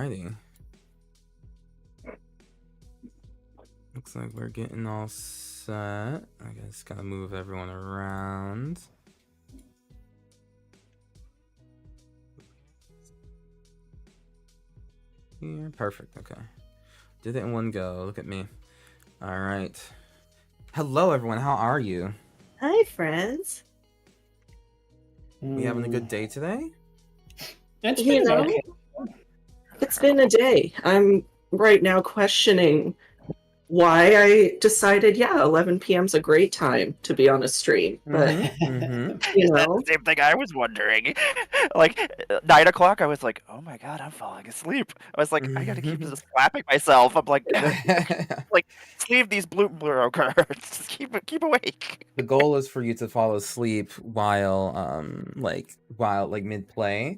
Alrighty. Looks like we're getting all set. I guess gotta move everyone around. Here, perfect. Okay, did it in one go. Look at me. All right. Hello, everyone. How are you? Hi, friends. We having a good day today? It's been okay. It's been a day. I'm right now questioning why I decided, 11 p.m. is a great time to be on a stream. But, Is that the same thing I was wondering? Like, 9 o'clock, I was like, oh my god, I'm falling asleep. I was like, I gotta keep just slapping myself. I'm like, sleeve these Bloomburrow cards. Just keep awake. The goal is for you to fall asleep while mid-play.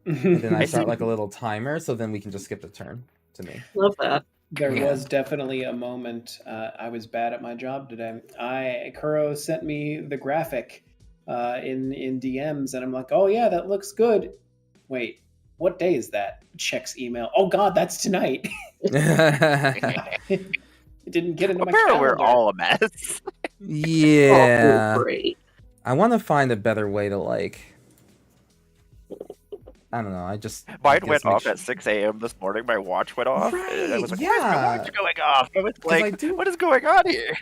And then I start like a little timer, so then we can just skip the turn to me. Love that. There was definitely a moment. I was bad at my job today. Kuro sent me the graphic in DMs, and I'm like, oh yeah, that looks good. Wait, what day is that? Checks email. Oh god, that's tonight. It didn't get into my calendar. We're all a mess. Yeah. Oh, great. I want to find a better way to I don't know. Mine went off at 6 a.m. this morning. My watch went off. Right, and I was like, where's my watch going off? I was like, what is going on here?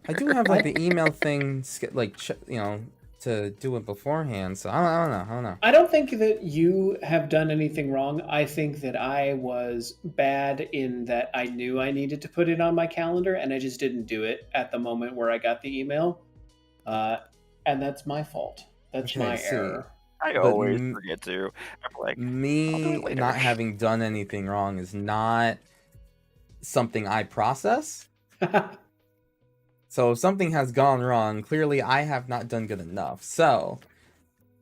I do have the email thing, to do it beforehand. So I don't know. I don't think that you have done anything wrong. I think that I was bad in that I knew I needed to put it on my calendar, and I just didn't do it at the moment where I got the email. And that's my fault. That's my error. I always forget to. I'm like, me not having done anything wrong is not something I process. So if something has gone wrong, clearly I have not done good enough. So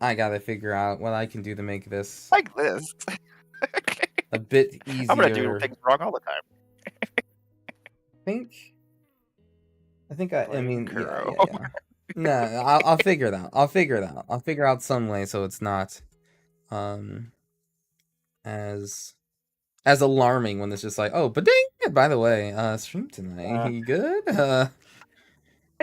I gotta figure out what I can do to make this like this a bit easier. I'm gonna do things wrong all the time. I mean, yeah. No, I'll figure it out. I'll figure out some way so it's not as alarming when it's just like, oh, but dang, by the way, stream tonight. You good?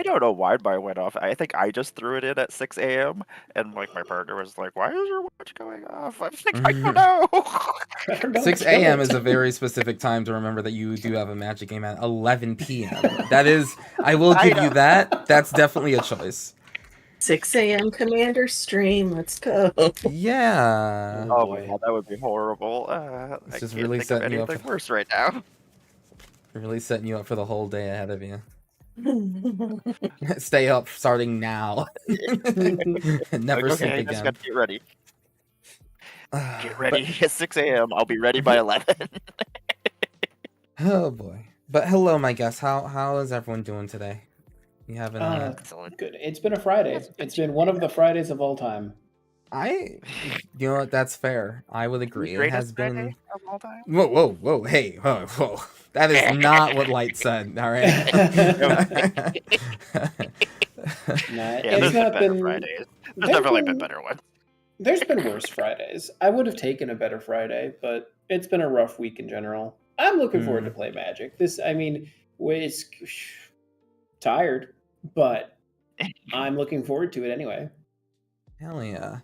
I don't know why mine went off. I think I just threw it in at 6 a.m. and my partner was like, why is your watch going off? I'm like, I don't know. 6 a.m. is a very specific time to remember that you do have a Magic game at 11 p.m. That is, I will give you that. That's definitely a choice. 6 a.m. Commander stream. Let's go. Yeah. Oh boy, that would be horrible. It's just I can't really think of setting you up anything worse right now. Really setting you up for the whole day ahead of you. Stay up starting now. Never sleep again. I just gotta get ready. Get ready at 6 a.m. I'll be ready by 11. Oh boy. But hello, my guests. How is everyone doing today? You having excellent. Good. It's been a Friday. It's been one of the Fridays of all time. You know what? That's fair. I would agree. It has been Friday of all time? Whoa, hey, whoa. That is not what Light said. All right. It's not been Fridays. There's definitely been better ones. There's been worse Fridays. I would have taken a better Friday, but it's been a rough week in general. I'm looking forward to play Magic. It's tired, but I'm looking forward to it anyway. Hell yeah.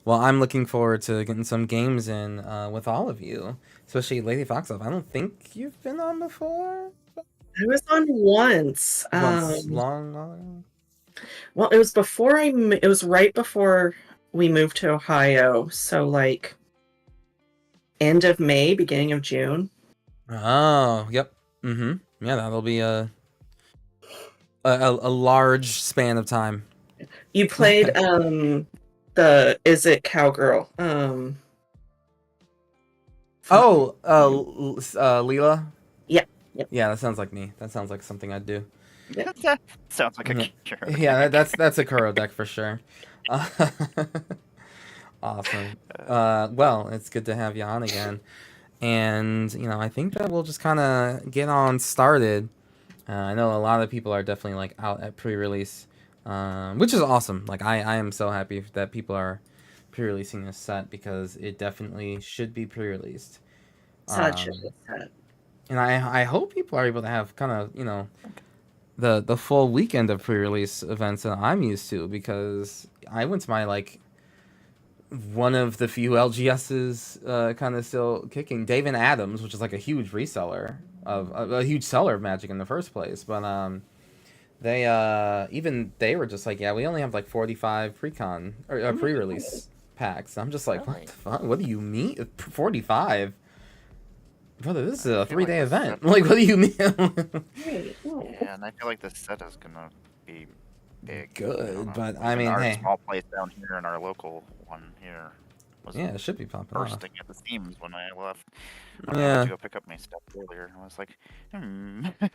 Well, I'm looking forward to getting some games in with all of you, especially Lady Foxelf. I don't think you've been on before. I was on once. Long. Well, it was before it was right before we moved to Ohio, so like end of May, beginning of June. Oh, yep. Yeah, that'll be a large span of time. You played Is It Cowgirl? Leela? Yep. Yeah, that sounds like me. That sounds like something I'd do. That sounds like a Kuro. Yeah, that's a Kuro deck for sure. Awesome. Well, it's good to have you on again. And, I think that we'll just kind of get on started. I know a lot of people are definitely out at pre-release, which is awesome. I am so happy that people are pre-releasing this set because it definitely should be pre-released. Such Um, a set. and I hope people are able to have kind of the full weekend of pre-release events that I'm used to, because I went to my like one of the few LGSs kind of still kicking. Dave and Adams, which is like a huge reseller of a huge seller of Magic in the first place, but they even they were just like, yeah, we only have like 45 precon or pre-release packs. I'm just like, what Really? the fuck? What do you mean 45? Brother, this is I a feel like 3-day this event. set- Like, what do you mean? Wait, no. Yeah, and I feel like this set is gonna be big. I don't Good, know. but I Even mean, our hey, small place down here and our local one here was yeah, it should be popping off. bursting at the seams when I left. I went Yeah. to go pick up my stuff earlier. I was like, Hmm. I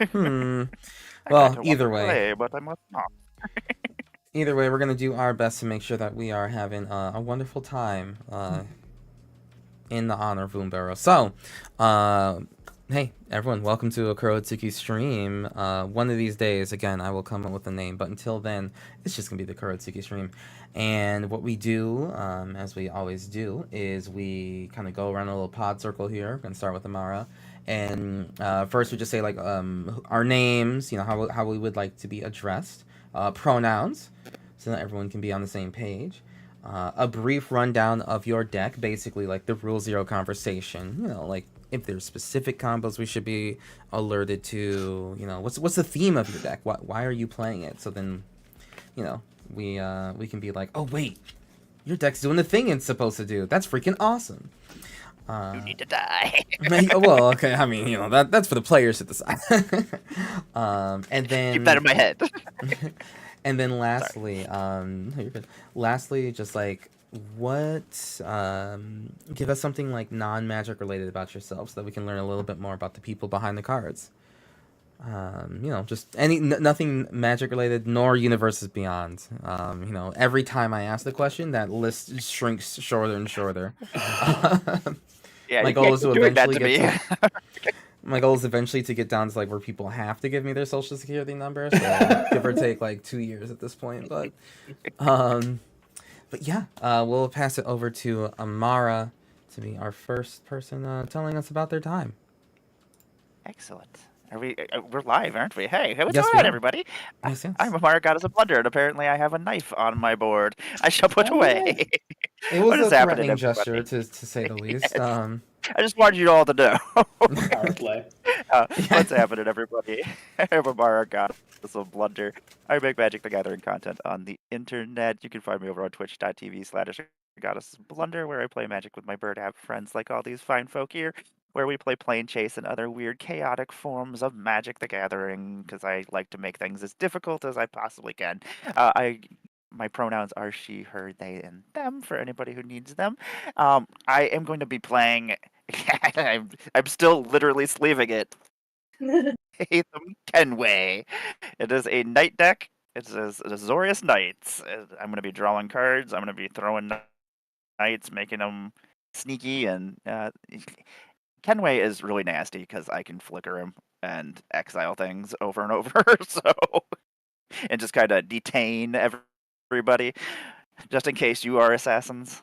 Well, kind of want either to way, play, but I must not. we're gonna do our best to make sure that we are having a wonderful time in the honor of Bloomburrow. So, hey everyone, welcome to a Kurotsuki stream. One of these days, again, I will come up with a name, but until then, it's just gonna be the Kurotsuki stream. And what we do, as we always do, is we kind of go around a little pod circle here. We're gonna start with Amara, and first we just say like our names, how we would like to be addressed, pronouns, so that everyone can be on the same page. A brief rundown of your deck, basically like the Rule Zero conversation. Like if there's specific combos we should be alerted to. What's the theme of your deck? Why are you playing it? So then, we can be like, oh wait, your deck's doing the thing it's supposed to do. That's freaking awesome. You need to die. Well, okay. I mean, that's for the players to decide. And then Keep that in my head. And then lastly, no, you're good. Lastly, just like what give us something like non-magic related about yourself so that we can learn a little bit more about the people behind the cards. Just nothing magic related nor universes beyond. Every time I ask the question, that list shrinks shorter and shorter. Yeah, My you goal can't is to keep doing that eventually to get me. My goal is eventually to get down to like where people have to give me their social security number, so give or take like 2 years at this point. But yeah, we'll pass it over to Amara to be our first person telling us about their time. Excellent. Are we? We're live, aren't we? Hey, what's Yes, going we on, are. everybody? Yes, yes. I'm Amara Goddess of Blunder, and apparently I have a knife on my board. I shall put Oh, away. It was What is a happening, threatening gesture, everybody? to say the least. Yes. I just wanted you all to know. Power play. What's happening, everybody? I'm Amara Goddess of Blunder. I make Magic the Gathering content on the internet. You can find me over on twitch.tv/Goddess of Blunder, where I play Magic with my bird app friends like all these fine folk here, where we play Plane Chase and other weird, chaotic forms of Magic the Gathering, because I like to make things as difficult as I possibly can. My pronouns are she, her, they, and them for anybody who needs them. I am going to be playing. I'm still literally sleeving it. Hatham Kenway. It is a night deck. It's Azorius Knights. I'm going to be drawing cards. I'm going to be throwing knights, making them sneaky, and Kenway is really nasty because I can flicker him and exile things over and over. And just kind of detain everybody, just in case you are assassins.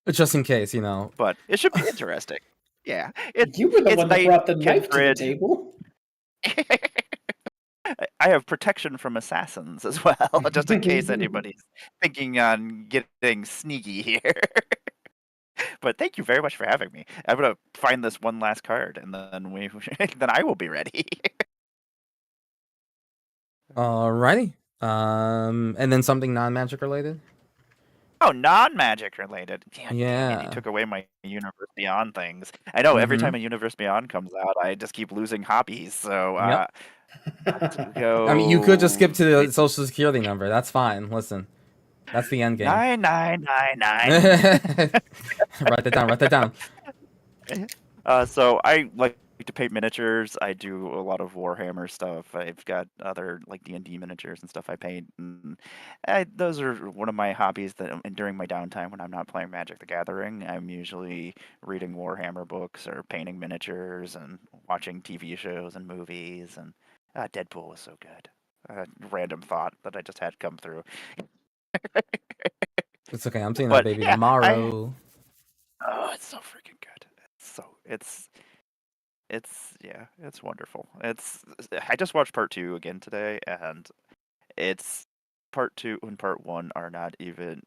Just in case, But it should be interesting. Yeah, You were the it's one that Knight brought the knife to the Kindred. table. I have protection from assassins as well, just in case anybody's thinking on getting sneaky here. But thank you very much for having me. I'm gonna find this one last card, and then then I will be ready. Alrighty. And then something non-magic related. Oh, non-magic related. Damn it, you Yeah. took away my Universe Beyond things. I know every time a Universe Beyond comes out, I just keep losing hobbies. So Yep. let's go. I mean, you could just skip to the social security number. That's fine. Listen, that's the end game. 9999. Write that down. Write that down. So I like to paint miniatures. I do a lot of Warhammer stuff. I've got other like D&D miniatures and stuff I paint. And those are one of my hobbies that during my downtime when I'm not playing Magic the Gathering, I'm usually reading Warhammer books or painting miniatures and watching TV shows and movies. And Deadpool was so good. Random thought that I just had come through. It's okay. I'm seeing that But baby yeah, tomorrow. oh, it's so freaking good. So it's wonderful. I just watched part 2 again today, and it's part 2 and part 1 are not even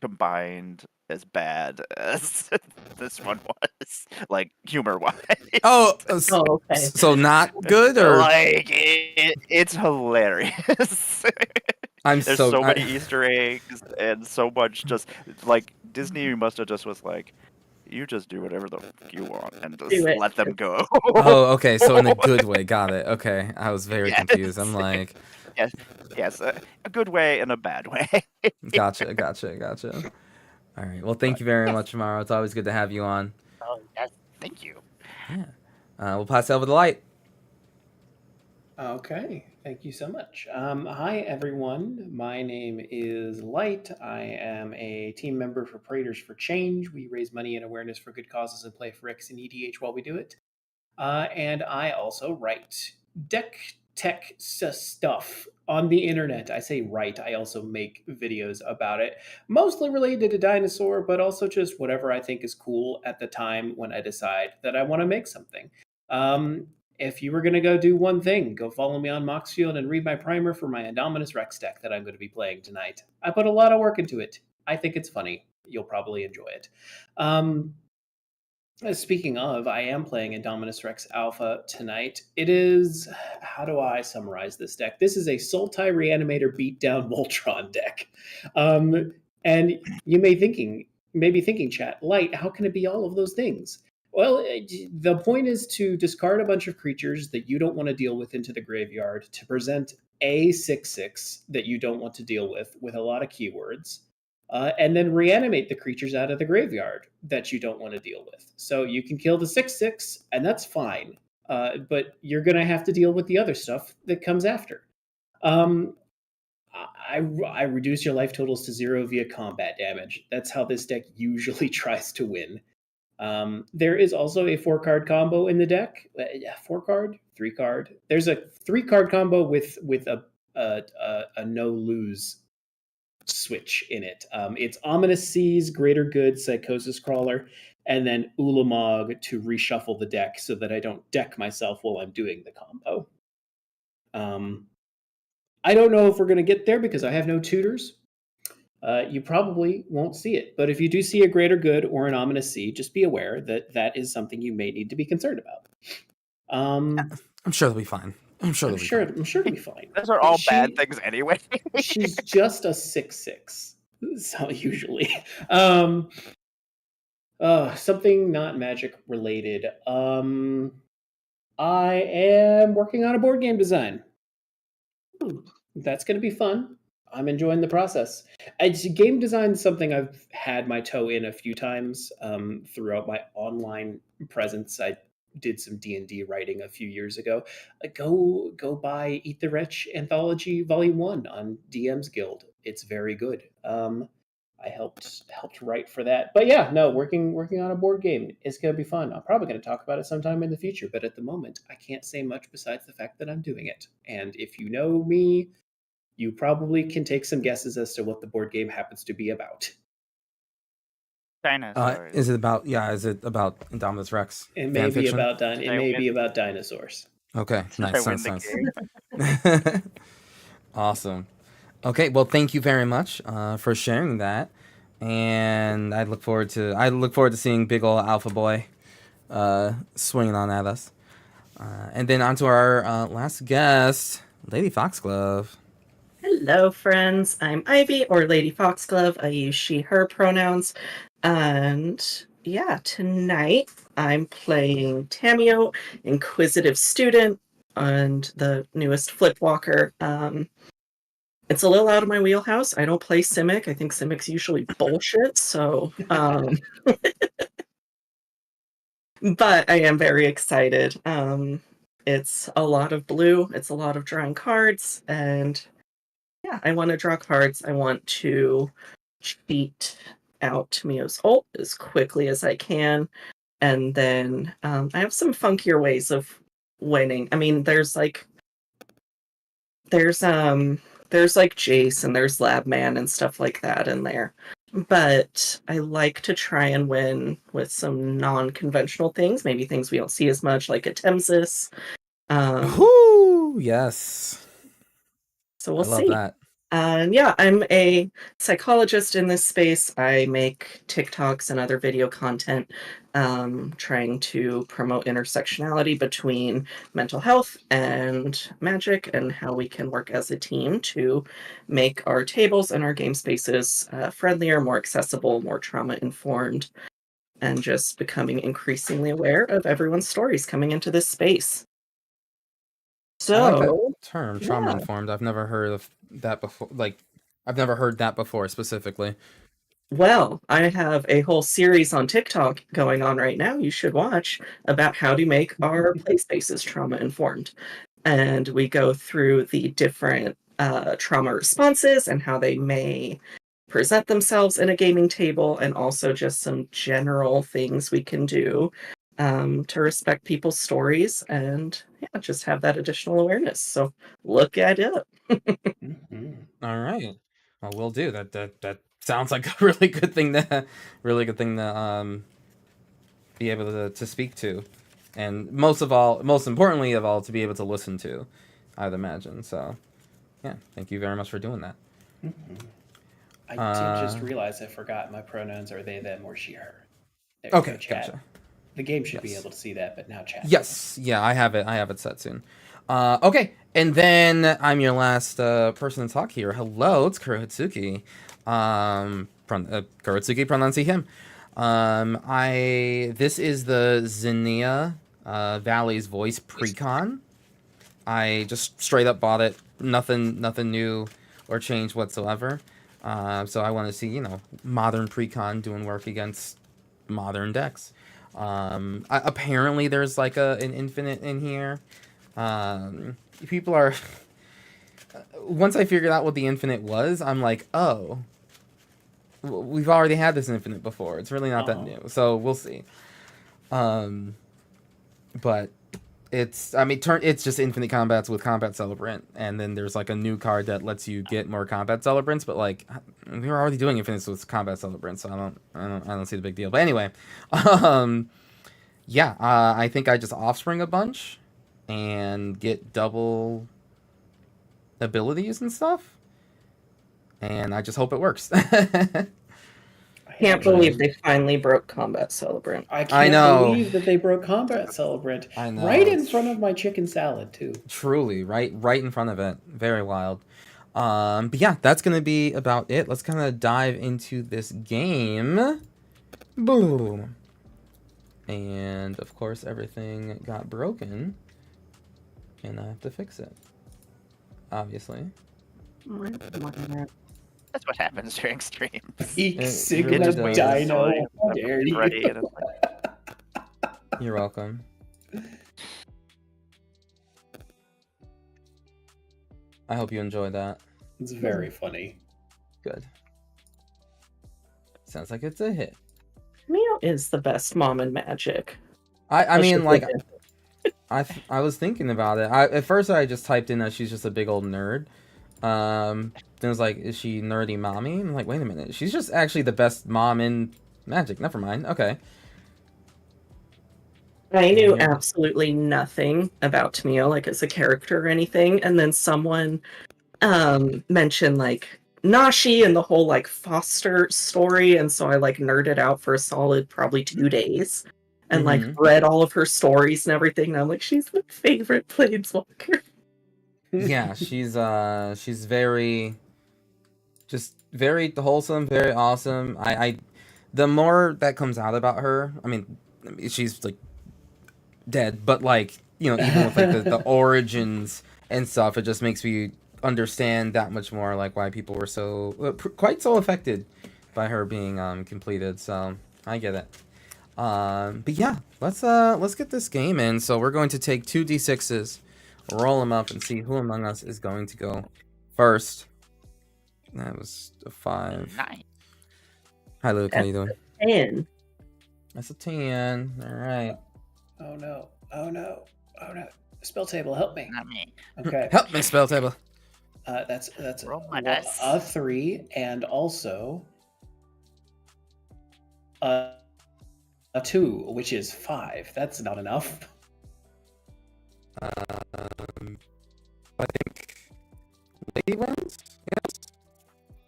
combined as bad as this one was, like humor wise. Oh, Oh, okay. so not good, or like it's hilarious. I'm There's so so many Easter eggs and so much just like Disney must have just was like, you just do whatever the fuck you want and just Do it. let them go. Oh, okay. So in a good way. Got it. Okay. I was very confused. I'm Yes. like, yes, a good way and a bad way. gotcha. All right. Well, thank you very Yes. much, Amaro. It's always good to have you on. Oh yes, thank you. Yeah. We'll pass it over the light. Okay, thank you so much. Hi, everyone. My name is Light. I am a team member for Praetors for Change. We raise money and awareness for good causes and play for X and EDH while we do it. And I also write deck tech stuff on the internet. I say write, I also make videos about it, mostly related to Dinosaur, but also just whatever I think is cool at the time when I decide that I want to make something. If you were going to go do one thing, go follow me on Moxfield and read my primer for my Indominus Rex deck that I'm going to be playing tonight. I put a lot of work into it. I think it's funny. You'll probably enjoy it. Speaking of, I am playing Indominus Rex Alpha tonight. It is, how do I summarize this deck? This is a Sultai Reanimator Beatdown Voltron deck. And you may be thinking, chat, Light, how can it be all of those things? Well, the point is to discard a bunch of creatures that you don't want to deal with into the graveyard to present a 6/6 that you don't want to deal with a lot of keywords. And then reanimate the creatures out of the graveyard that you don't want to deal with. So you can kill the 6/6, and that's fine. But you're going to have to deal with the other stuff that comes after. I reduce your life totals to 0 via combat damage. That's how this deck usually tries to win. There is also a 4-card combo in the deck. 4-card, 3-card. There's a 3-card combo with a no lose switch in it. It's Ominous Seas, Greater Good, Psychosis Crawler, and then Ulamog to reshuffle the deck so that I don't deck myself while I'm doing the combo. I don't know if we're going to get there because I have no tutors. You probably won't see it, but if you do see a Greater Good or an Ominous Sea, just be aware that that is something you may need to be concerned about. I'm sure they'll be fine. I'm sure it'll be fine. Those are all bad things anyway. She's just a 6/6, so usually. Something not magic related. I am working on a board game design. That's going to be fun. I'm enjoying the process. Game design is something I've had my toe in a few times throughout my online presence. I did some D&D writing a few years ago. Go buy Eat the Rich Anthology Volume 1 on DM's Guild. It's very good. I helped write for that. But yeah, no, working on a board game is going to be fun. I'm probably going to talk about it sometime in the future, but at the moment, I can't say much besides the fact that I'm doing it. And if you know me, you probably can take some guesses as to what the board game happens to be about. Dinosaurs. Is it about Indominus Rex? It may be about dinosaurs. Okay, nice. Awesome. Okay, well, thank you very much for sharing that, and I look forward to seeing big ol' Alpha Boy swinging on at us. And then on to our last guest, Lady Foxglove. Hello, friends. I'm Ivy, or Lady Foxglove. I use she, her pronouns. And yeah, tonight I'm playing Tamio, Inquisitive Student, and the newest Flipwalker. It's a little out of my wheelhouse. I don't play Simic. I think Simic's usually bullshit, so... but I am very excited. It's a lot of blue. It's a lot of drawing cards, and... yeah, I want to draw cards. I want to cheat out Tamio's ult as quickly as I can. And then I have some funkier ways of winning. I mean, there's like Jace and there's Labman and stuff like that in there. but I like to try and win with some non-conventional things, maybe things we don't see as much, like a Temsis. Whoo! Yes. So we'll I love see. that. And yeah, I'm a psychologist in this space. I make TikToks and other video content trying to promote intersectionality between mental health and magic and how we can work as a team to make our tables and our game spaces friendlier, more accessible, more trauma informed, and just becoming increasingly aware of everyone's stories coming into this space. I like that So, term, trauma yeah. informed. I've never heard of that before. Like, I've never heard that before specifically. Well, I have a whole series on TikTok going on right now you should watch about how to make our play spaces trauma informed. And we go through the different trauma responses and how they may present themselves in a gaming table, and also just some general things we can do to respect people's stories and yeah, just have that additional awareness. So look at it. All right. Well, we'll do that. That sounds like a really good thing to, be able to speak to, and most importantly of all, to be able to listen to, I'd imagine. So, yeah, thank you very much for doing that. I did just realize I forgot my pronouns are they, them, or she, her. There you Okay, go, chat. gotcha. The game should be Yes. able to see that, but now chat. Yes, yeah, I have it set soon. Okay, and then I'm your last person to talk here. Hello, it's Kurohitsuki. Kurohitsuki, pronounce him. This is the Zinnia Valley's Voice Precon. I just straight up bought it. Nothing new or changed whatsoever. So I want to see, modern Precon doing work against modern decks. Apparently there's like an infinite in here. People are once I figured out what the infinite was, I'm like, oh, we've already had this infinite before. It's really not that new. So we'll see. But it's just infinite combats with combat celebrant, and then there's like a new card that lets you get more combat celebrants, but like we were already doing infinites with combat celebrants, so I don't see the big deal. But anyway, yeah, I think I just offspring a bunch and get double abilities and stuff, and I just hope it works. Can't believe they finally broke Combat Celebrant. I can't believe that they broke Combat Celebrant. I know. Right in front of my chicken salad, too. Truly, right in front of it. Very wild. But yeah, that's gonna be about it. Let's kind of dive into this game. Boom. And of course, everything got broken, and I have to fix it. Obviously. That's what happens during streams. Eek, It Sigma really does. Dino. How dare you? Ready, and it's like, You're welcome. I hope you enjoyed that. It's very funny. Good. Sounds like it's a hit. Mio is the best mom in Magic. I mean, like, I was thinking about it. At first I just typed in that she's just a big old nerd. Then I was like, is she nerdy mommy? I'm like, wait a minute. She's just actually the best mom in Magic. Never mind. Okay. I knew absolutely nothing about Tamio, like as a character or anything, and then someone mentioned like Nashi and the whole like foster story, and so I like nerded out for a solid probably 2 days and like read all of her stories and everything, and I'm like, she's my favorite planeswalker. Yeah, she's very wholesome, very awesome. I the more that comes out about her, I mean she's like dead, but like, even with like the origins and stuff, it just makes me understand that much more, like why people were quite so affected by her being completed. So I get it. But yeah, let's get this game in. So we're going to take 2 d6s, roll them up, and see who among us is going to go first. That was a 5. Nice. Hi Luke, how you doing? 10. That's a 10. All right. Oh no. Oh no. Oh no. Spell table, help me. Not me. Okay. Help me, spell table. That's Roll my dice. a 3, and also a 2, which is 5. That's not enough. I think lady wins. Yes.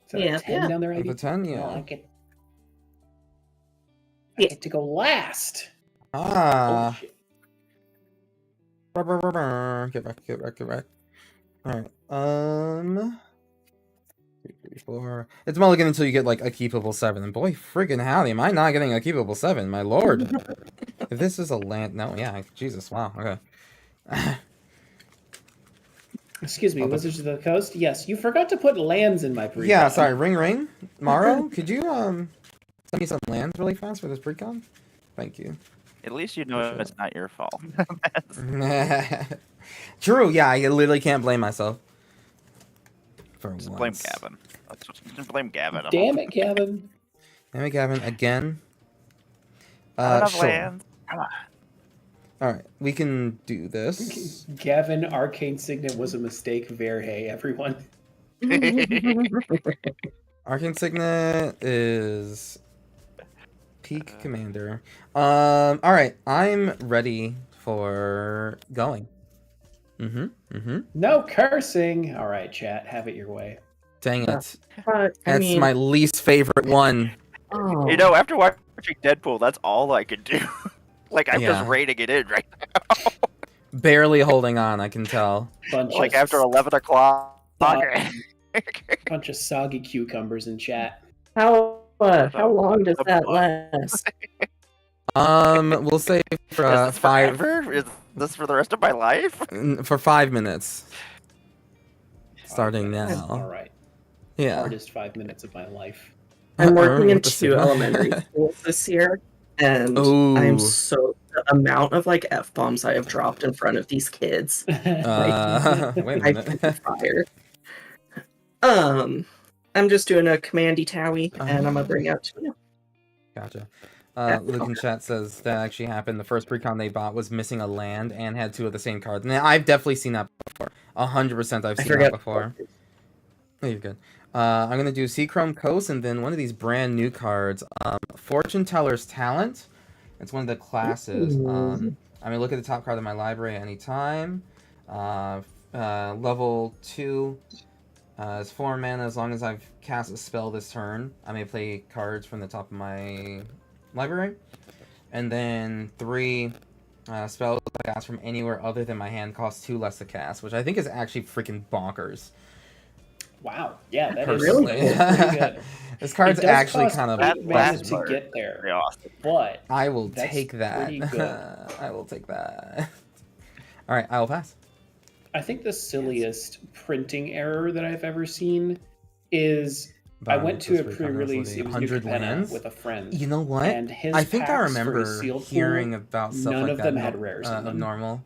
Is that a 10 down there, The Ivy? 10, Oh, yeah. I get to go last. Ah. Holy shit. Get back. Alright. 2, 3, 4. It's mulligan until you get like a keepable 7. And boy, friggin' howdy, am I not getting a keepable 7? My lord. If this is a land, no, yeah, Jesus, wow, okay. Excuse me, Wizards of the Coast? Yes, you forgot to put lands in my precon. Yeah, sorry, ring. Morrow, could you send me some lands really fast for this precon? Thank you. At least you know it's not your fault. True, yeah, I literally can't blame myself. For Just once. blame Gavin. Just blame Gavin. Damn it, Gavin. Damn it, Gavin, again. Not enough Sure. lands. Come on. Alright, we can do this. Gavin, Arcane Signet was a mistake. Verhey, everyone. Arcane Signet is peak commander. Alright, I'm ready for going. No cursing. All right, chat, have it your way. Dang it. I That's mean, my least favorite one. oh. You know, after watching Deadpool, that's all I could do. Like, I'm Yeah. just rating it in right Barely holding on, I can tell. Bunch now. Like, of, after 11 o'clock. bunch of soggy cucumbers in chat. How long does that last? We'll say for Is this 5 forever? Is this for the rest of my life? for 5 minutes. Starting 5 minutes. now. All right. Yeah. Hardest 5 minutes of my life. I'm working in With the 2 signal. elementary schools this year, and Ooh. I'm so the amount of like f-bombs I have dropped in front of these kids. Wait a I minute. fire. I'm just doing a commandy towie, and I'm gonna bring out 2 now. Gotcha. Luke in chat says that actually happened. The first precon they bought was missing a land and had 2 of the same cards. Now, I've definitely seen that before. 100% I've seen that before. Oh, you're good. I'm going to do Seachrome Coast and then one of these brand new cards. Fortune Teller's Talent. It's one of the classes. I mean, look at the top card of my library at any time. Level 2. It's 4 mana as long as I've cast a spell this turn. I may play cards from the top of my library. And then 3 spells I cast from anywhere other than my hand cost 2 less to cast, which I think is actually freaking bonkers. Wow. Yeah, that is Personally. pretty good. This card's It does actually cost kind of 8 mana that's to smart. get there, Very awesome. but I will that's take that. pretty good. I will take that. All right, I will pass. I think the silliest printing error that I've ever seen is I went to a pre-release. It was New 100 Capenna lands. with a friend. You know what? And his I think I packs for remember his sealed hearing pool, about stuff none like of that. them had rares in them. Normal.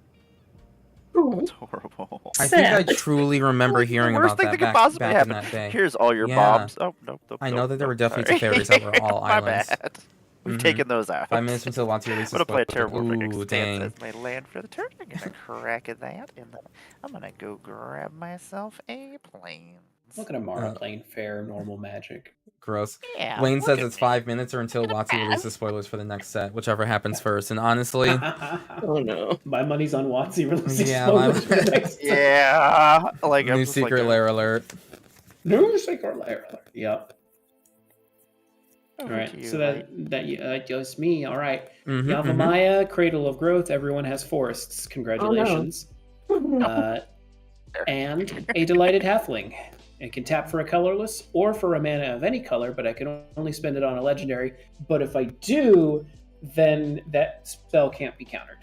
It's horrible. I think I Sad. truly remember hearing the worst about thing that that could back, possibly back in happen. that day. Here's all your Yeah. bombs. Oh, nope. I know that there were definitely fairies that were all My islands. bad. We've Mhm. taken those out. 5 minutes until Watsy releases. I'm gonna play a spell. terrible Ooh, dang. as my land for the turn. I'm gonna crack at that, and then I'm gonna go grab myself a plane. Look at Amara playing fair, normal Magic. Gross. Yeah. Wayne look says at it's me. 5 minutes or until Watsy releases spoilers for the next set, whichever happens first. And honestly, Oh no. My money's on Watsy releasing Yeah, spoilers for the next Yeah. Like I'm new just secret like lair alert. New secret lair. Yep. All over right. to you, So Mike. that just me. All right. Mhm, Yavimaya, Cradle of Growth. Everyone has forests. Congratulations. And a Delighted Halfling. It can tap for a colorless or for a mana of any color, but I can only spend it on a legendary. But if I do, then that spell can't be countered.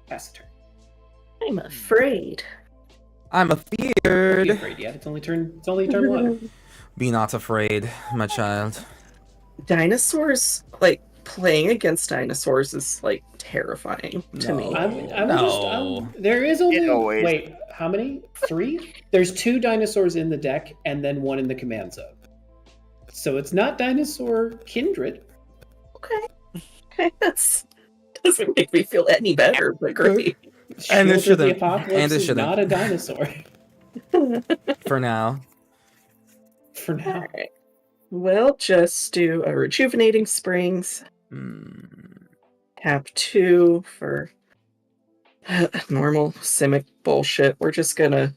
Pass the turn. I'm afraid. I'm Don't be afeared. afraid yet. It's only turn 1. Be not afraid, my child. Dinosaurs, like playing against dinosaurs is like terrifying to me. There is only It always- wait. How many? 3? There's 2 dinosaurs in the deck, and then 1 in the command zone. So it's not dinosaur kindred. Okay, that's doesn't make me feel any better, but great. And it Shield of the shouldn't. Apocalypse And it is shouldn't. not a dinosaur For now. for now. Alright. we'll just do a Rejuvenating Springs. Tap 2 for normal Simic bullshit. We're just gonna.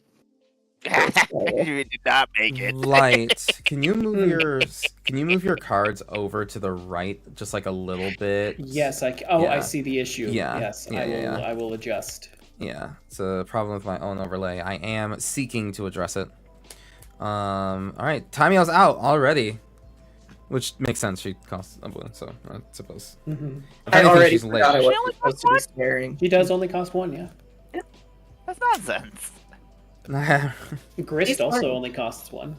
You did not make it. Light. Can you move your cards over to the right just like a little bit? Yes, I Yeah. see the issue. Yeah. Yes, Yeah, I will adjust. Yeah, it's a problem with my own overlay. I am seeking to address it. All right, Tamiyo's out already, which makes sense. She costs a blue, so I suppose. Mm-hmm. If I anything, already she's late. forgot I She was only supposed to be staring. She does only cost 1, yeah. That's nonsense. Grist also only costs 1.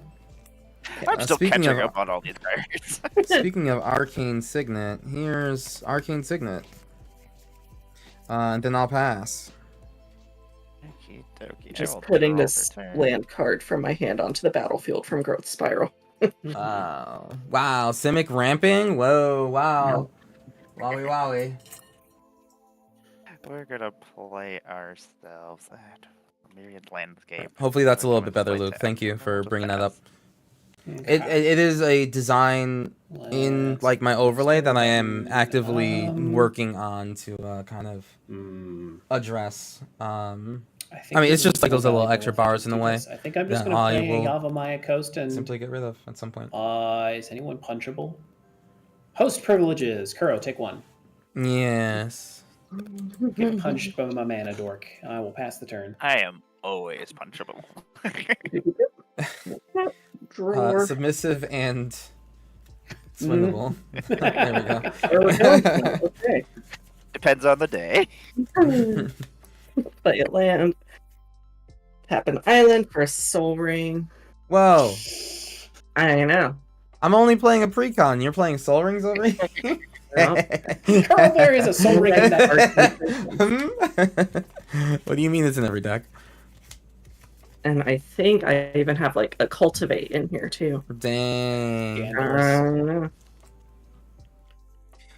I'm still speaking catching of- up on all these cards. Speaking of Arcane Signet, here's Arcane Signet. And then I'll pass. Okey-dokey, I Just will putting draw this for turn. land card from my hand onto the battlefield from Growth Spiral. Wow. Wow, Simic ramping? Whoa, wow. Wowie wowie. We're gonna play ourselves at Myriad Landscape. Hopefully that's a We're little going bit better, to play Luke. tech. Thank you We'll for just bringing that up. pass. It is a design in Let's like my overlay that I am turn, actively working on to kind of address. I I mean, it's just like those little extra bars in the way I think I'm just that going to I play will Yavimaya Coast and... simply get rid of at some point. Is anyone punchable? Host privileges. Kuro, take 1. Yes. Get punched by my mana dork. I will pass the turn. I am always punchable. Drawer. Submissive and swimmable. There we go. There we go. Okay. Depends on the day. Play it land. Tap an island for a Soul Ring. Whoa. I know. I'm only playing a precon. You're playing Soul Rings over here? Well, Kuro, there is a Soul Ring in that What do you mean it's in every deck? and I think I even have like a Cultivate in here too. Dang. Yeah.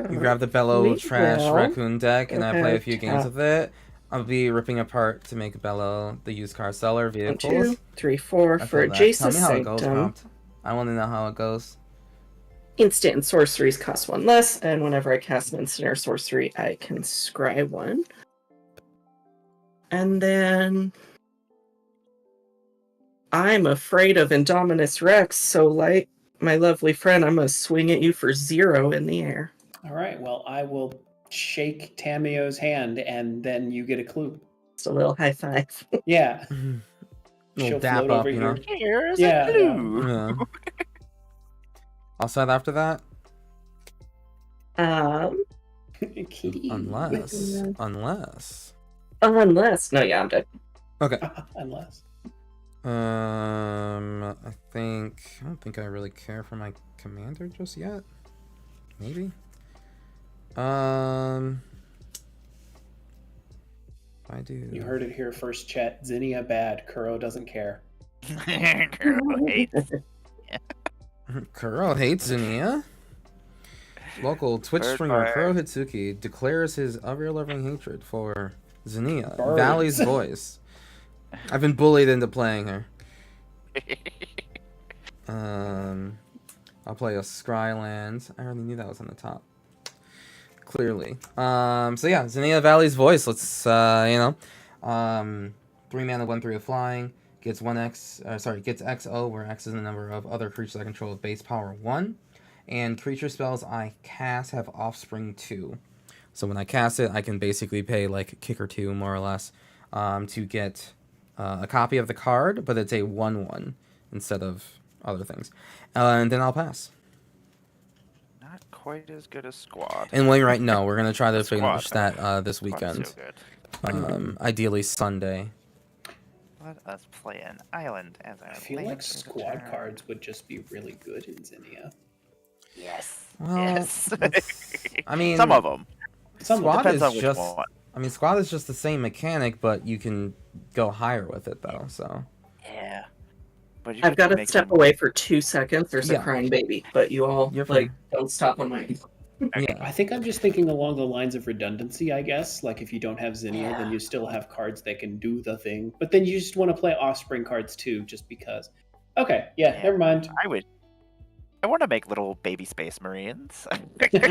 You grab the Bellow We Trash will. Raccoon deck, and I play a few games Tap. with it. I'll be ripping apart to make Bellow the used car seller 1, vehicles. 2, 3, 4 I for feel that. Tell Jace's me how it goes, Sanctum. Prompt. I want to know how it goes. Instant and sorceries cost 1 less, and whenever I cast an instant or sorcery, I can scry 1. And then I'm afraid of Indominus Rex, so like my lovely friend, I'm gonna swing at you for 0 in the air. All right, well, I will shake Tamiyo's hand, and then you get a clue. Just a little high five. Yeah. Little She'll dap float up, over you know? here. Here's Yeah, a clue. Yeah. I'll set after that? Kitty. Unless. Unless, no, yeah, I'm dead. Okay. Unless. I don't think I really care for my commander just yet. Maybe. I do. You heard it here first, chat. Zinnia bad. Kuro doesn't care. Kuro hates. Kuro hates Zinnia. Local Twitch Bird streamer fire. Kuro Hitsuki declares his ever-loving hatred for Zinnia, Birds. Valley's voice. I've been bullied into playing her. I'll play a Scryland. I already knew that was on the top. Clearly. So yeah, Zinnia Valley's voice. Let's 3 mana, 1/3 of flying. Gets gets XO, where X is the number of other creatures I control with base power 1. And creature spells I cast have offspring 2. So when I cast it, I can basically pay like kicker 2 more or less to get a copy of the card, but it's a 1/1 instead of other things. And then I'll pass. Not quite as good as Squad. And Wainwright, no, we're gonna try to Squad. finish that this Squad's weekend. so good. Ideally Sunday. Let us play an island as our I feel land like for the squad turn. cards would just be really good in Zinnia. Yes. Well, Yes. I mean, some of them. Squad Depends on is which just. one. I mean, Squad is just the same mechanic, but you can go higher with it though. So. Yeah. But you I've can got to make step them- away for 2 seconds. There's Yeah. a crying baby, but you all You're like fine. don't stop on my. Yeah. I think I'm just thinking along the lines of redundancy, I guess. Like if you don't have Zinnia, then you still have cards that can do the thing. But then you just want to play offspring cards too, just because. Okay, yeah, never mind. I want to make little baby space marines. I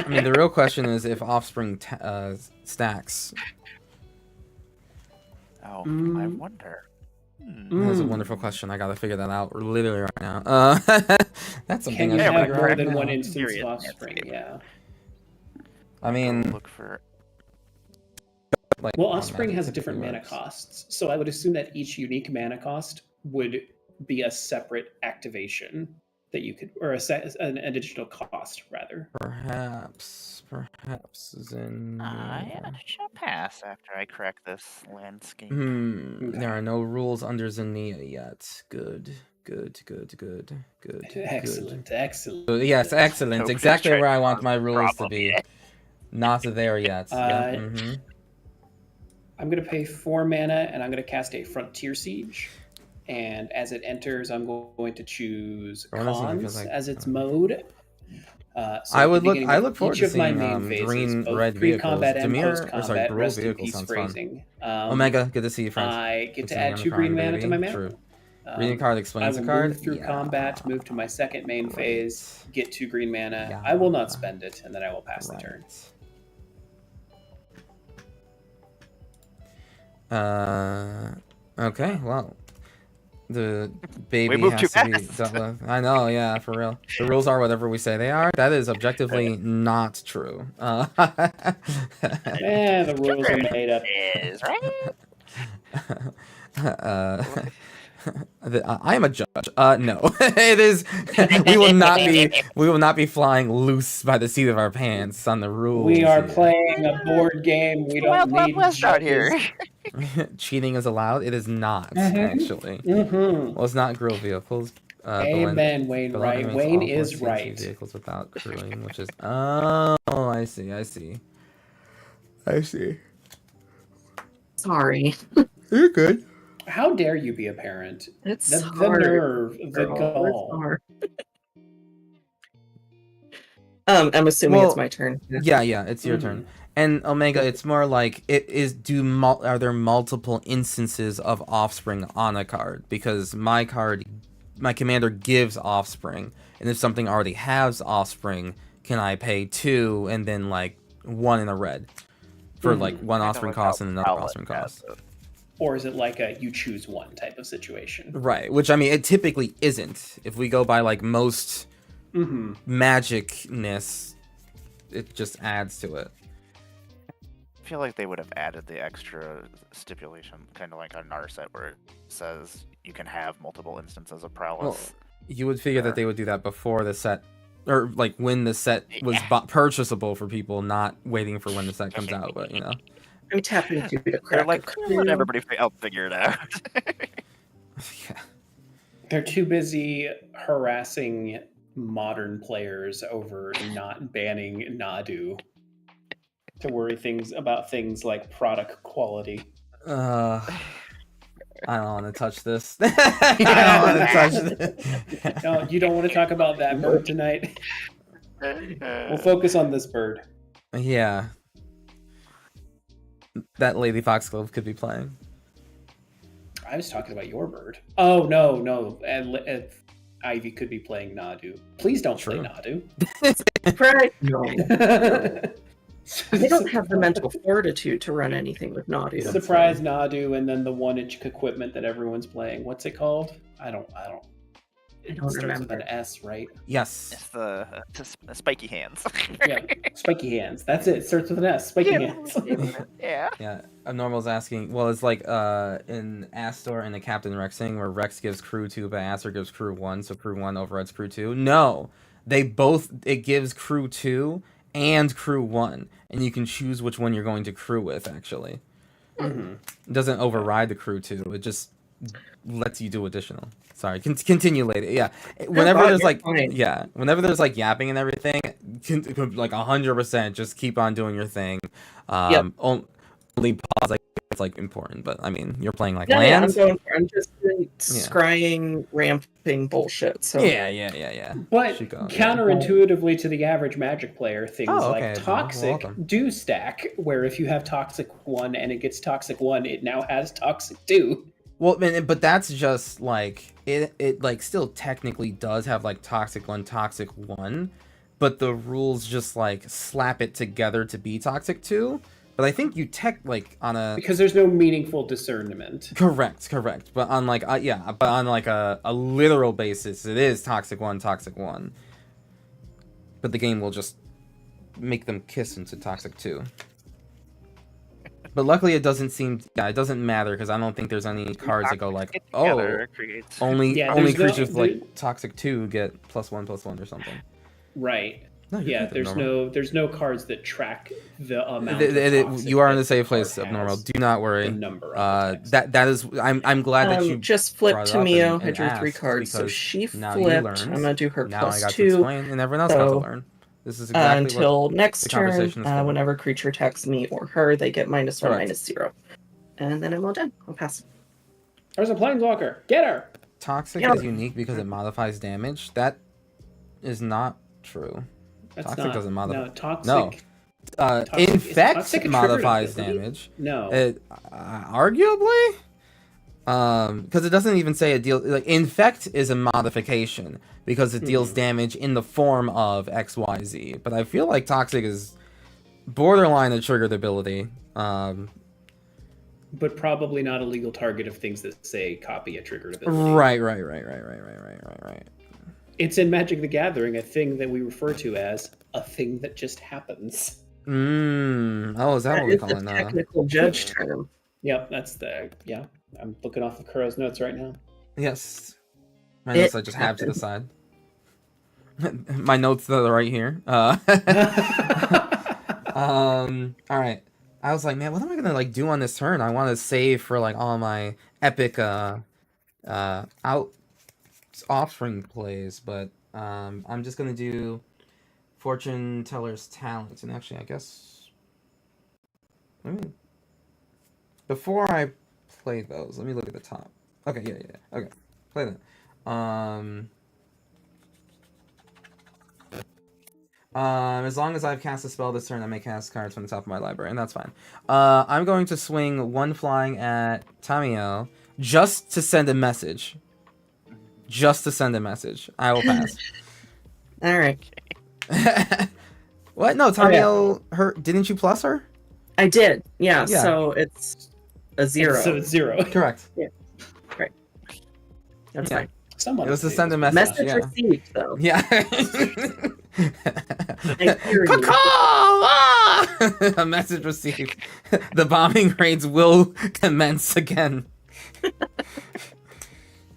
mean, the real question is if Offspring stacks. Oh, I wonder. That's a wonderful question. I gotta figure that out literally right now. That's something Can you I should have figure more out than now. one instance of Serious Offspring? landscape. Yeah. I mean, Look for. like, Well, Offspring has typically different mana works. costs, so I would assume that each unique mana cost would be a separate activation that you could, or an additional cost rather. Perhaps I shall pass after I crack this landscape. There are no rules under Zinnia yet. Good. Excellent. Yes, excellent. Nobody's Exactly trying where to I want cause my a rules to problem be. yet. Not there yet. Yeah. I'm going to pay 4 mana, and I'm going to cast a Frontier Siege. And as it enters, I'm going to choose Cons as its mode. So I at the look beginning forward each to of my seeing main phases, green, both red vehicles. pre-combat and Demir, post-combat, blue rest in vehicles peace sounds phrasing. Omega, good to see you, friend. I get Good to see add you on 2 the green Prime, mana baby. to my mana. True. Reading card explains I the will card. move through combat, move to my second main phase, get 2 green mana. Yeah. I will not spend it, and then I will pass the turn. Okay, well, the baby We moved has too to be fast. dealt with. I know, yeah, for real. The rules are whatever we say they are. That is objectively not true. The rules are made up. Is right. I am a judge. No, it is. We will not be flying loose by the seat of our pants on the rules. We are here. playing a board game. We don't Wild need West out here. Cheating is allowed. It is not actually. Mm-hmm. Well, it's not grill vehicles. Amen, Wayne. Right. Wayne is right. Vehicles without crewing, which is I see. Sorry. You're good. How dare you be a parent? It's The hard. nerve, the girl. gall. It's hard. I'm assuming it's my turn. Yeah, it's your turn. And Omega, it's more like it is. Are there multiple instances of Offspring on a card? Because my commander gives Offspring, and if something already has Offspring, can I pay 2 and then like 1 in a red for like 1 Offspring cost and another Offspring cost? Or is it like a you choose one type of situation? Right, which I mean, it typically isn't. If we go by like most magicness, it just adds to it. I feel like they would have added the extra stipulation, kind of like on Narset, where it says you can have multiple instances of prowess. Well, you would figure that they would do that before the set, or like when the set was purchasable for people, not waiting for when the set comes out. But you know, I'm tapping to They're crack like, a let clue. everybody else figure it out. yeah. They're too busy harassing modern players over not banning Nadu to worry about things like product quality. I don't want to touch this. I don't want to touch this. No, you don't want to talk about that bird tonight. We'll focus on this bird. Yeah. That Lady Foxglove could be playing. I was talking about your bird. Oh, no. And Ivy could be playing Nadu. Please don't play Nadu. Right. No. I don't have the mental fortitude to run anything with Nadu. Surprise Nadu, and then the one-inch equipment that everyone's playing. What's it called? I don't It starts remember. with an S, right? Yes. It's the spiky hands. Yeah, spiky hands. That's it. It starts with an S. Spiky hands. Yeah. Yeah. Abnormal's asking. Well, it's like in Astor and the Captain Rexing, where Rex gives crew 2, but Astor gives crew 1, so crew 1 overrides crew 2. No, it gives crew 2 and crew 1, and you can choose which one you're going to crew with. Actually, it doesn't override the crew 2. It just lets you do additional. Sorry, continue later. Yeah, whenever there's like yapping and everything, like 100%, just keep on doing your thing. Only pause like it's like important, but I mean, you're playing like lands. I'm just doing scrying, ramping bullshit. So Yeah. But counterintuitively to the average Magic player, things like Toxic do stack, where if you have Toxic 1 and it gets Toxic 1, it now has Toxic 2. Well, but that's just like it like still technically does have like toxic 1, toxic 1, but the rules just like slap it together to be toxic 2. But I think you like on a because there's no meaningful discernment. Correct. But on like but on like a literal basis, it is toxic 1, toxic 1. But the game will just make them kiss into toxic 2. But luckily, it doesn't seem. Yeah, it doesn't matter because I don't think there's any cards that go like, oh, only creatures like toxic 2 get +1/+1 or something. Right. No, yeah, there's no cards that track the amount. You are in the safe place, Abnormal. Do not worry. The number of that is. I'm glad that you just flipped to Mio. I drew 3 cards, so she flipped. I'm gonna do her now I got +2. to explain, and everyone else got to learn. This is exactly until next the turn. conversation is for. Whenever creature attacks me or her, they get -1, -0, and then I'm all done. I'll pass. There's a planeswalker. Get her. Toxic is unique because it modifies damage. That is not true. That's toxic doesn't modify. No, toxic. No. Infect modifies damage. No. Arguably. Because it doesn't even say it deals. Like infect is a modification because it deals damage in the form of XYZ. But I feel like toxic is borderline a triggered ability. But probably not a legal target of things that say copy a triggered ability. Right. It's in Magic the Gathering a thing that we refer to as a thing that just happens. Oh, is that what we call it now? Technical judge term. Yep, that's the I'm looking off of Kuro's notes right now. Yes. My notes I just have to the side. My notes that are right here. Alright. I was like, man, what am I gonna like do on this turn? I want to save for like all my epic offspring plays, but I'm just gonna do Fortune Teller's Talents, and actually I guess before I play those, let me look at the top. Okay, yeah. Okay. Play that. As long as I've cast a spell this turn, I may cast cards from the top of my library, and that's fine. I'm going to swing 1 flying at Tamio just to send a message. I will pass. All right. What? No, Tamio, her didn't you plus her? I did. Yeah. So it's a 0. So it's 0. Correct. Yeah. Right. That's fine. It was to send a message. Message received, though. Yeah. A message received. The bombing raids will commence again.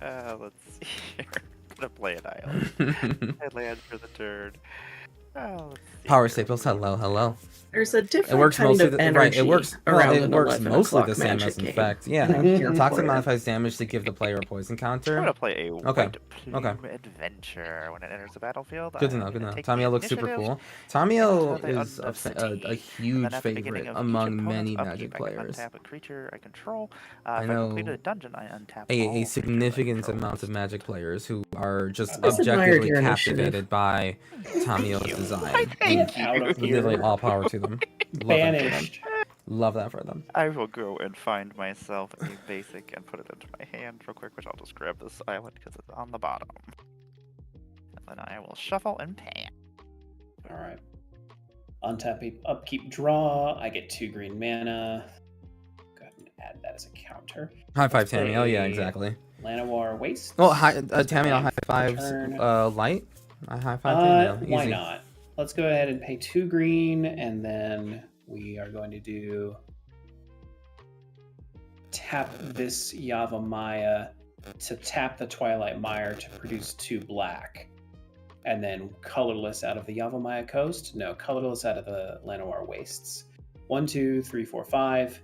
Let's see here. I'm gonna play an island. I land for the turn. Power staples. Hello. There's a different kind of energy it works mostly the same as infect. Yeah. Mm-hmm. Toxic modifies damage to give the player a poison counter. I'm gonna play a White Plume Adventure. When it enters the battlefield, Good to know. Tamio looks super cool. Tamio is a huge favorite among many Magic players. I creature I control. I know a dungeon, I untap a significant amount of Magic players who are just objectively captivated by Tamio's design. Literally all power to them. Banished. Love that for them. I will go and find myself a basic and put it into my hand real quick, which I'll just grab this island because it's on the bottom. And then I will shuffle and pan. Alright. Untap, upkeep, draw. I get 2 green mana. Go ahead and add that as a counter. High five, Tammy. Oh, yeah, exactly. Llanowar Waste. Well, Tammy, I'll high five light. I high five Tammy. Why not? Let's go ahead and pay 2 green, and then we are going to do tap this Yavimaya to tap the Twilight Mire to produce 2 black, and then colorless out of the Yavimaya Coast. No, colorless out of the Llanowar Wastes. 1, 2, 3, 4, 5.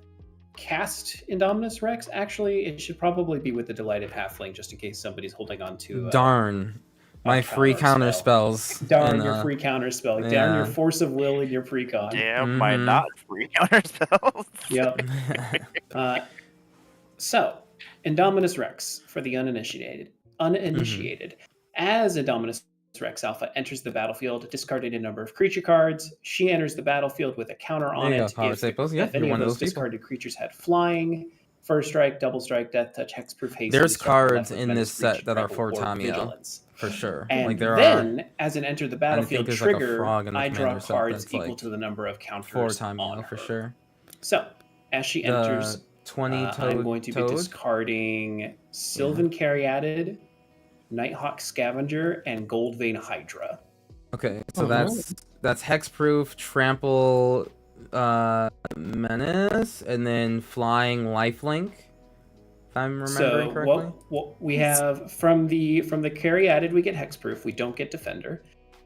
Cast Indominus Rex. Actually, it should probably be with the Delighted Halfling, just in case somebody's holding on to. Darn. My free counter spells. Darn your free counter spell. Yeah. Darn your force of will in your precon. Damn my not free counter spells. Yep. So, Indominus Rex for the uninitiated. As Indominus Rex Alpha enters the battlefield, discarded a number of creature cards. She enters the battlefield with a counter on it. If any of those discarded creatures had flying, First Strike, Double Strike, Death Touch, Hexproof, Haste. There's Destructible, cards Left, in Menace, this set Breach, that are Trample, for or Tamio, Vigilance. for sure. And Like there then, are, as an enter the I battlefield think there's like a trigger, frog in the I draw commander set cards that's equal like to the number of counters for on Tamio, her. for sure. So, as she The enters, 20 I'm going to be toad. discarding Sylvan Caryatid, Nighthawk Scavenger, and Goldvein Hydra. Okay, so that's hexproof, trample, menace, and then flying lifelink. If I'm remembering correctly. What we have from the Caryatid, we get hexproof. We don't get defender.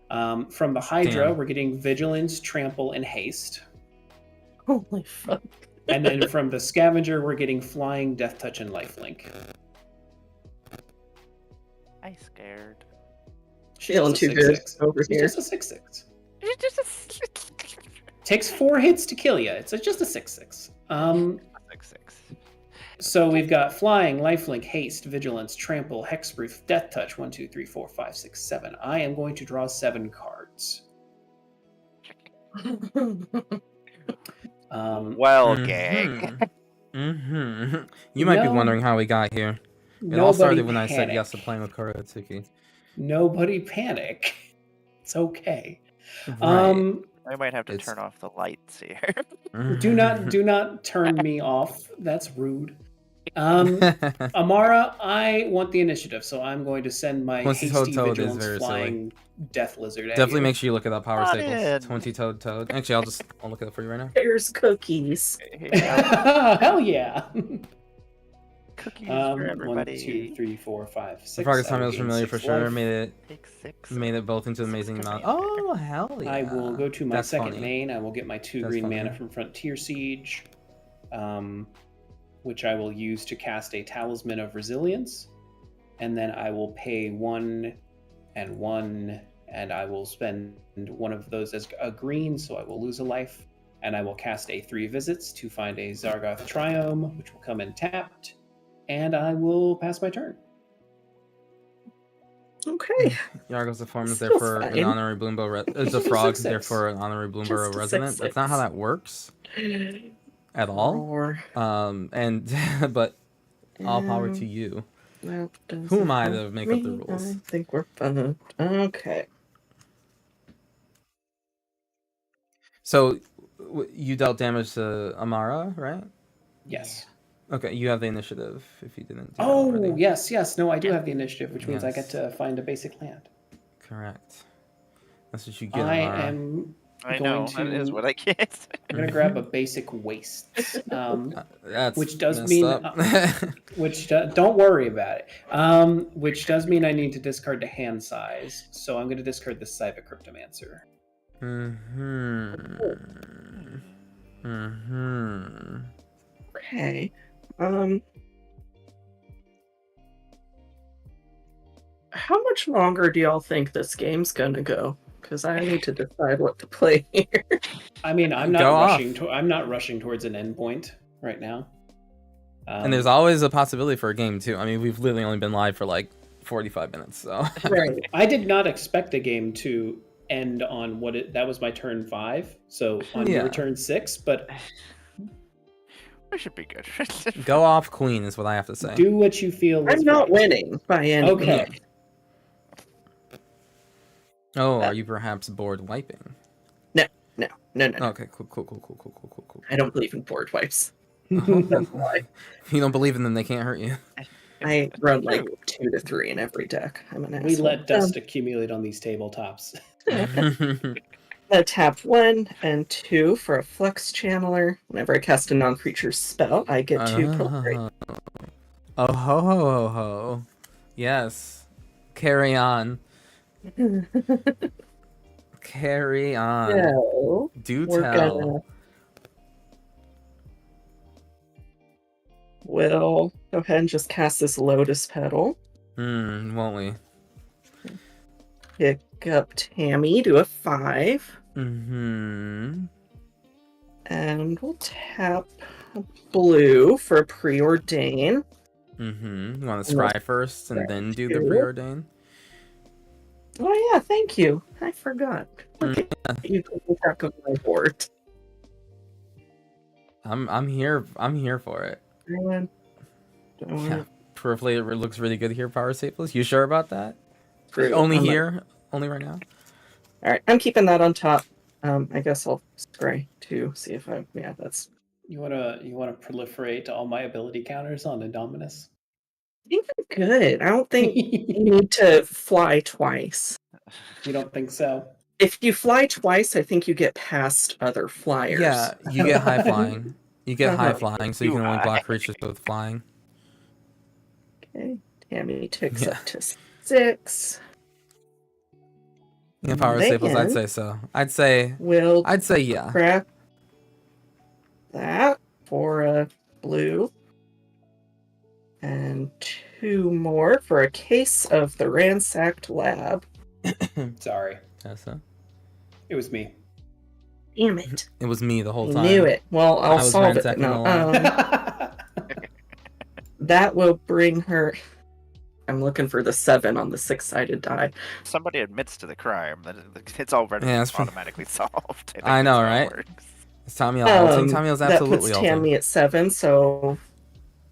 From the Hydra, Damn. we're getting vigilance, trample, and haste. Holy fuck. And then from the scavenger, we're getting flying, death touch, and lifelink. I scared. Feeling It's a too good 6/6. over It's here. just a 6/6. Takes 4 hits to kill you. It's just a 6/6. 6/6. So we've got flying, lifelink, haste, vigilance, trample, hexproof, death touch. 1, 2, 3, 4, 5, 6, 7. I am going to draw 7 cards. Well, gang. You might be No. wondering how we got here. It all started when I said panic. yes to playing with Kuroatsuki. Nobody panic. It's okay. Right. I might have to It's- turn off the lights here. Do not turn me off. That's rude. Amara, I want the initiative, so I'm going to send my 20 hasty toad is vigilance very flying death lizard at Definitely you. make sure you look at that power Not staples. in. 20 toad. Actually, I'll look at it for you right now. Here's cookies. Hell yeah. Cookies for 1, everybody. 2, 3, 4, 5, 6. The progress I time will was gain familiar for 6 sure. life. Take 6. Made it both into amazing Six amount. command. Oh hell yeah! I will go to my That's second funny. main. I will get my 2 That's green funny. mana from Frontier Siege, which I will use to cast a Talisman of Resilience. And then I will pay 1 and 1, and I will spend one of those as a green, so I will lose a life. And I will cast a 3 visits to find a Zargoth Triome, which will come in tapped. And I will pass my turn. Okay. Yargo's the form is there Still for an fine. honorary Bloomburrow. It's a frog 6/6. there for an honorary Bloomburrow Just a resident. That's not how 6/6. that works at all. Roar. And but all power to you. Who am I to make up the rules? I think we're fine. Okay. So you dealt damage to Amara, right? Yes. Okay, you have the initiative. If you didn't. Do that Oh, already. yes. No, I do have the initiative, which means I get Yes. to find a basic land. Correct. That's what you get. I Amara. am I going know, to... that is what I get. I'm going to grab a basic waste, That's which does messed mean... up. don't worry about it. Which does mean I need to discard the hand size, so I'm going to discard the Cyber Cryptomancer. Okay. How much longer do y'all think this game's gonna go? Because I need to decide what to play here. I mean, I'm Go not off. rushing. I'm not rushing towards an endpoint right now. And there's always a possibility for a game too. I mean, we've literally only been live for like 45 minutes, so. Right. I did not expect the game to end on that was my turn 5, so on Yeah. your turn 6, but We should be good. Go off, Queen, is what I have to say. do what you feel is I'm not right. winning by any Okay. means. Oh, are you perhaps board wiping? No. Okay, cool. I don't believe in board wipes. If you don't believe in them, they can't hurt you. I run like 2 to 3 in every deck. I'm an We asshole. let dust accumulate on these tabletops. I tap 1 and 2 for a Flux Channeler. Whenever I cast a non-creature spell, I get 2 proliferate. Oh ho. Yes. Carry on. Carry on. So, Do we're tell. gonna... We'll go ahead and just cast this Lotus Petal. Won't we? Pick up Tammy to a 5. Mm-hmm. And we'll tap blue for Preordain. Mm-hmm. You want to scry first and then do the Two. preordain? Oh yeah, thank you. I forgot. Look at you keeping track of my board. I'm here for it. Don't Yeah, wanna peripherally it looks really good here, Power Staples. You sure about that? screw it. Only I'm not- here? Only right now? All right, I'm keeping that on top. I guess I'll spray to see if I. Yeah, that's. You wanna proliferate all my ability counters on Indominus? I think I'm good. I don't think you need to fly twice. You don't think so? If you fly twice, I think you get past other flyers. Yeah, you get high flying. You get high Uh-huh. flying, so you Too can only block high. creatures with flying. Okay, Tammy ticks Yeah. up to 6. Yeah, Power Staples, I'd Then say so. I'd say we'll yeah. grab that for a blue. And 2 more for a case of the ransacked lab. Sorry, Tessa. it was me. Damn it. It was me the whole I time. knew it. Well, I I'll was solve it. ransacking No, the lab. that will bring her. I'm looking for the 7 on the 6-sided die. Somebody admits to the crime, that it's already Yeah, that's automatically solved. think I know, that's how it right? works. It's Tamiel ulting. Tamiel's That absolutely puts ulting. Tammy at 7, so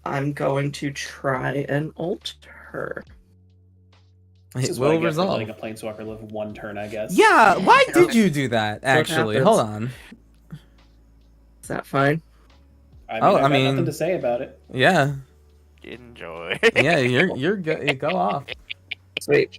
I'm going to try and ult her. This It is what I will get for resolve. letting a planeswalker live 1 turn, I guess. Yeah, why did you do that, actually? happens. Hold on. Is that fine? I Oh, mean, I I've got mean- nothing to say about it. Yeah. Enjoy. Yeah, you're good. Go off. Sweet.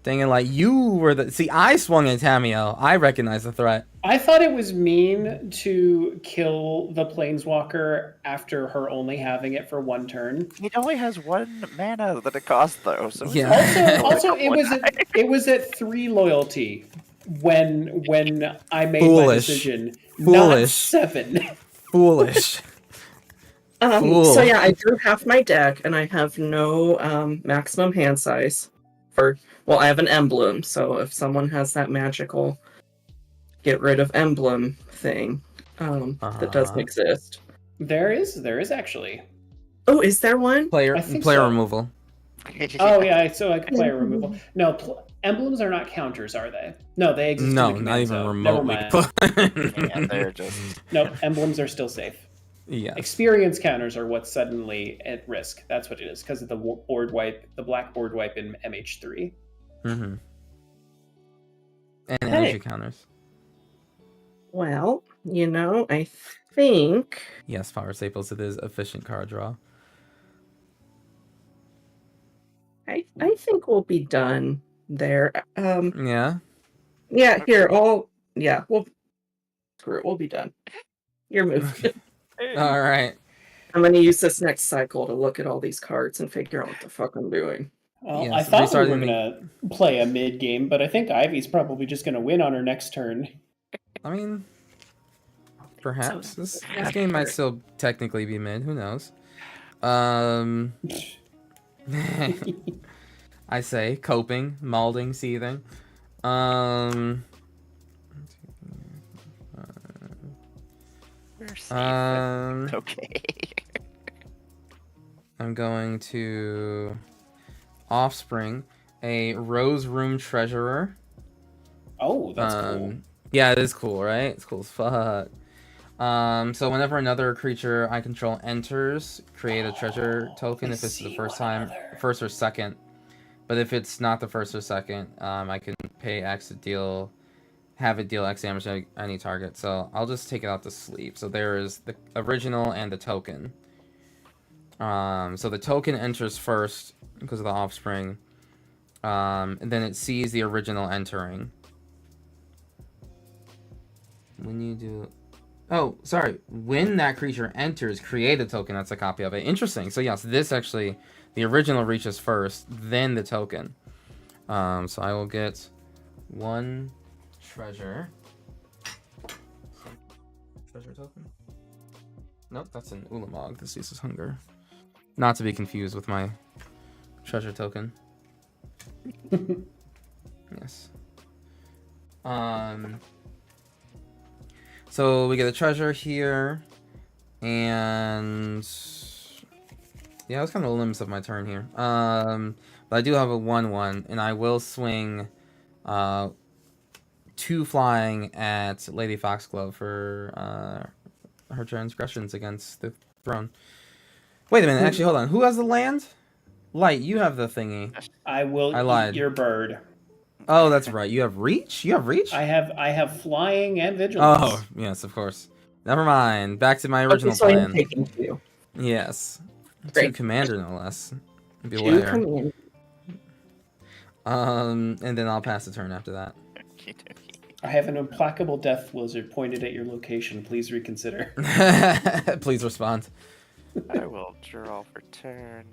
Thinking like you were the. See, I swung at Tamiel. I recognize the threat. I thought it was mean to kill the planeswalker after her only having it for 1 turn. It only has 1 mana that it costs, though. So Yeah. Also, it was at 3 loyalty when I made my Foolish. decision. Foolish. Not 7. Foolish. Fool. So yeah, I drew half my deck, and I have no maximum hand size. I have an emblem, so if someone has that magical get rid of emblem thing, that doesn't exist. There is actually. Oh, is there one? Player I think player so. removal. Oh yeah, so like player removal. No, emblems are not counters, are they? No, they exist. No, in the not command even zone. Never remotely. mind. Yeah, they're just. No, emblems are still safe. Yes. Experience counters are what's suddenly at risk. That's what it is because of the board wipe, the black board wipe in MH3. Mm-hmm. And Hey. energy counters. Well, I think Yes, Power Staples. It is efficient card draw. I think we'll be done there. Yeah. Yeah, here, we'll screw it, we'll be done. Your move. All right. I'm gonna use this next cycle to look at all these cards and figure out what the fuck I'm doing. Well, Yes, I thought we restarting were gonna play a mid game, but I think Ivy's probably just gonna win on her next turn. I mean, perhaps So, this yeah, game might sure. still technically be mid. Who knows? I say coping, molding, seething. We're safe. Okay. I'm going to Offspring, a Rose Room Treasurer. Oh, that's cool. Yeah, it is cool, right? It's cool as fuck. So whenever another creature I control enters, create a treasure token if it's the first or second. But if it's not the first or second, I can pay X to have it deal X damage to any target. So I'll just take it out to sleep. So there is the original and the token. So the token enters first because of the Offspring. And then it sees the original entering. When you do... Oh, sorry. When that creature enters, create a token that's a copy of it. Interesting. So yes, this actually... The original reaches first, then the token. So I will get 1 treasure. Treasure token? Nope, that's an Ulamog. This uses hunger. Not to be confused with my treasure token. Yes. So we get a treasure here, and yeah, I was kind of the limits of my turn here. But I do have a 1/1, and I will swing 2 flying at Lady Foxglove for her transgressions against the throne. Wait a minute. Actually, hold on. Who has the land? Light, you have the thingy. I will I lied. eat your bird. Oh, that's right. You have reach? You have reach? I have flying and vigilance. Oh, yes, of course. Never mind. Back to my Okay, original so I am plan. taking 2. Yes. Great. 2 commander, no less. 2 Beware. command. And then I'll pass the turn after that. I have an implacable death lizard pointed at your location. Please reconsider. Please respond. I will draw for turn.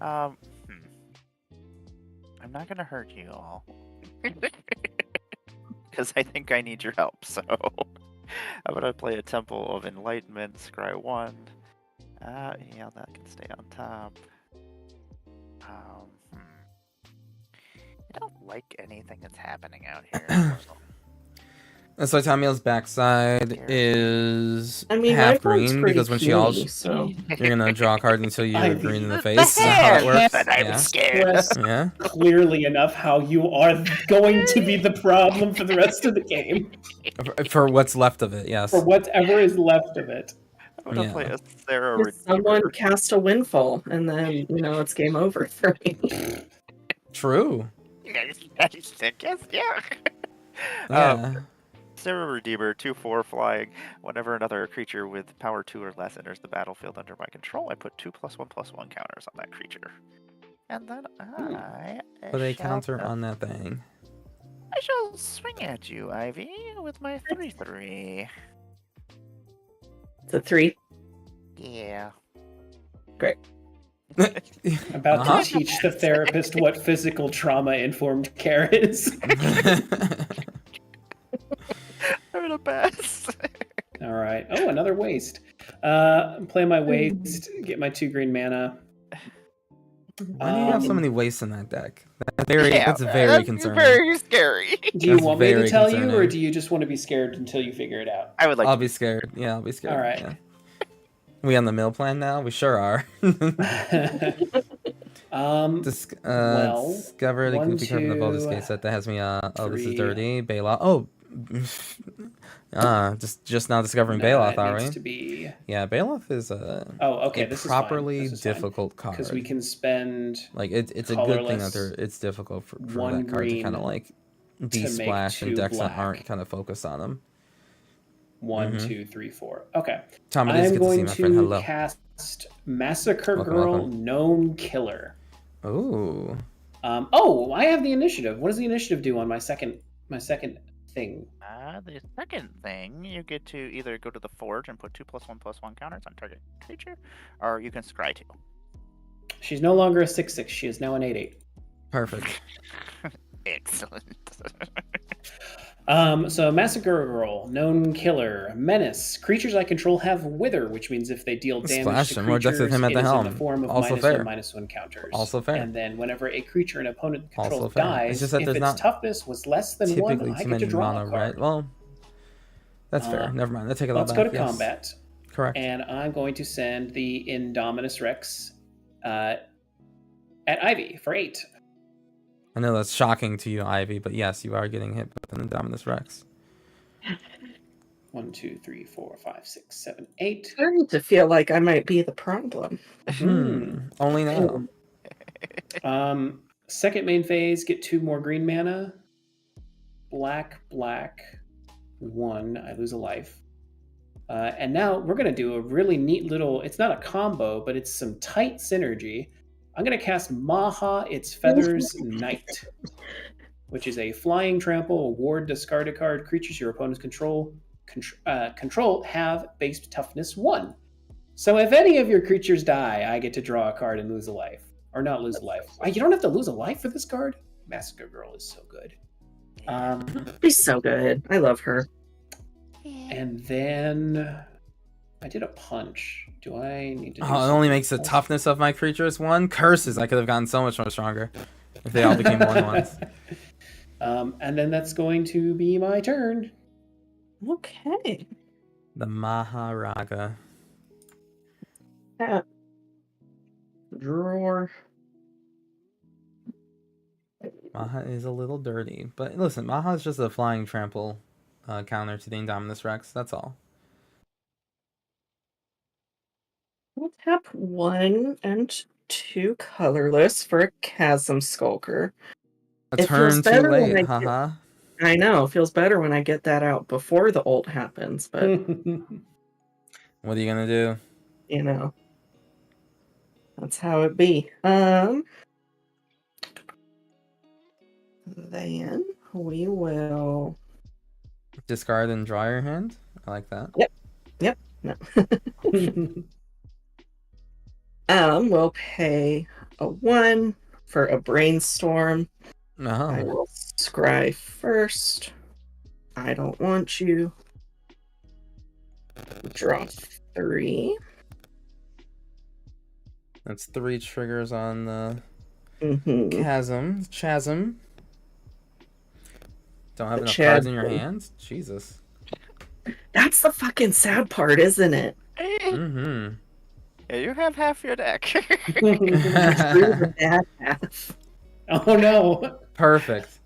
I'm not gonna hurt you all. Because I think I need your help, so I'm gonna play a Temple of Enlightenment, scry 1. Yeah, that can stay on top. I don't like anything that's happening out here. And so Tamiel's backside is I mean, half my board's green pretty because when she puny, alls, so you're gonna draw a card until you're Ivy. green in the The face. Is that how it works? And I'm Yeah. scared. Express Yeah. clearly enough how you are going to be the problem for the rest of the game. For what's left of it, yes. For whatever is left of it. I'm gonna Yeah. play a Sarah If someone Redeemer. cast a windfall, and then, it's game over for me. True. Yes, yeah. Yeah. Sarah Redeemer, 2/4 flying. Whenever another creature with power 2 or less enters the battlefield under my control, I put 2+1/+1 counters on that creature. And then I Put a shall- counter on that thing. I shall swing at you, Ivy, with my 3/3. It's a 3. Yeah. About Uh-huh. to teach the therapist what physical trauma-informed care is. I'm gonna pass. All right. Oh, another waste. Play my waste, get my 2 green mana. Why do you have so many wastes in that deck? That's very that's concerning. Very scary. Do you That's want me to very tell you, or concerning. do you just want to be scared until you figure it out? I would like I'll to be scared. Yeah, I'll be scared. All right. Yeah. We on the mill plan now? We sure are. Well, Discover the 1, goofy card from the bonus 2, case set that has me. This is 3. dirty. Bailoff. Oh. Just now discovering no, Bailoff, it are needs we? to be. Yeah, Bailoff is a Okay, this properly is fine. difficult card. Because we can spend Like it's a good thing that colorless, it's difficult for one that card to kind green of like make de-splash and 2 decks that black. aren't kind of focused on them. 1, Mhm. 2, 3, 4. Okay. Tom, it is I'm good to see going my friend. to Hello. cast Massacre Welcome, Girl, welcome. Known Killer. Ooh. I have the initiative. What does the initiative do on my second thing? the second thing, you get to either go to the forge and put 2+1/+1 counters on target creature, or you can scry 2. She's no longer a 6/6. She is now an 8/8. Perfect. Excellent. So Massacre Girl, Known Killer, Menace. Creatures I control have Wither, which means if they deal damage Splash to him, more decks creatures, with him at it the is in helm. the form of Also fair. -1/-1 counters. Also fair. And then whenever a creature an opponent Also controls fair. dies, It's just that if there's its not toughness was less than 1, Typically I too get many to draw mono a card. red. Well, that's fair. Never mind. I take it all Let's back. go to Yes. combat. Correct. And I'm going to send the Indominus Rex at Ivy for 8. I know that's shocking to you, Ivy, but yes, you are getting hit with an Indominus Rex. 1, 2, 3, 4, 5, 6, 7, 8. Starting to feel like I might be the problem. Only now. Second main phase, get 2 more green mana. Black, 1. I lose a life. And now we're going to do a really neat little, it's not a combo, but it's some tight synergy. I'm going to cast Maha, Its Feathers Knight, which is a flying trample, a ward, discard a card. Creatures your opponents control have base toughness 1. So if any of your creatures die, I get to draw a card and lose a life. Or not lose a life. You don't have to lose a life for this card? Massacre Girl is so good. She's so good. I love her. And then I did a punch. Do I need to do Oh, it only makes the toughness of my creatures 1. Curses! I could have gotten so much more stronger if they all became 1/1s. And then that's going to be my turn. Okay. The Maharaga. Yeah. Drawer. Maha is a little dirty, but listen, Maha is just a flying trample counter to the Indominus Rex. That's all. Tap 1 and 2 colorless for a Chasm Skulker. A It feels turn too better when late, I haha. I know, it feels better when I get that out before the ult happens, but What are you gonna do? you know, that's how it be. Then we will. Discard and draw your hand? I like that. Yep. No. We'll pay a 1 for a Brainstorm. I Oh. will scry first. I don't want you. Draw 3. That's 3 triggers on the Mm-hmm. Chasm. Don't have The enough cards in your Chasm. hands? Jesus. That's the fucking sad part, isn't it? Mm-hmm. Yeah, you have half your deck. Through the bad half. Oh no. Perfect.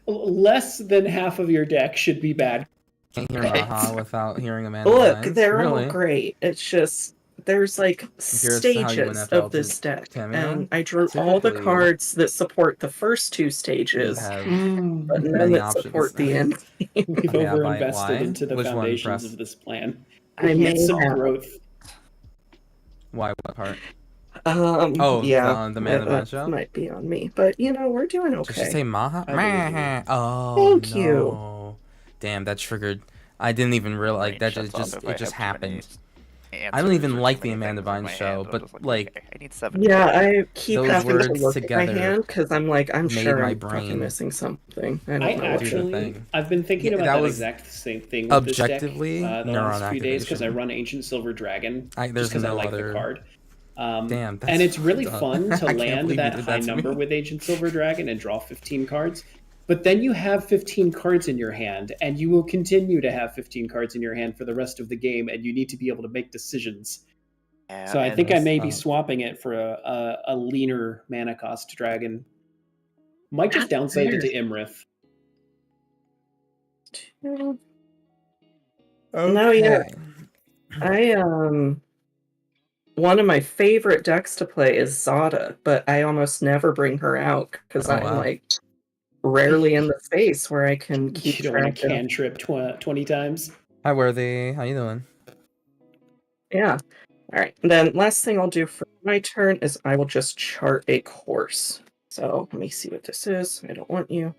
Less than half of your deck should be bad. Can't hear Right. Maha without hearing Amanda Look, Bynes. they're Really? all great. It's just there's like Here's how you win stages FL of this to deck, Tamio. and I drew all the Typically, cards that support the first 2 You stages, have but none many that options. support the end. We've Okay, I'll buy it. overinvested Why? into the Which one foundations press? of this plan. I We may need some have. growth. Why? What part? Yeah, the Man of that Show? might be on me, but we're doing Did she okay. say Maha? I believe you. Meh. Oh, Thank no. you. Damn, that triggered. I didn't even realize Brain that. shuts off if I It just have too many happened. I don't answers even or like too the many Amanda things in Bynes my show, hand. I'm but just like okay, I need 7. Yeah, I keep those having to words look at my together hand because I'm made sure my I'm brain fucking missing something. I I don't know what. do the actually, thing. I've been thinking Yeah, about that that was exact same thing with this deck objectively the neuron last few days because I activation. run Ancient Silver Dragon There's just because I no like other. the card. Damn, that's And it's really fucked up. fun to I can't land believe you that did high that to number me. with Ancient Silver Dragon and draw 15 cards. But then you have 15 cards in your hand, and you will continue to have 15 cards in your hand for the rest of the game, and you need to be able to make decisions. Yeah, So I and think I may be That's swapping it for a leaner mana cost dragon. Might just That's downside it fair. to Imrith. No, yeah. One of my favorite decks to play is Zada, but I almost never bring her out because Oh, I'm wow. like rarely in the space where I can keep You don't want track to of. cantrip 20 times. Hi, Worthy. How you doing? Yeah. All right. Then last thing I'll do for my turn is I will just chart a course. So let me see what this is. I don't want you.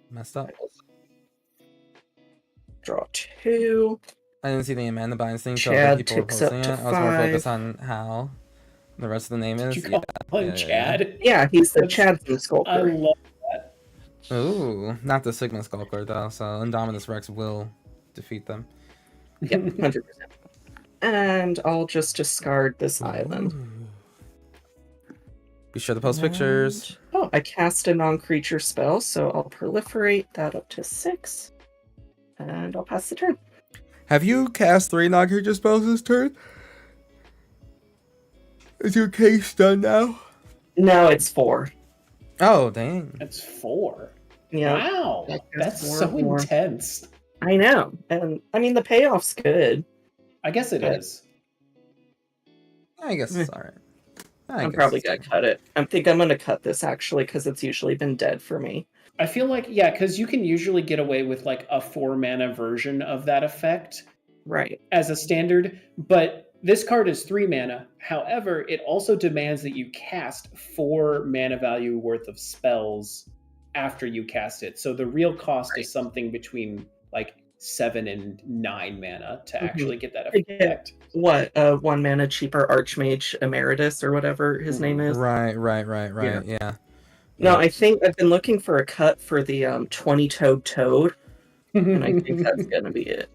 Messed up. Draw 2. I didn't see the Amanda Bynes thing, so Chad other people were ticks up posting it. to I was more focused 5. on how the rest of the name is. Did you call him Chad? Yeah, he's the That's- Chadson I Skulker. love Ooh, not the Sigma Skulker though. So Indominus Rex will defeat them. Yep, 100%. And I'll just discard this island. Ooh. Be sure to post pictures. Oh, I cast a non-creature spell, so I'll proliferate that up to 6. And I'll pass the turn. Have you cast 3 non-creature spells this turn? Is your case done now? No, it's 4. Oh, dang. That's 4. Yeah, Wow, that's so more. intense. I know. And I mean, the payoff's good. I guess it is. I guess it's alright. I'm probably going to cut it. I think I'm going to cut this actually because it's usually been dead for me. I feel like, yeah, because you can usually get away with like a 4 mana version of that effect Right. as a standard, but this card is 3 mana. However, it also demands that you cast 4 mana value worth of spells after you cast it. So the real cost is something between like 7 and 9 mana to actually get that effect. What? 1 mana cheaper Archmage Emeritus or whatever his name is? Right. Yeah. No, I think I've been looking for a cut for the 20-toed toad, and I think that's going to be it.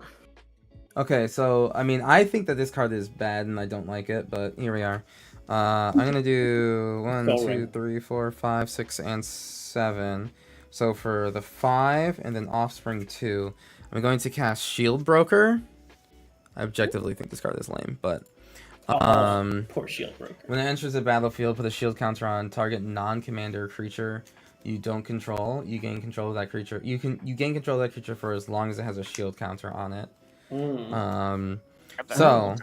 Okay, so I mean, I think that this card is bad and I don't like it, but here we are. I'm gonna do 1, 2, 3, 4, 5, 6, and 7. So for the 5 and then Offspring 2, I'm going to cast Shield Broker. I objectively think this card is lame, but poor Shield Broker. when it enters the battlefield, put a shield counter on target non-commander creature you don't control. You gain control of that creature. You gain control of that creature for as long as it has a shield counter on it. So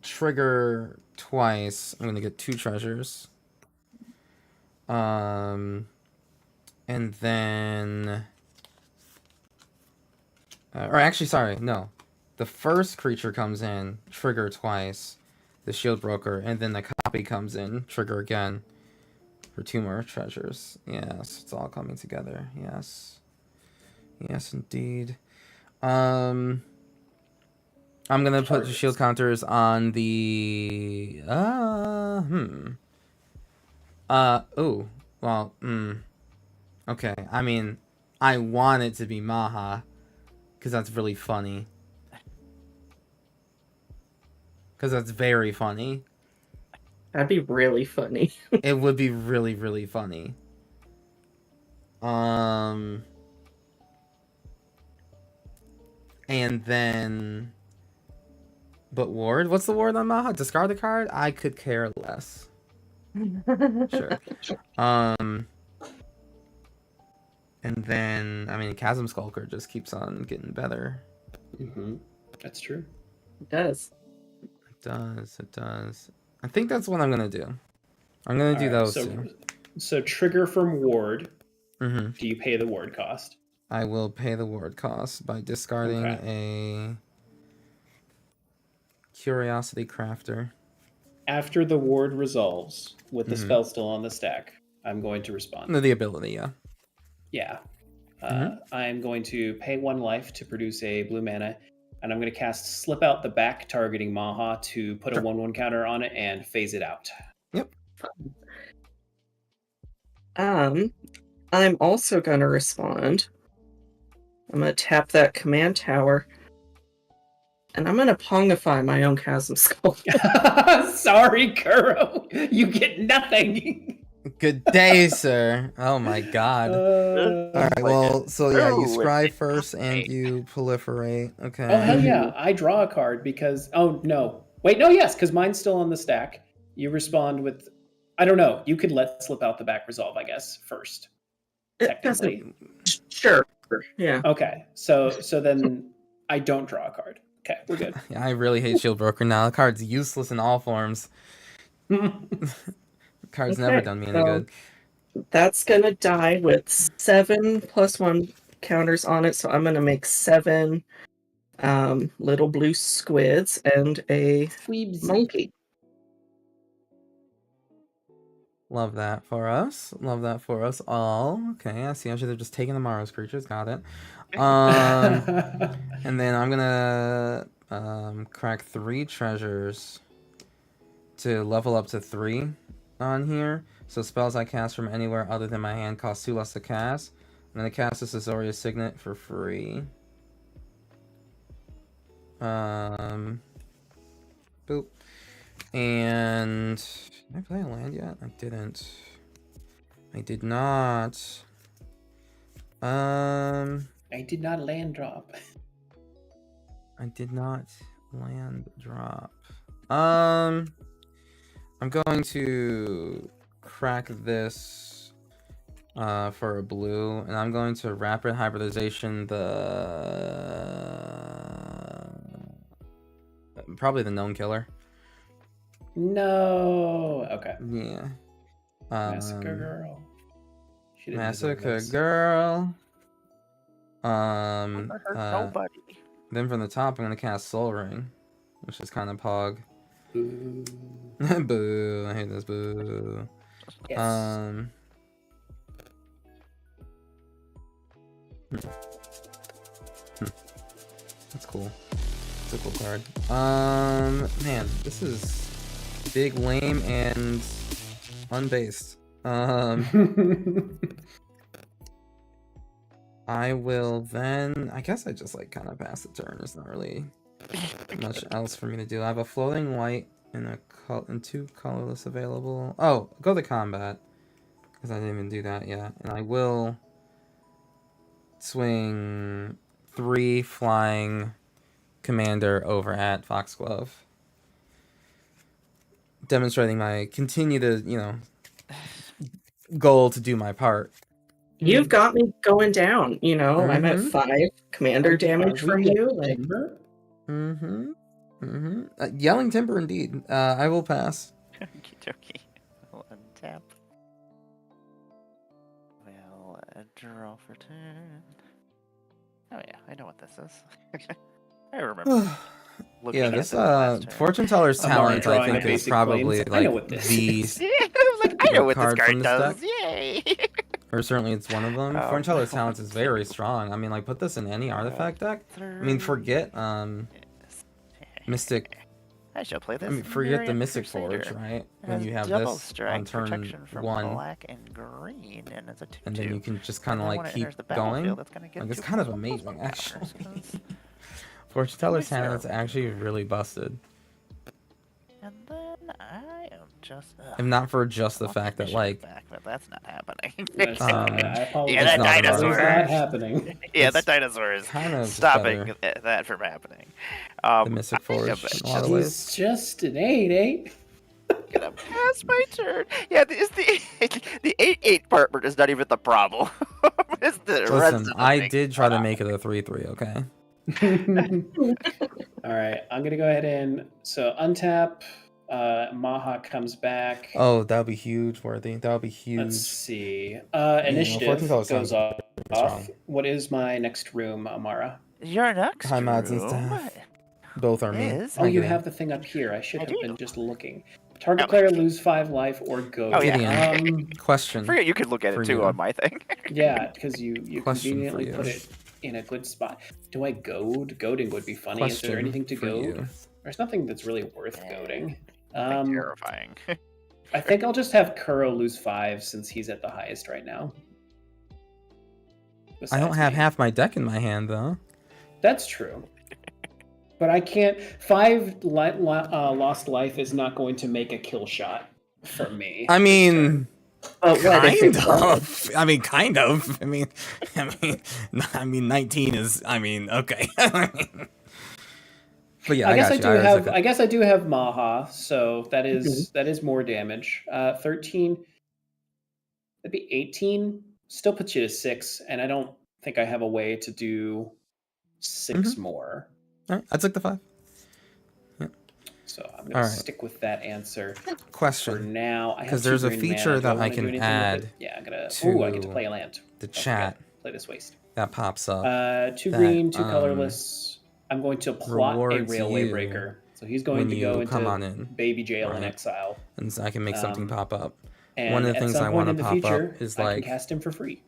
trigger twice. I'm gonna get 2 treasures. And then, or actually, sorry, no. The first creature comes in, trigger twice, the shield broker, and then the copy comes in, trigger again, for 2 more treasures. Yes, it's all coming together. Yes, yes, indeed. I'm gonna put the shield counters on the oh, well, okay. I mean, I want it to be Maha, because that's really funny. Because that's very funny. That'd be really funny. It would be really, really funny. And then, but ward? What's the ward on Maha? Discard the card? I could care less. Sure. And then, I mean, Chasm Skulker just keeps on getting better. That's true. It does. It does. It does. I think that's what I'm gonna do. I'm gonna do those two. So trigger from ward. Mm-hmm. Do you pay the ward cost? I will pay the ward cost by discarding a Curiosity Crafter. After the ward resolves with the spell still on the stack, I'm going to respond. The ability, yeah. Yeah. I'm going to pay 1 life to produce a blue mana, and I'm going to cast Slip Out the Back, targeting Maha, to put a 1/1 counter on it and phase it out. Yep. I'm also going to respond. I'm going to tap that command tower, and I'm going to Pongify my own Chasm Skull. Sorry, Kuro. You get nothing. Good day, sir. Oh my god. Alright, well, so yeah, you scry first and you proliferate. Okay. Oh, hell yeah. I draw a card because... Oh, no. Wait, no, yes, because mine's still on the stack. You respond with... I don't know. You could let Slip Out the Back resolve, I guess, first. Technically. Sure. Yeah. Okay. So then I don't draw a card. Okay, we're good. Yeah, I really hate Shield Broker now. The card's useless in all forms. Card's never done me any good. That's gonna die with 7 +1 counters on it, so I'm gonna make 7 little blue squids and a monkey. Love that for us. Love that for us all. Okay, I see. I should have just taken the Morrow's creatures. Got it. And then I'm gonna crack 3 treasures to level up to 3 on here. So spells I cast from anywhere other than my hand cost 2 less to cast. I'm gonna cast this Azorius Signet for free. Boop. And did I play a land yet? I didn't. I did not. I did not land drop. I did not land drop. I'm going to crack this for a blue, and I'm going to rapid hybridization probably the Gnome Killer. No. Okay. Yeah. Massacre Girl. Massacre Girl. Nobody. Then from the top, I'm gonna cast Soul Ring, which is kind of pog. Boo. Boo! I hate this. Boo. Yes. That's cool. It's a cool card. Man, this is big, lame, and unbased. I will then... I guess I just, like, kind of pass the turn. There's not really much else for me to do. I have a floating white and 2 colorless available. Oh, go to combat. Because I didn't even do that yet. And I will swing 3 flying commander over at Foxglove. Demonstrating my goal to do my part. You've got me going down, I'm at 5 commander damage from you. Like... Yelling Timber, indeed. I will pass. Okie dokie. We'll untap. We'll draw for turn. Oh yeah, I know what this is. I remember. Yeah, Looking this at last turn. Fortune Teller's Amari talent, I drawing think, a is basic probably plains. I know like what this the is. Yeah, I was like, I know what this card from card this does. deck. Yay! Or certainly it's one of them. Fortune Teller's talent is 1, very 2, strong. I mean, like, put this in any artifact deck. I mean, 3. forget Yes. Mystic. I shall play this. I mean, forget the Myriad Mystic Crusader. Forge, right? It When has you have double this strike on turn protection from 1, black and green, and it's a 2/2. and then you can just kind of when like it keep enters the going. battlefield, it's gonna get Like, it's 2 kind of +1/+1 amazing, counters, actually. 'cause- Fortune Teller's Nice talent's zero. actually really busted. And then I am just. If not for just the I want fact that, mission like, back, but that's not happening. That's, Um, I apologize. Yeah, that not dinosaur. It's not happening. Yeah, It's that dinosaur is kind of stopping better. that from happening. The Mystic I Forge am in a lot of ways. He's just an 8/8. gonna pass my turn. Yeah, it's the 8/8 part is not even the problem. It's the rest Listen, of the I thing. did try to make it a 3/3, okay? All right, I'm gonna go ahead and untap. Maha comes back. Oh, that would be huge, Worthy. That would be Let's huge. see. well, Initiative Fortune Teller goes sounds off. strong. What is my next room, Amara? Your next High mods and room stuff. Both are me. is- Oh, I you get it. have the thing up here. I should I have do. been just looking. Target Oh. player lose 5 life or go. Oh, yeah. Gideon. Question. Forget you could look at For it too you. on my thing. Yeah, because you Question for conveniently you. put it in a good spot. Do I goad? Goading would be funny. Is there Question anything to for goad? you. There's nothing that's really worth goading. Terrifying. I think I'll just have Kuro lose 5 since he's at the highest right now. I don't Besides have me. half my deck in my hand, though. That's true. But I can't. 5 lost life is not going to make a kill shot for me. I this mean, turn. But what if kind it of. I mean, kind of. I mean, 19 is. I mean, okay. But yeah, I guess got I you. do was have. like, I guess I do have Maha, so that is more damage. 13. That'd be 18. Still puts you to 6, and I don't think I have a way to do 6 more. all right, I took the 5. So I'm All gonna right. stick with that answer for Question. now. I have 'Cause 2 there's a green feature mana. Do that I wanna do can anything with add it? Yeah, I'm gonna. to I get to play a land. The Don't chat forget. Play this waste. that pops up 2 that, green, 2 colorless. I'm going to plot a rewards railway you breaker. So he's going when to go you into come on in, baby jail in right? exile. and so I can make something pop up. And One of the at things some I point want in to the pop future, up is I like can cast him for free.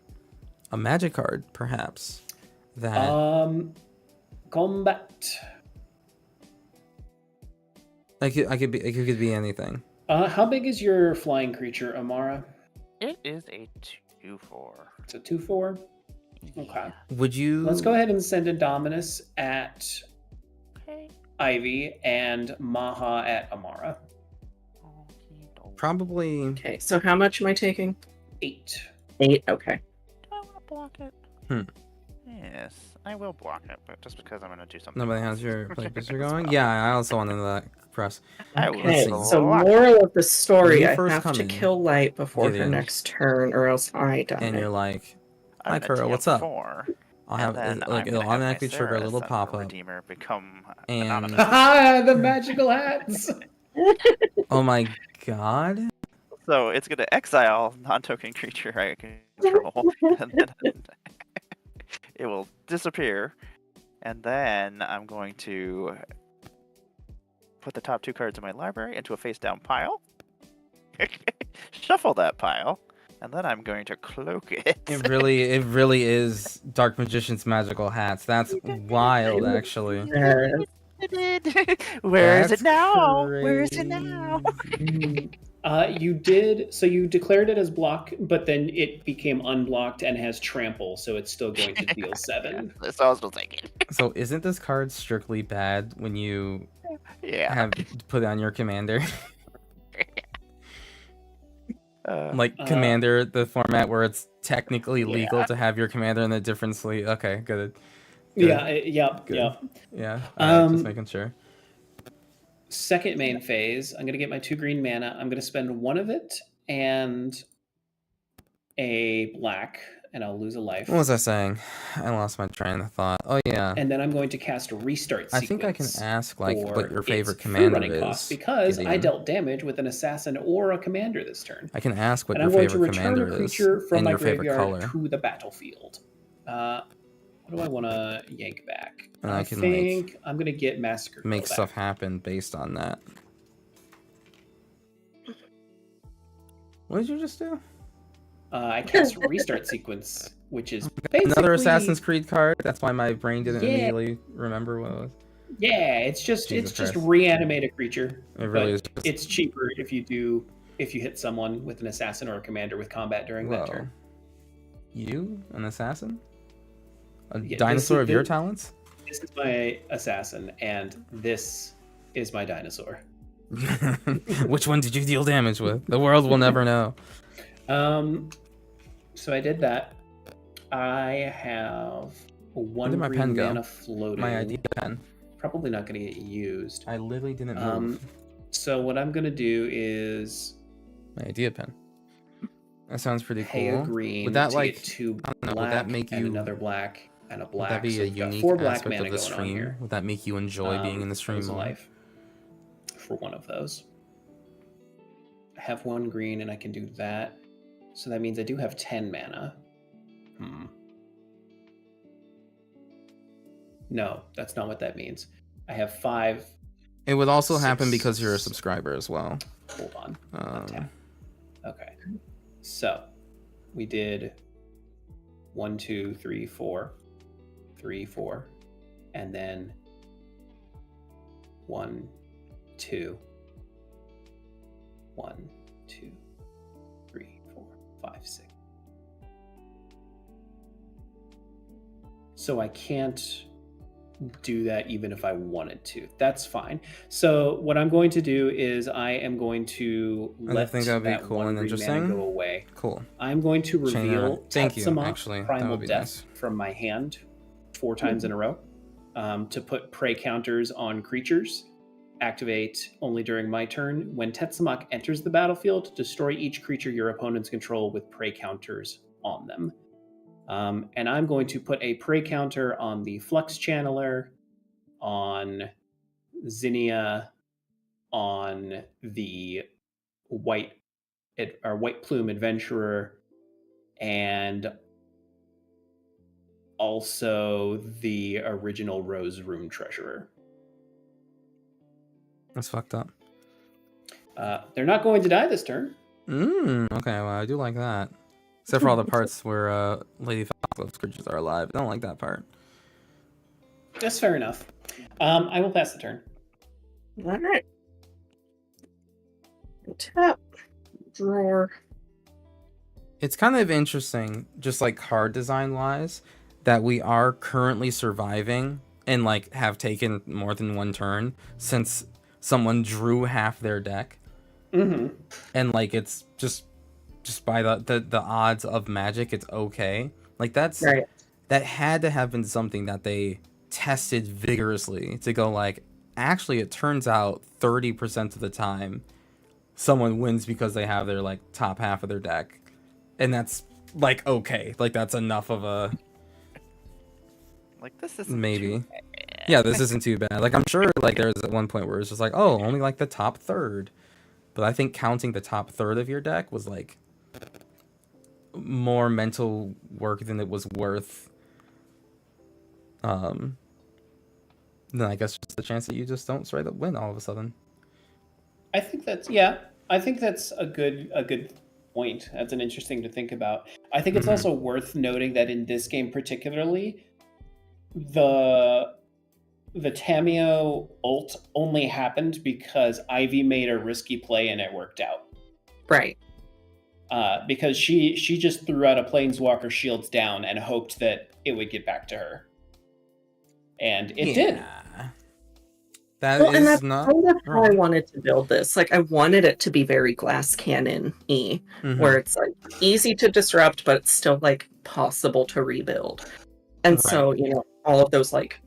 a magic card, perhaps. That Combat. I could be. It could be anything. How big is your flying creature, Amara? It is a 2/4. It's a 2/4. Okay. Would you? Let's go ahead and send Indominus at Okay. Ivy and Maha at Amara. Probably. Okay, so how much am I taking? 8. 8. Okay. Do I want to block it? Yes, I will block it, but just because I'm going to do something. Nobody has your play picture going. Yeah, I also wanted that press. I will Okay, see. so block it. moral of the When story, you I first have come to in, kill Light before her Gideon, next turn, or else I die. And you're like, I'm hi, gonna Kuro, TM what's up? 4, I'll have and then like I'm it'll gonna have my automatically trigger a little Ceres pop up. Redeemer become And- anonymous. Haha, the magical hats! Oh my god! So it's going to exile non-token creature I control, and then it will disappear, and then I'm going to put the top 2 cards in my library into a face-down pile, shuffle that pile, and then I'm going to cloak it. It really is Dark Magician's magical hats. That's wild, actually. Where is That's it now? Where is it now? crazy. You did, so you declared it as block, but then it became unblocked and has trample, so it's still going to deal 7. That's what I was still thinking. So isn't this card strictly bad when you Yeah. have put it on your commander? Like commander, the format where it's technically legal to have your commander in a different sleeve. Okay, good. Yeah, yep, Good. yep. Yeah, all right, just making sure. Second main phase, I'm going to get my 2 green mana. I'm going to spend 1 of it and a black and I'll lose a life. What was I saying? I lost my train of thought. Oh yeah. And then I'm going to cast a restart sequence. I think I can ask like for what your favorite its free commander running is. cost, because I Gideon. dealt damage with an assassin or a commander this turn. I can ask what And your I'm going to favorite return commander a creature is from and my your favorite graveyard color. to the battlefield. What do I want to yank back? And I can, think I'm going to get Massacre Girl Make back. stuff happen based on that. What did you just do? I cast Restart Sequence, which is basically... Another Assassin's Creed card. That's why my brain didn't immediately remember what it was. Yeah, it's just Christ. reanimate a creature. It really but is just... It's cheaper if you hit someone with an assassin or a commander with combat during that turn. You, an assassin? A Yeah, dinosaur of your talents? This is my assassin, and this is my dinosaur. Which one did you deal damage with? The world will never know. So I did that. I have one did my green pen go? mana floating. My idea pen. Probably not going to get used. I literally didn't move. So what I'm going to do is My idea pen. That sounds pretty pay cool. a green Would that to like get two I don't know, black would that make and you another black and a black. Would that be so a we've got unique 4 black aspect mana of the going on stream? here. Would that make you enjoy being in the stream lose a more? life for one of those. I have 1 green and I can do that. So that means I do have 10 mana. No, that's not what that means. I have 5. It would also happen 6. because you're a subscriber as well. Hold on. Untap. Okay. So we did 1, 2, 3, 4. 3, 4. And then 1, 2. 1, 2, 3, 4, 5, 6. So I can't do that even if I wanted to. That's fine. So what I'm going to do is I am going to let think that'd be that cool 1 and green mana interesting. go away. Cool. I'm going to Chain reveal Arrow. Thank you, Tetsamok actually. That Primal would be Death nice. from my hand 4 times in a row to put prey counters on creatures. Activate only during my turn. When Tetsamok enters the battlefield, destroy each creature your opponents control with prey counters on them. And I'm going to put a prey counter on the Flux Channeler, on Zinnia, on the White Plume Adventurer, and also the original Rose Room Treasurer. That's fucked up. They're not going to die this turn. Okay, well, I do like that. Except for all the parts where Lady Foxglove's creatures are alive. I don't like that part. That's fair enough. I will pass the turn. All right. Tap. Drawer. It's kind of interesting, just like card design wise, that we are currently surviving and like have taken more than 1 turn since someone drew half their deck. And like it's just by the odds of Magic, it's okay. Like that's Right. That had to have been something that they tested vigorously to go like, actually it turns out 30% of the time someone wins because they have their like top half of their deck, and that's like okay, like that's enough of a Like this is maybe. Yeah, this isn't too bad. Like I'm sure like there's at one point where it's just like, oh, only like the top third. But I think counting the top third of your deck was like more mental work than it was worth. Then I guess just the chance that you just don't straight up win all of a sudden. I think that's a good point. That's an interesting to think about. I think it's also worth noting that in this game particularly, the Tamio ult only happened because Ivy made a risky play and it worked out. Right. Because she just threw out a Planeswalker Shields down and hoped that it would get back to her. And it did. And that's kind of how I wanted to build this. Like I wanted it to be very glass cannon-y, where it's like easy to disrupt, but it's still like possible to rebuild. And so, all of those like,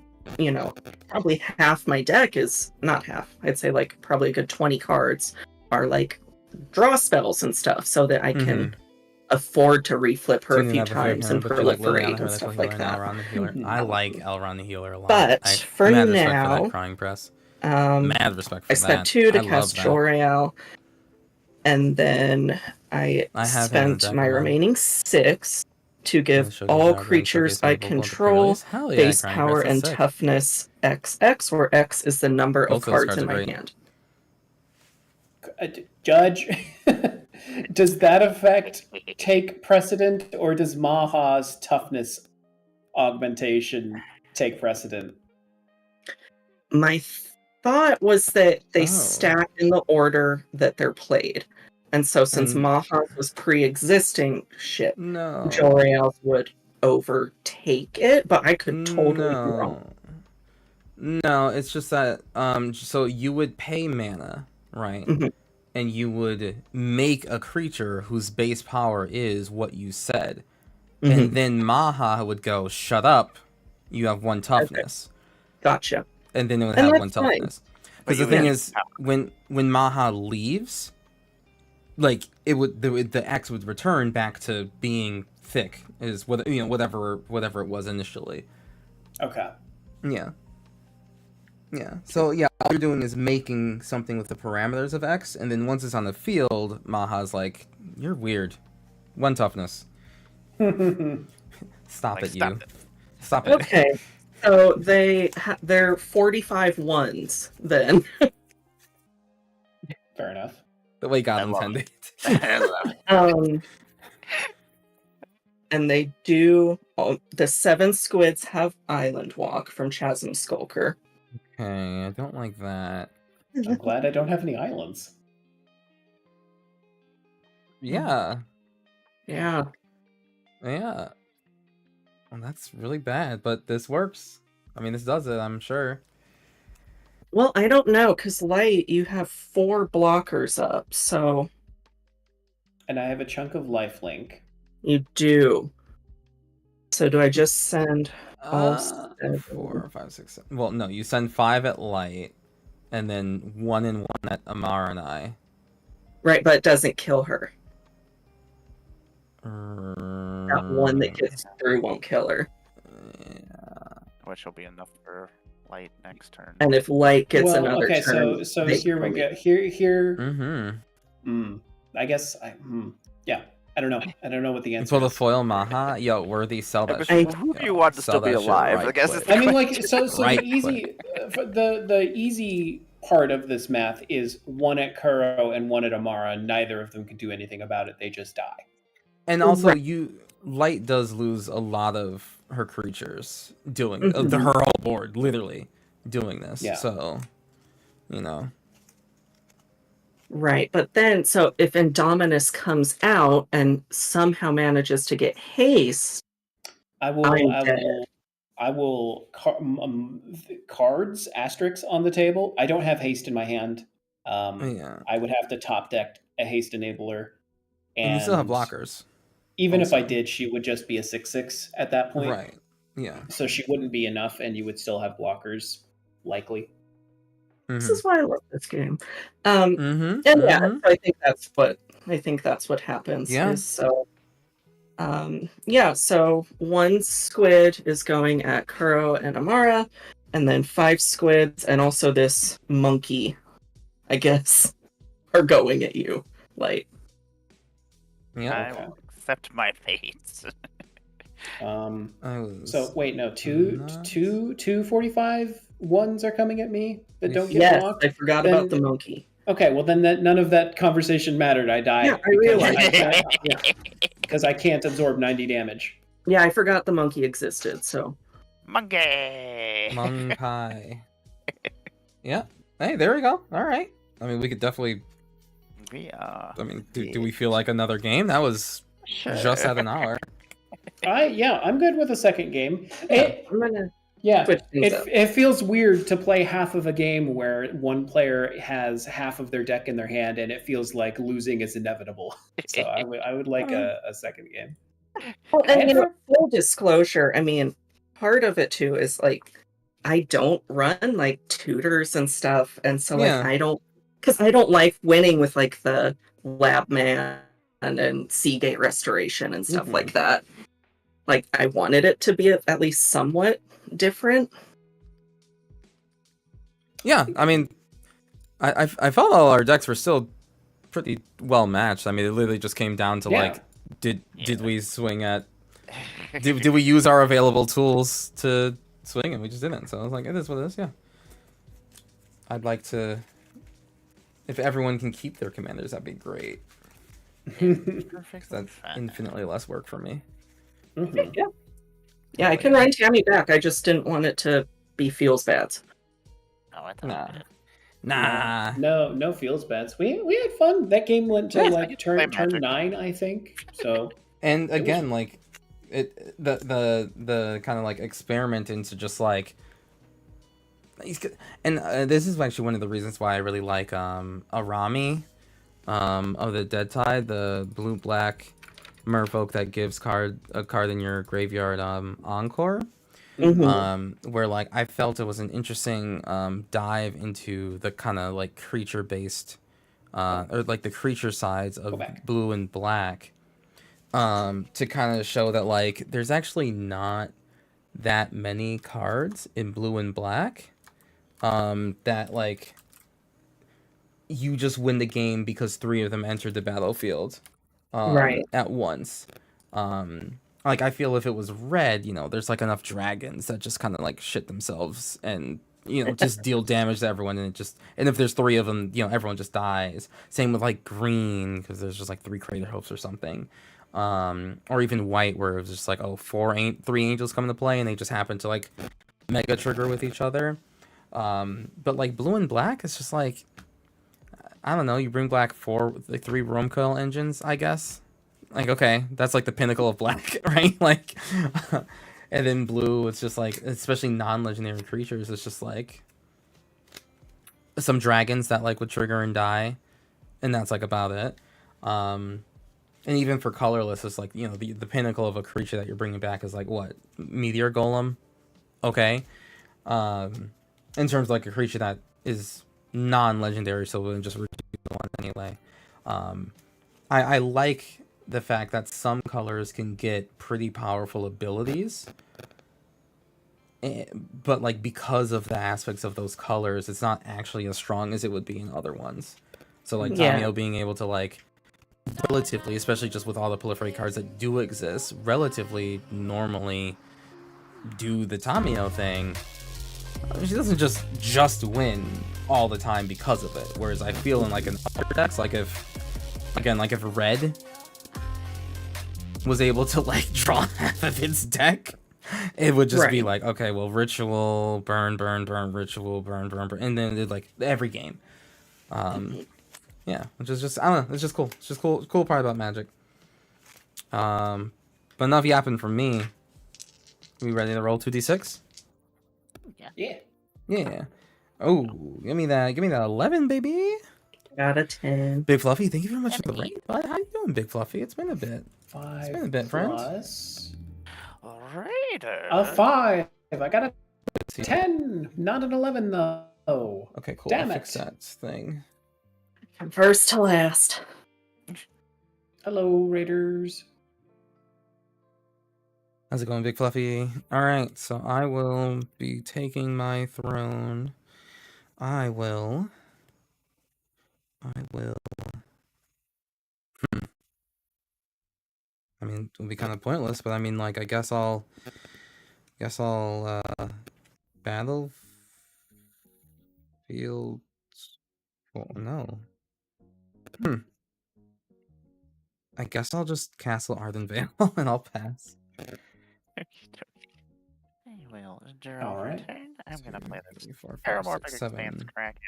probably half my deck is not half. I'd say like probably a good 20 cards are like draw spells and stuff so that I can afford to reflip her a Tuning few up a fair times parent, and but you like proliferate Liliana, her and that's stuff healer, like and that. Elrond the healer. I like Elrond the healer a lot. But I for mad respect for now, that crying press. um, Mad respect I for spent that. 2 to I love cast that. Jor-El, and then I have him in the spent deck my of mine. remaining 6 to give Show all these creatures I showcase my vocal control Hell yeah, base crying power press. That's and sick. toughness XX, where X is the number of Both of those cards cards in are my great. hand. Judge, does that effect take precedent, or does Maha's toughness augmentation take precedent? My thought was that they Oh. stack in the order that they're played. And so since And- Maha's was pre-existing shit, No. Jor-El's would overtake it, but I could totally be wrong. No, it's just that so you would pay mana, right? Mhm. And you would make a creature whose base power is what you said. Mhm. And then Maha would go, shut up, you have 1 toughness. Gotcha. And then it would And have that's 1 fine. toughness. Because the thing is, when Maha leaves, like the X would return back to being thick, is what whatever it was initially. Okay. Yeah. So yeah, all you're doing is making something with the parameters of X, and then once it's on the field, Maha's like, "You're weird. 1 toughness. Stop it. Stop it." Okay. So they're 45 ones then. Fair enough. The way God I love intended. And they do. The 7 squids have Island Walk from Chasm Skulker. Okay, I don't like that. I'm glad I don't have any islands. Yeah. Yeah. Well, that's really bad, but this works. I mean, this does it, I'm sure. Well, I don't know, because Light, you have 4 blockers up, so... And I have a chunk of lifelink. You do. So do I just send all 4, 5, 6, 7. Well, no, you send 5 at Light, and then 1 and 1 at Amara and I. Right, but it doesn't kill her. That one that gets through won't kill her. Yeah. Which will be enough for Light next turn. And if Light gets another okay, turn... so here we go. Here. Mm-hmm. I guess yeah. I don't know. I don't know what the answer For the is. foil Maha, yo, worthy, sell that Who shit. do you want to Sell still be that shit alive? right I guess quick. it's the I mean, like, question. so Right the easy, the easy part of this math is 1 at Kuro and 1 at Amara. Neither of them can do anything about it. They just die. And also, Right. Light does lose a lot of her creatures doing Mhm. her whole board, literally doing this. Yeah. So, Right, but then, so if Indominus comes out and somehow manages to get haste, I will cards asterisks on the table. I don't have haste in my hand. yeah. I would have to top deck a haste enabler, And you still have blockers. Even if I also. did, she would just be a 6/6 at that point. Right. Yeah. So she wouldn't be enough, and you would still have blockers, likely. this is why I love this game. Mm-hmm. And yeah, so I think that's what happens. Yeah. Is so, yeah. So 1 squid is going at Kuro and Amara, and then 5 squids, and also this monkey, I guess, are going at you. Light. Yeah. I will accept my fate. So wait, no, two 45 ones are coming at me that don't get Yes, blocked. I forgot about the monkey. Okay, well then none of that conversation mattered. I died. Yeah, I realized. Because I can't absorb 90 damage. Yeah, I forgot the monkey existed. So Monkey. Mung pie. Yeah. Hey, there we go. All right. I mean, we could definitely. I mean, do we feel like another game? That was just at an hour. I'm good with a second game. I'm gonna. It feels weird to play half of a game where one player has half of their deck in their hand, and it feels like losing is inevitable. So I would like a second game. Well, and full disclosure, I mean, part of it too is like I don't run like tutors and stuff, and so like I don't like winning with like the lab man and Seagate Restoration and stuff like that. Like, I wanted it to be at least somewhat different. Yeah, I mean, I felt all our decks were still pretty well matched. I mean, it literally just came down to like, did we swing at, did we use our available tools to swing, and we just didn't. So I was like, it is what it is. Yeah. I'd like to, if everyone can keep their commanders, that'd be great. Perfect. That's infinitely less work for me. Yeah, I can run Tammy back. I just didn't want it to be feels bad. Oh, I thought Nah. No feels bad. We had fun. That game went to like turn Magic. 9, I think. So And again, like the kind of like experiment into just like this is actually one of the reasons why I really like Arami of the Dead Tide, the blue black merfolk that gives a card in your graveyard encore. Where like I felt it was an interesting dive into the kind of like creature based or like the creature sides of blue and black, to kind of show that like there's actually not that many cards in blue and black that like you just win the game because 3 of them entered the battlefield at once. Like, I feel if it was red, you know, there's like enough dragons that just kind of like shit themselves and, you know, just deal damage to everyone, and if there's 3 of them, you know, everyone just dies. Same with like green, because there's just like 3 Crater Hopes or something. Or even white, where it was just like, oh, 3 angels come into play and they just happen to like mega trigger with each other. But like blue and black, it's just like, I don't know, you bring back 3 Rome Coil engines, I guess. Like, okay, that's like the pinnacle of black, right? Like, and then blue, it's just like, especially non-legendary creatures, it's just like some dragons that like would trigger and die, and that's like about it. And even for colorless, it's like, you know, the pinnacle of a creature that you're bringing back is like what, Meteor Golem, okay. In terms of like a creature that is non-legendary, so we'll just reduce one anyway. I like the fact that some colors can get pretty powerful abilities, but like because of the aspects of those colors, it's not actually as strong as it would be in other ones. So like Tamio being able to like relatively, especially just with all the proliferate cards that do exist, relatively normally do the Tamio thing. She doesn't just win all the time because of it. Whereas I feel in like in other decks, like if red was able to like draw half of its deck, it would just be like, okay, well, ritual, burn, ritual, burn, and then it, like every game. Yeah, which is just, I don't know, it's just cool. It's just cool part about Magic. But enough yapping from me. We ready to roll 2d6? Yeah. Oh, give me that 11, baby. Got a 10. Big Fluffy, thank you very much for the raid. How you doing, Big Fluffy? It's been a bit. 5 it's been a bit, friend. All right. A 5. I got a 10, not an 11 though. Okay, cool. Damn I'll fix it. that thing. From first to last. Hello, Raiders. How's it going, Big Fluffy? Alright, so I will be taking my throne. I will. I mean, it would be kind of pointless, but I mean, like, I guess I'll battlefield. Oh, no. I guess I'll just castle Ardenvale and I'll pass. Well, Gerald, right. turn. I'm gonna play this 3, 4, 5, Paramorphic 6, Expanse 7, Kraken.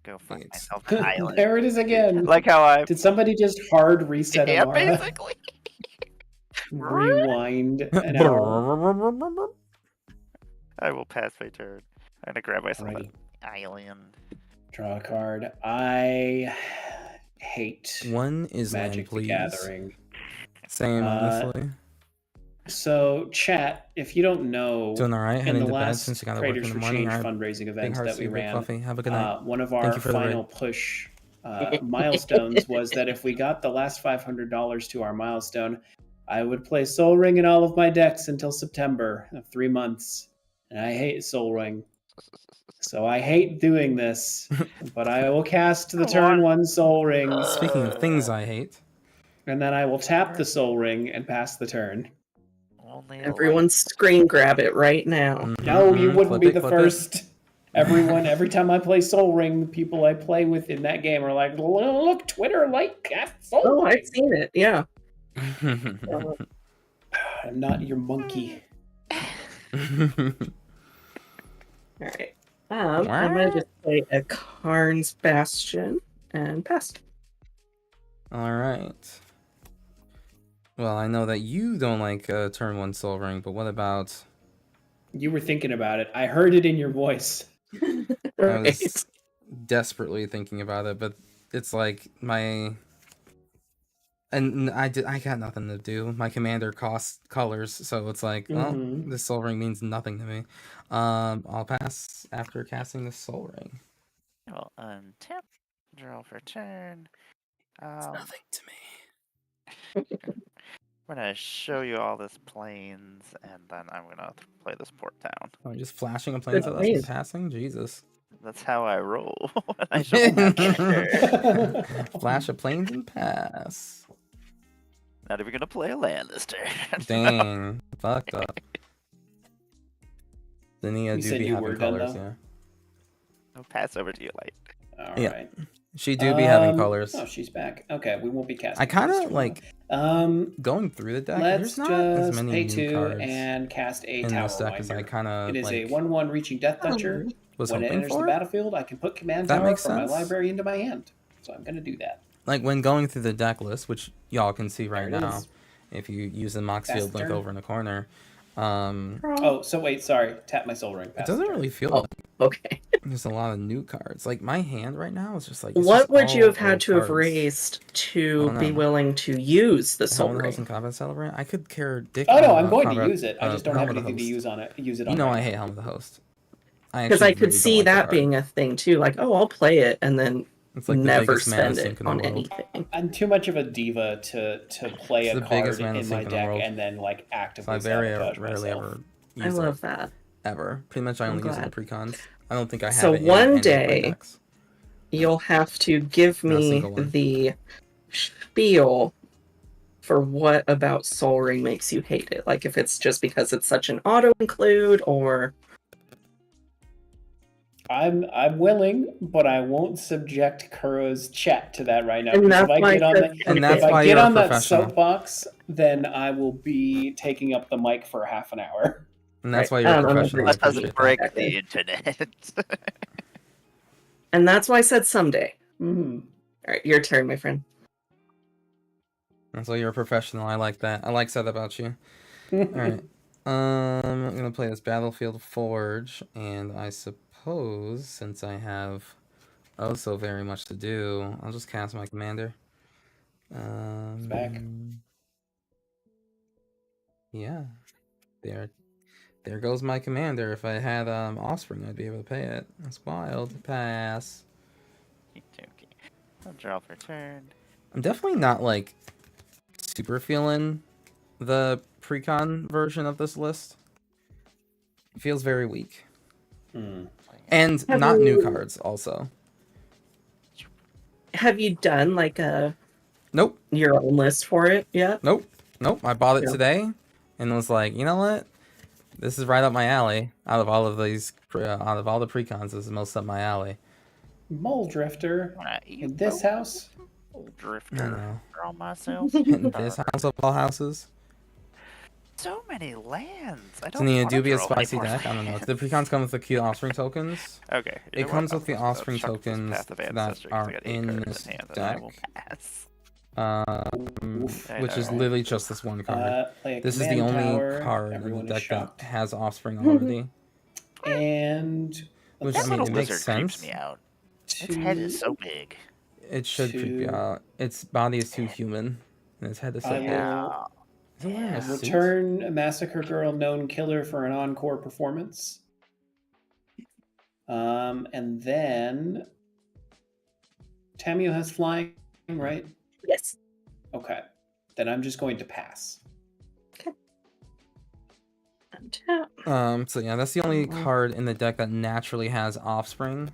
Go find 8. myself an island. There it is again. Like how I Did somebody just hard reset Amara? basically. Rewind an hour? I will pass my turn. I'm gonna grab myself Alrighty. an island. Draw a card. I hate One is land, Magic the please. Gathering. Same, honestly. So, chat, if you don't know, Doing all right. in Heading the to bed last since you got to work Creators in the for morning. Change All right. fundraising Big events hearts that to we you, Big ran, Fluffy. Have a good night. one of Thank our you for the final raid. push milestones was that if we got the last $500 to our milestone, I would play Soul Ring in all of my decks until September of 3 months. And I hate Soul Ring. So I hate doing this, but I will cast the turn 1 Soul Ring. Speaking of things I hate. And then I will tap the Soul Ring and pass the turn. Only Everyone screen grab it right now. No, you wouldn't Flip be it, the flip it. first. Every time I play Soul Ring, the people I play with in that game are like, look, Twitter like cast Soul Oh, Ring. I've seen it. Yeah. I'm not your monkey. All right. I'm gonna just play a Karn's Bastion and pass. All right. Well, I know that you don't like turn 1 Soul Ring, but what about... You were thinking about it. I heard it in your voice. I was desperately thinking about it, but it's like my... And I got nothing to do. My commander costs colors, so it's like, well, this Soul Ring means nothing to me. I'll pass after casting the Soul Ring. Well, untap, draw for turn. It's nothing to me. I'm gonna show you all this plains, and then I'm gonna play this port town. Oh, just flashing a planes at us and passing? Jesus. That's how I roll when I show my character. Flash a planes and pass. Not even gonna play a land this turn. Dang. Fucked up. Zinnia You do said be you having were done, colors, though? yeah. I'll pass over to you, Light. All Yeah. right. She do be having colors. Oh, she's back. Okay, we won't be casting. I kind this of turn, like though. going through the deck. Let's There's not as just many pay new 2 cards and cast a in Tower this deck as I Winder. kind of It is like a 1/1 reaching Death Toucher. was When it hoping enters the for. battlefield, I can put Command That Tower makes from my sense. library into my hand. So I'm going to do that. Like when going through the deck list, which y'all can see right There it now, is. if you use the Mox Pass Field the link turn. over in the corner. Oh, so wait, sorry. Tap my Soul Ring. It Pass the doesn't turn. really feel Oh, like okay. there's a lot of new cards. Like my hand right now is just like. It's What just would you all have had old to have cards. raised to I don't be know. willing to use the Soul Helmet of the Host Ring? and Combat Celebrant. I could care dick. Oh, no, on, I'm going to Combat- use it. I just don't have Helmet of the anything to Host. use on it. Use it on You know right I now. hate Helmet of the Host. Because I actually could really don't see like the that card. being a thing too. Like, oh, I'll play it and then It's like the never biggest mana spend sink it in the on world. anything. I'm too much of a diva to play It's a the card biggest mana in my sink in the deck world. and then like So actively I very sabotage rarely myself. ever I use love it. that. Ever. Pretty much I I'm only use it in glad. the precons. I don't think I have So it in one any of my day- decks. You'll have to give Not a me single one. the spiel for what about Soul Ring makes you hate it. Like if it's just because it's such an auto include or I'm willing, but I won't subject Kuro's chat to that right now. And Because if that's I why get I on said that, And okay. that's if why I get you're a on that professional. soapbox, then I will be taking up the mic for half an hour. And that's Right. why you're a I'm professional. I That doesn't appreciate break that. the internet. And that's why I said someday. Mm. Alright, your turn, my friend. That's why you're a professional. I like that. I like that about you. Alright. I'm gonna play this Battlefield Forge, and I suppose since I have oh so very much to do, I'll just cast my commander. It's back. Yeah. There goes my commander. If I had offspring, I'd be able to pay it. That's wild. Pass. Okay. I'll draw for turn. I'm definitely not like super feeling the precon version of this list. It feels very weak. Mm. And Have not new you- cards also. Have you done like Nope. your own list for it yet? Nope. I bought it Yeah. today and was like, you know what? This is right up my alley. Out of all of these, out of all the precons, this is the most up my alley. Mole Drifter in this house. I Drifter. know. Draw myself. In this house of all houses. So many lands. I don't Zinnia, wanna do be a draw spicy any more deck. I don't know. lands. The precons come with the cute offspring tokens. Okay. you It know comes what? with the I'm just gonna offspring chuck this tokens Path of that Ancestry 'cause I are got 8 in cards this hand, and I will deck. pass. Oof. I Which is know. literally just this one card. Play a This is the command only tower. card in Everyone the is deck that shocked. has offspring already. And Which, That I mean, little it makes lizard creeps sense. me out. Its head is so big. It should creep you to- out. Its body is too human, and its head is so I big. will Yeah. Is it wearing a suit? return a Massacre Girl known killer for an encore performance. And then Tamio has flying, right? Yes. Okay. Then I'm just going to pass. Untap. So yeah, that's the only card in the deck that naturally has Offspring.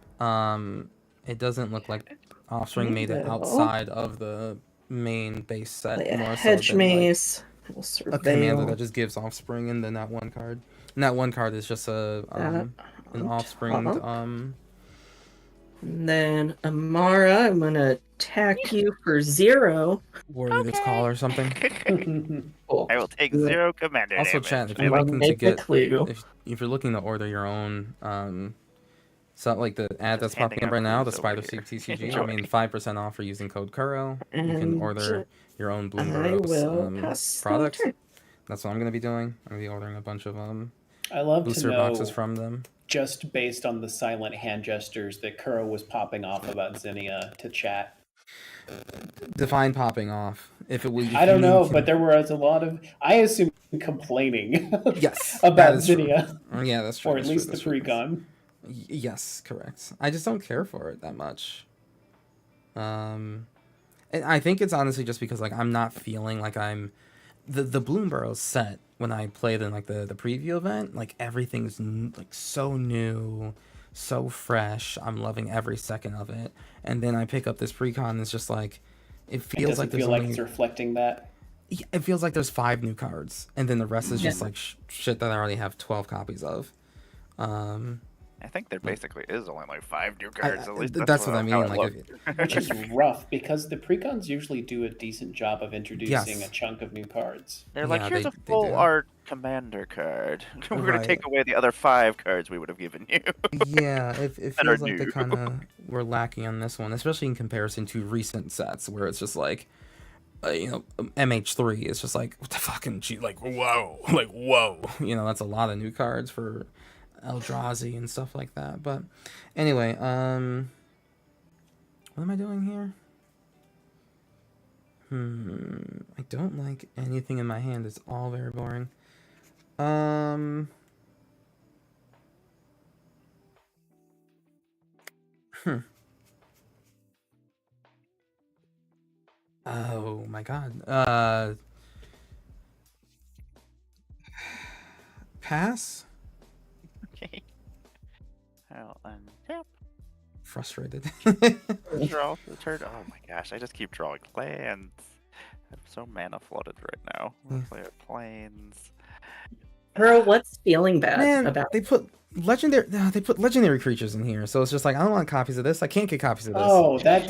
It doesn't look like Offspring made it outside of the main base set, Play a more so hedge than like maze. We'll a commander surveil that just gives Offspring, and then that one card. And that one card is just a an on Offspring. top. And then Amara, I'm gonna attack you for 0. Warrior's Call or something. Cool. I will take 0 commander Also, damage. chat, if I'm you're gonna looking to make the get clue. if you're looking to order your own so like the ad that's Just popping handing up right out now, the clues over Spider here. Seek TCG, I Enjoy. mean 5% off for using code Kuro. You can And order your own I Bloomburrow will pass the products. turn. That's what I'm gonna be doing. I'm gonna be ordering a bunch of I love to booster know, boxes from them. just based on the silent hand gestures that Kuro was popping off about Zinnia to chat. Define popping off. If it was, I don't know, but there was a lot of, I assume, complaining yes, that about is true. Zinnia, Yeah, that's true. or at that's least true, the that's true. Precon. Yes, correct. I just don't care for it that much. And I think it's honestly just because like I'm not feeling like I'm the Bloomburrow set when I played in like the preview event. Like everything's like so new, so fresh. I'm loving every second of it. And then I pick up this Precon. It's just like it feels Does like it there's feel like only it's reflecting that? it feels like there's 5 new cards, and then the rest is just like shit that I already have 12 copies of. I think there basically is only like 5 new cards. At least that's what I how mean. it Like, looked. Which is rough, because the Precons usually do a decent job of introducing Yes. a chunk of new cards. They're like, Yeah, here's they a full do. art commander card. We're gonna Right. take away the other 5 cards we would have given you. Yeah, it That are feels like they new. kind of were lacking on this one, especially in comparison to recent sets where it's just like, MH3 is just like, what the fucking like, whoa, like, whoa. That's a lot of new cards for Eldrazi and stuff like that. But anyway, what am I doing here? I don't like anything in my hand. It's all very boring. Oh my god. Pass? Okay. I'll untap. Frustrated. Draw the turn. Oh my gosh, I just keep drawing lands. I'm so mana flooded right now. We'll play our planes. Kuro, what's feeling bad Man, about they put legendary creatures in here, so it's just like I don't want copies of this. I can't get copies of this. Oh, that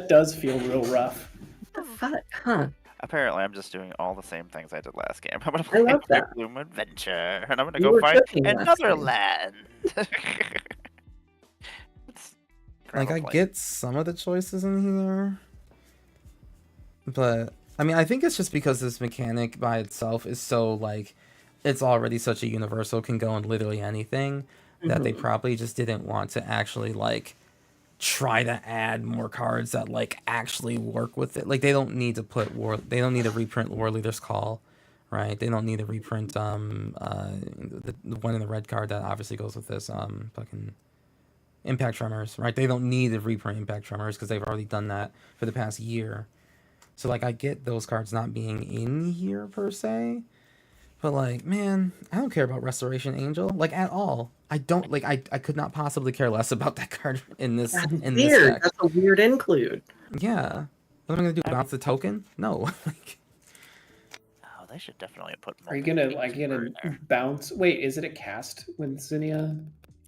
does feel real rough. the fuck? Huh. Apparently, I'm just doing all the same things I did last game. I'm gonna I play love that. Bloom Adventure, and I'm gonna You go were find cooking last another game. land. Like I get some of the choices in here, but I mean I think it's just because this mechanic by itself is so like it's already such a universal, can go in literally anything, that they probably just didn't want to actually like try to add more cards that like actually work with it. Like they don't need to reprint War Leader's Call, right? They don't need to reprint the one in the red card that obviously goes with this fucking Impact Tremors, right? They don't need to reprint Impact Tremors because they've already done that for the past year. So like I get those cards not being in here per se, but like, man, I don't care about Restoration Angel like at all. I don't like. I could not possibly care less about that card in this That's in weird. this deck. That's a weird include. Yeah, what am I gonna do? Bounce the token? No. Like, Oh, they should definitely put. Are you gonna multiple get a in there. bounce? Wait, is it a cast with Zinnia?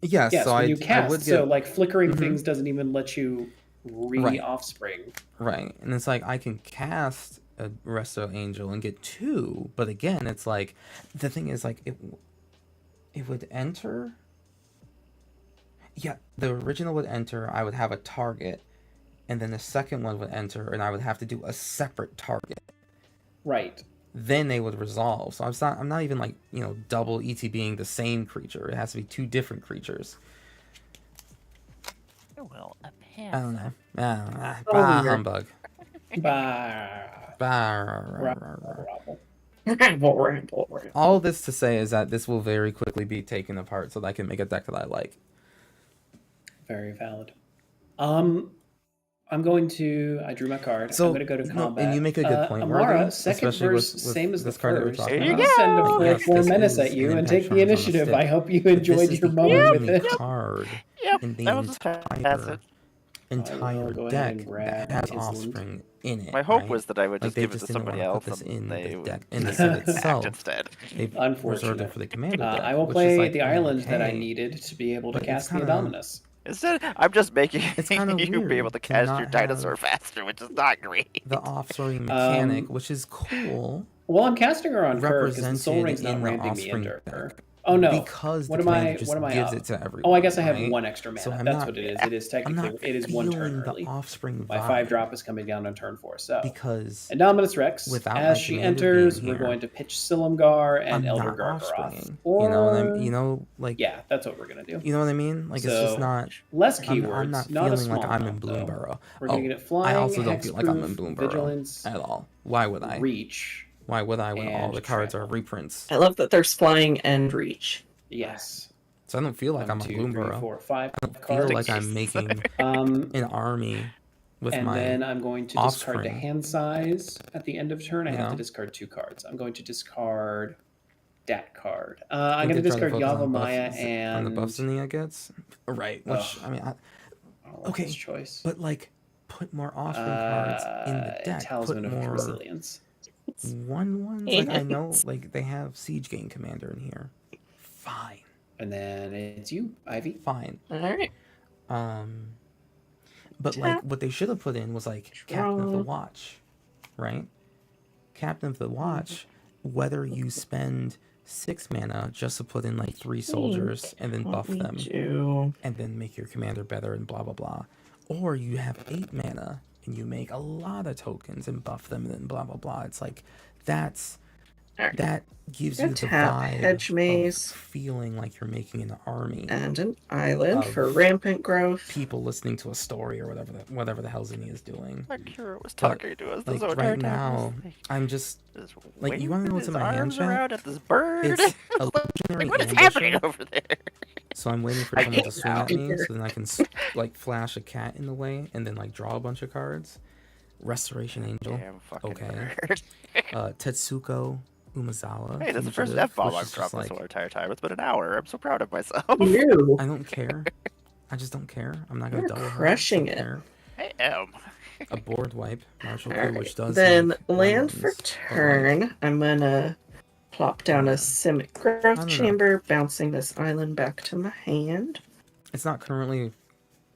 yes. Yes, So when I you cast, would get so like flickering Mhm. things doesn't even let you Right. offspring. right, and it's like I can cast a Resto Angel and get 2, but again, it's like the thing is like it would enter. Yeah, the original would enter. I would have a target, and then the second one would enter, and I would have to do a separate target. Right. Then they would resolve. So I'm not even like double ETBing the same creature. It has to be 2 different creatures. Well, a I don't know. Bah, weird. humbug. Bah. Bah. Ramble. All this to say is that this will very quickly be taken apart so that I can make a deck that I like. Very valid. I'm going to. I drew my card. So, I'm going to go to you know, combat. and you make a good point, Amara, Worthy, second especially verse, with same as the this card that we're first. talking There you I'm about. gonna send a go. Like, full yes, 4 this menace is at you an and take impact the charge on a initiative. stick, I hope you but enjoyed this is your the moment with only it. card Yep, in the that was just fantastic. entire go ahead deck and grab that has Island. offspring in it. My hope right? was that I would Like just they give it just to didn't want somebody to put else this and in they the would deck in the set act itself. instead. They reserved it Unfortunate. for the commander deck. I will which is play like, the island that I okay, needed to be able to but it's cast the kinda- Indominus. Instead, I'm just making It's kinda you be able weird to to cast your not dinosaur have faster, which is not great. the offspring mechanic, Um, which is cool, Well, I'm casting her on curve because the Soul represented Ring's not in the ramping me offspring into her. deck. Oh no! Because the What am commander I? just What am I gives up? it to everyone. Oh, I guess I have right? 1 extra mana. So I'm That's not- what it is. It is I'm technically not it is 1 turn feeling the early. offspring My vibe 5-drop is coming down on turn 4. So because Indominus Rex. without As my she commander enters, being we're here, going to pitch Silumgar and I'm Elder not Gargaroth. offspringing. Or You know what I mean? Like yeah, that's what we're gonna do. you know what I mean? Like it's just So, not. Less keywords. I'm not not a feeling like small I'm in amount, though. Bloomburrow. We're gonna get it I flying. also don't feel like I'm in Hexproof, Bloomburrow Vigilance at all. Why would I? Reach. Why would I when all and the cards are trample. reprints? I love that there's flying and reach. Yes. So I don't feel like 1, I'm on 2, 3, Bloomburrow. 4, 5 I don't feel cards. like I'm making Um, an army with and my. then I'm going to discard the offspring. hand size at the end of turn. I You have to know? discard 2 cards. I'm going to discard that card. I'm We going to could try discard focus on Yavimaya buffs- and on the buffs Zinnia gets. Right. Which Ugh. I mean, I don't like okay, this choice. but like put more offspring cards in the deck. Talisman Put of more Resilience. 1/1s. Like I know, like they have Siege Gain Commander in here. Fine. And then it's you, Ivy. Fine. All right. But like what they should have put in was like Captain of the Draw. Watch, right? Captain of the Watch, whether you spend 6 mana just to put in like 3 soldiers and then buff them and then make your commander better and blah blah blah, or you have 8 mana and you make a lot of tokens and buff them and then blah blah blah. It's like that gives you the Tap vibe Hedge of Maze feeling like you're making an army. and an island Of for rampant growth. People listening to a story or whatever the hell Zinnia is doing. Akira was But, talking to us like this entire right time. now, I'm just like, you want to know what's in my hand, arms chat? around at this bird. It's illusionary Like, what is ambusher. happening over there? So I'm waiting for I someone to can't swing now. at me, so then I can like flash a cat in the way and then like draw a bunch of cards. Restoration Angel, Damn fucking okay. bird. Tetsuko Umazawa. Hey, that's the first Fugitive, F-bomb which I've is just dropped this like, whole entire time. It's been an hour. I'm so proud of myself. You. I don't care. I just don't care. I'm not gonna You're double her. crushing Don't it. care. I am. A board wipe, Marshall All Crew, which does Then make land lemons, for but, like, turn. I'm gonna plop down a Simic I Growth don't know. Chamber, bouncing this island back to my hand. It's not currently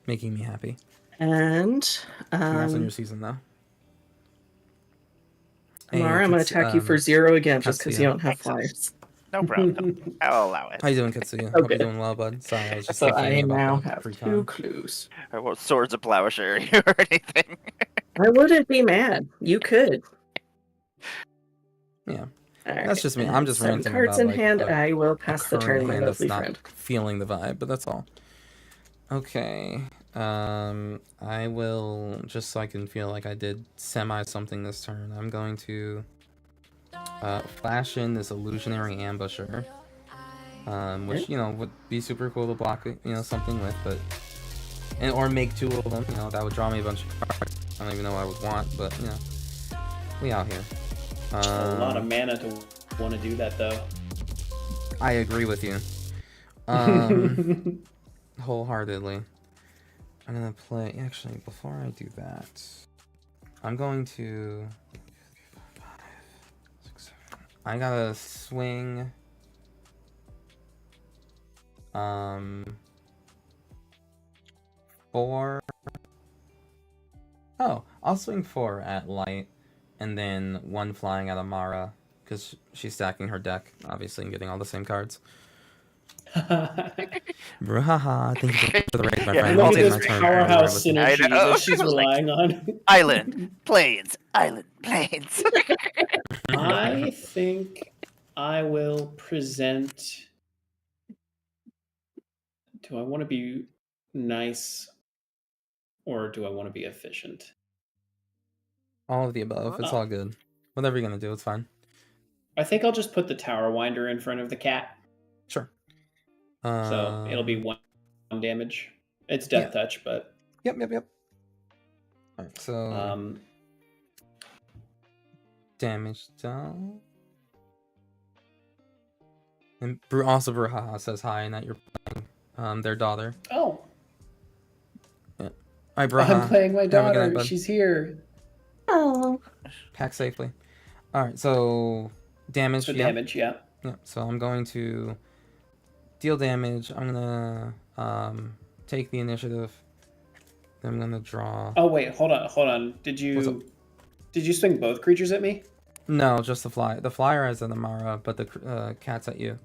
making me happy. And Congrats on your season, though. Hey, Mara, I'm gonna attack you for 0 again just because you Katsuya. don't have Thanks. flyers. No problem. I'll allow it. How you doing, Katsuya? Hope Okay. you're doing well, bud. Sorry, I was just So thinking I about now the have Precon. 2 clues. I won't Swords of Plowshare you or anything. I wouldn't be mad. You could. Yeah. All That's just me. and I'm just 7 ranting cards about, in like, hand. a I will pass the turn, current my hand that's lovely not friend. feeling the vibe, but that's all. Okay. I will, just so I can feel like I did something this turn, I'm going to flash in this Illusionary Ambusher, which, you know, would be super cool to block, something with, but, or make 2 of them, that would draw me a bunch of cards. I don't even know what I would want, but, we out here. A lot of mana to want to do that, though. I agree with you. Wholeheartedly. I'm gonna play. Actually, before I do that, I'm going to. I gotta swing. 4. Oh, I'll swing 4 at light, and then 1 flying at Amara, because she's stacking her deck, obviously, and getting all the same cards. Bruhaha, thank you for the raid, my Yeah, friend. Look I'll at take my this turn. powerhouse I synergy know. that she's I was like- relying on. Island, plains, island, plains. I think I will present. Do I want to be nice or do I want to be efficient? All of the above. It's all good. Whatever you're gonna do, it's fine. I think I'll just put the Tower Winder in front of the cat. Sure. So it'll be 1 damage. It's Death yeah. Touch, but Yep. Alright, so damage down. And also Bruhaha says hi and that you're playing their daughter. Oh, Hi Bruhaha. I'm playing my Have a good night, daughter. bud. She's here. Oh. Pack safely. Alright, so damage. So damage, yeah. Yeah, so I'm going to deal damage. I'm gonna take the initiative. Then I'm gonna draw. Oh wait, hold on. Did you swing both creatures at me? No, just the fly. The flyer has an Amara, but the cat's at you.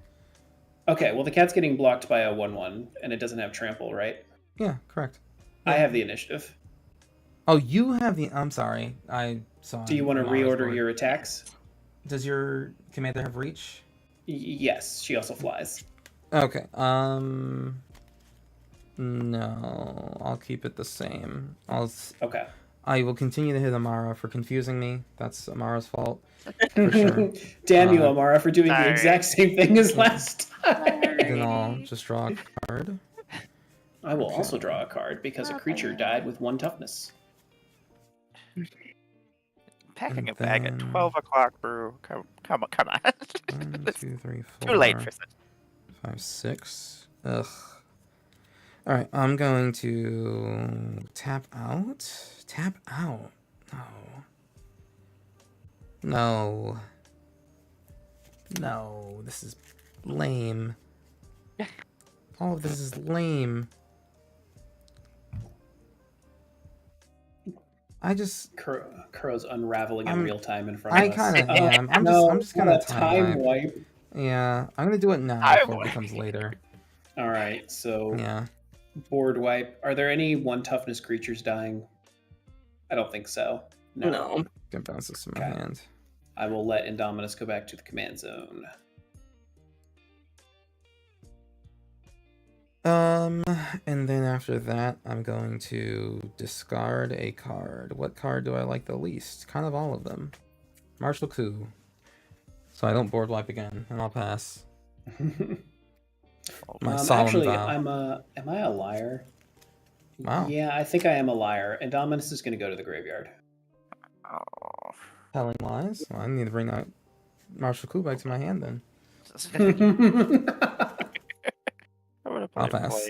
Okay, well the cat's getting blocked by a 1/1, and it doesn't have trample, right? Yeah, correct. I have the initiative. Oh, you have the. I'm sorry. I saw. Do you want to reorder your attacks? Does your commander have reach? Yes, she also flies. Okay. No, I'll keep it the same. Okay. I will continue to hit Amara for confusing me. That's Amara's fault. For sure. Damn you, Amara, for doing the sorry. exact same thing as last time. Then I'll just draw a card. I will also draw a card because a creature died with 1 toughness. Packing a And bag at then- 12 o'clock, Brew. Come on. 1, 2, 3, 4. Too late for such. 5, 6. Ugh. Alright, I'm going to tap out. Tap out. No. No, this is lame. All of this is lame. I just... Kuro's unraveling in real time in front I of us. kind of am. I'm just not gonna a time wipe. Yeah, I'm gonna do it now Time before it wipe. becomes later. All right, so Yeah. board wipe. Are there any 1 toughness creatures dying? I don't think so. No. Gonna bounce this in my Okay. hand. I will let Indominus go back to the command zone. And then after that, I'm going to discard a card. What card do I like the least? Kind of all of them. Martial Coup. So I don't board wipe again, and I'll pass. My solemn Actually, vow. am I a liar? Wow. Yeah, I think I am a liar. Indominus is going to go to the graveyard. Oh. Telling lies? Well, I need to bring that Martial Coup back to my hand then. I'm gonna I'll play pass.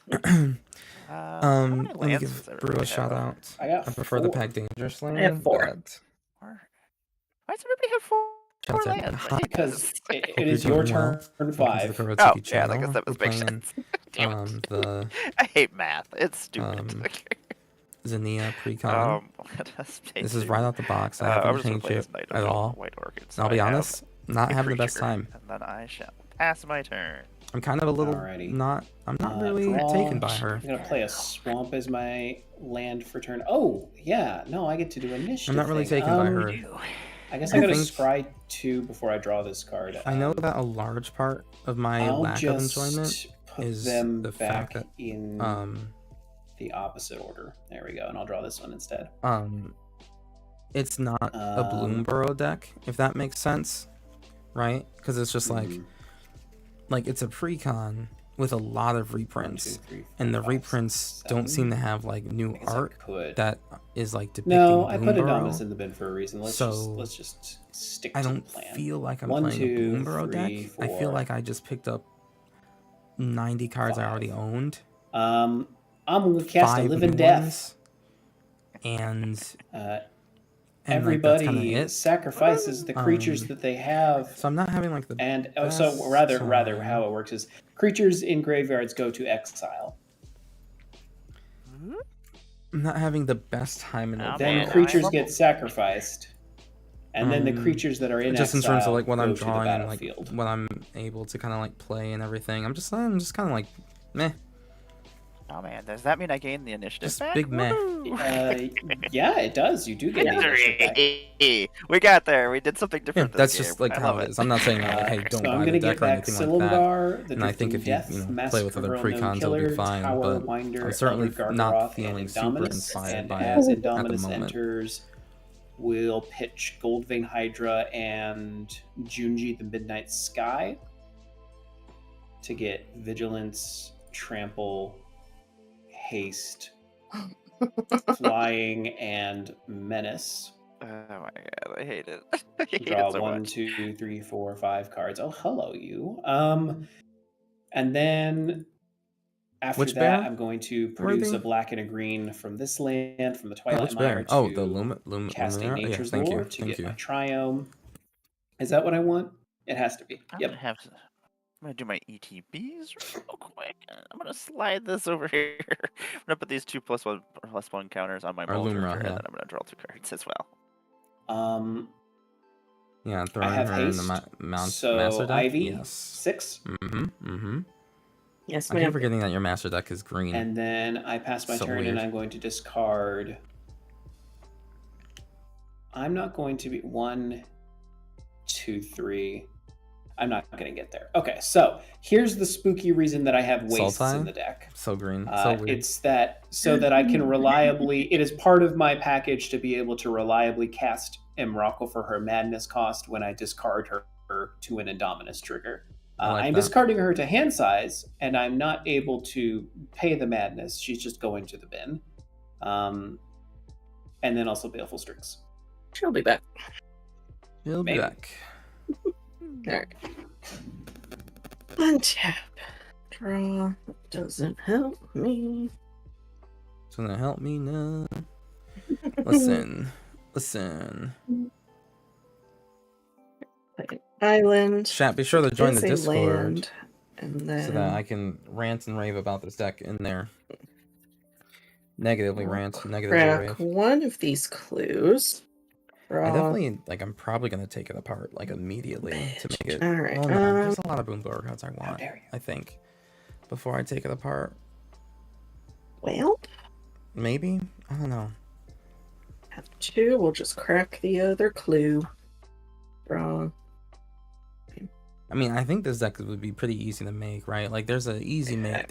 Plains. How many Let me lands give does Brew a everybody shout have? out. I got I prefer the 4. Pack Dangerously. I have 4. but Why does everybody have 4 Shout out to lands? everybody. Because it Hope is you're your doing well. turn Welcome to the 5. Kurotsuki Oh, yeah, I channel. guess that We're was makes playing sense. Damn it. the I hate math. It's stupid. Zinnia Precon. Let us pay This is two. right out the box. I I'm haven't just gonna changed play it this Knight of at the all. White Orchid, And I'll be honest, not a having the best creature, time. And then I shall pass my turn. I'm kind of a little Alrighty. I'm not really Draw. taken by her. I'm gonna play a swamp as my land for turn. Oh, yeah. No, I get to do initiative. I'm not really thing. taken by her. I guess I I gotta think- scry 2 before I draw this card. I know that a large part of my I'll lack of just enjoyment put is them the back fact that in the opposite order. There we go, and I'll draw this one instead. it's not a Bloomburrow deck, if that makes sense, right? Because it's just like it's a precon with a lot of reprints, 1, 2, 3, 4, and the 5, reprints 6, don't 7. seem to have like new I guess I art could. that is like depicting No, I put Bloomburrow. Indominus in the bin for a reason. Let's just stick I to don't the plan. feel like I'm 1, playing 2, a Bloomburrow 3, deck. I feel 4, like I just picked up 90 cards I already 5. owned. I'm gonna cast a 5 Living new Death. ones, and Everybody that's kinda it. sacrifices the creatures that they have. So I'm not having like the And best so rather time. how it works is creatures in graveyards go to exile. I'm not having the best time in the Oh, Then man, creatures I- get sacrificed. And then the creatures that are in just exile in terms of like what go I'm to the drawing and like battlefield. what I'm able to kind of like play and everything. I'm just kind of like meh. Oh man, does that mean I gain the initiative Just back? big meh. Woohoo! Yeah, it does. You do get the initiative back. Victory! We got there. We did something Yeah, different. that's this just game. like I how love it is. I'm not saying that like, hey, don't So I'm buy gonna the get deck or back anything like that. Silumgar, the And I think Drifting if you Death, play with other Massacre of Unknown precons, it'll be Killer, fine. Tower But Winder, I'm certainly Elder not Gargaroth, feeling and super Indominus, inspired and by as it at the Indominus moment. enters, we'll pitch Goldvein Hydra and Junji the Midnight Sky to get Vigilance, Trample, Haste, Flying, and Menace. Oh my god, I hate it. I hate Draw it so 1, much. 2, 3, 4, 5 cards. Oh, hello, you. And then after Which that, bear? I'm going to Were produce they? a black and a green from this land, from the Oh, Twilight which Mire, bear? Oh, the to cast a Luminara? Oh, yes, Nature's thank Lore you. to Thank get my you. Triome. Is that what I want? It has to be. I'm Yep. gonna have to. I'm gonna do my ETBs real quick. I'm gonna slide this over here. I'm gonna put these 2+1/+1 counters on my Or Mull Lumra, Drifter, yeah. and then I'm gonna draw 2 cards as well. Yeah, I throwing have her in haste. the So master deck? Ivy, Yes. 6. Yes, I keep ma'am. forgetting that your master deck is green. And then I pass my So turn, weird. and I'm going to discard. I'm not going to be 1, 2, 3. I'm not going to get there. Okay, so here's the spooky reason that I have wastes Sultai? in the deck. So green. So weird. It's that so that I can reliably. It is part of my package to be able to reliably cast Emrakul for her madness cost when I discard her to an Indominus trigger. I like I'm that. discarding her to hand size, and I'm not able to pay the madness. She's just going to the bin. And then also Baleful Strix. She'll be back. She'll be maybe. back. Alright. Untap. Draw. Doesn't help me. It's gonna help me now. Listen. Island. Chat, be sure to join the is a Discord land, and then so that I can rant and rave about this deck in there. Negatively rant, negatively crack rave. one of these clues. I definitely, I'm probably gonna take it apart, immediately to make it. Alright, Well, no, there's a lot of Bloomburrow cards I want, dare you. I think, before I take it apart. Well, Maybe? I don't know. have 2. We'll just crack the other clue. Draw. I mean, I think this deck would be pretty easy to make, right? There's an easy way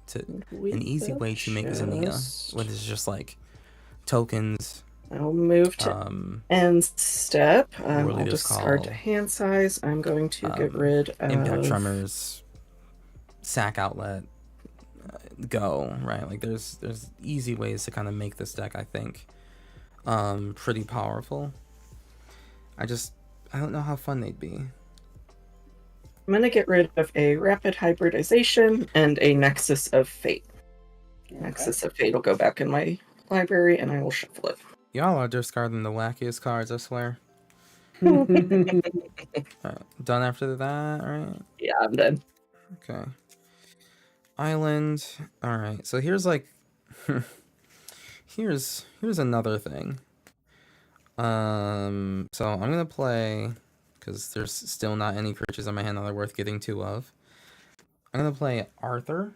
to an easy way to make Zinnia, which is just tokens. I'll move to end step. I'll discard to hand size. I'm going to get rid of Impact Tremors, Sack Outlet, go, right? There's easy ways to kind of make this deck, I think, pretty powerful. I don't know how fun they'd be. I'm going to get rid of a Rapid Hybridization and a Nexus of Fate. Okay. Nexus of Fate will go back in my library, and I will shuffle it. Y'all are discarding the wackiest cards, I swear. Done after that, right? Yeah, I'm done. Okay. Island. Alright, so here's here's another thing. So I'm gonna play, because there's still not any creatures in my hand that are worth getting 2 of. I'm gonna play Arthur,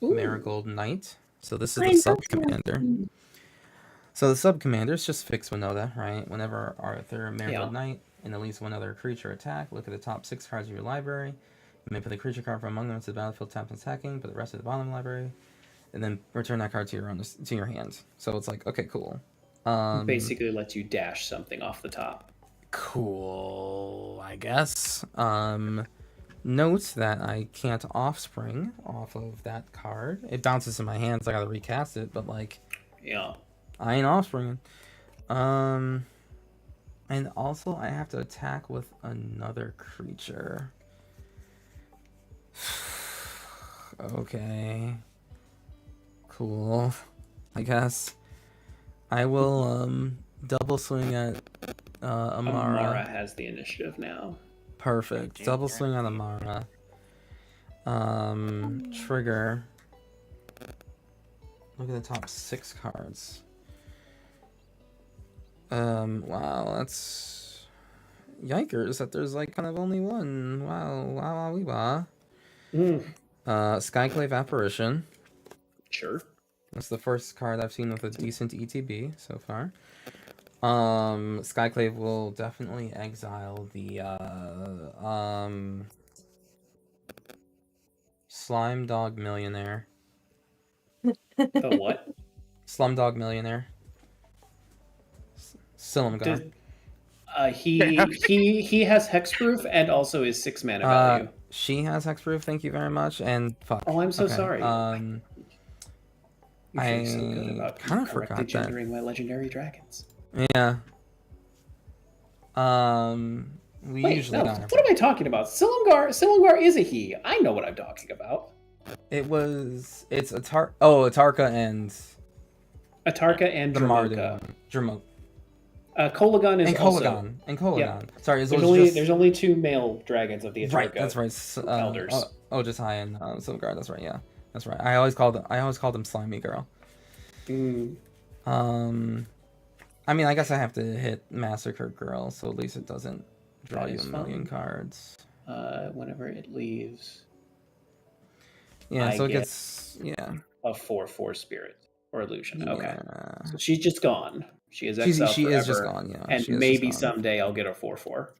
Marigold Knight. So this is the sub-commander. So the sub-commander is just fixed Winota, right? Whenever Arthur, Marigold Knight, and at least one other creature attack, look at the top 6 cards of your library. You may put a creature card from among them to the battlefield tapped and attacking, put the rest at the bottom of the library, and then return that card to your hand. So it's okay, cool. Basically lets you dash something off the top. Cool, I guess. Note that I can't Offspring off of that card. It bounces in my hands, I gotta recast it, but Yeah. I ain't Offspringing. And also I have to attack with another creature. Okay. Cool. I guess. I will double swing at Amara. Amara has the initiative now. Perfect. Double swing on Amara. Trigger. Look at the top 6 cards. Wow, that's yikers that there's kind of only one. Wow. Skyclave Apparition. Sure. That's the first card I've seen with a decent ETB so far. Skyclave will definitely exile the Slime Dog Millionaire. The what? Slumdog Millionaire. Silumgar. He has hexproof and also is 6 mana value. She has hexproof, thank you very much. And fuck. Oh, I'm so sorry. You're I so good about kind of correctly forgot that. gendering my legendary dragons. Yeah. We Wait, usually no, don't. what am I talking about? Silumgar is a he. I know what I'm talking about. It's Atarka and Atarka and the Mardu Dramoka. one. Dramoka. Kolagon is And also... Kolagon. And Kolagon. Yep. Sorry, There's only 2 male dragons of the Atarka right. That's right. elders. Ojasai and Silumgar. That's right. Yeah, that's right. I always called him Slimy Girl. Mm. I mean, I guess I have to hit Massacre Girl, so at least it doesn't draw That you is a million fine. cards. Whenever it leaves, Yeah, I so it get gets a 4/4 spirit or illusion. Okay, Yeah. so she's just gone. She is exiled She forever. is just gone. Yeah, And she is maybe just gone. someday I'll get a 4/4.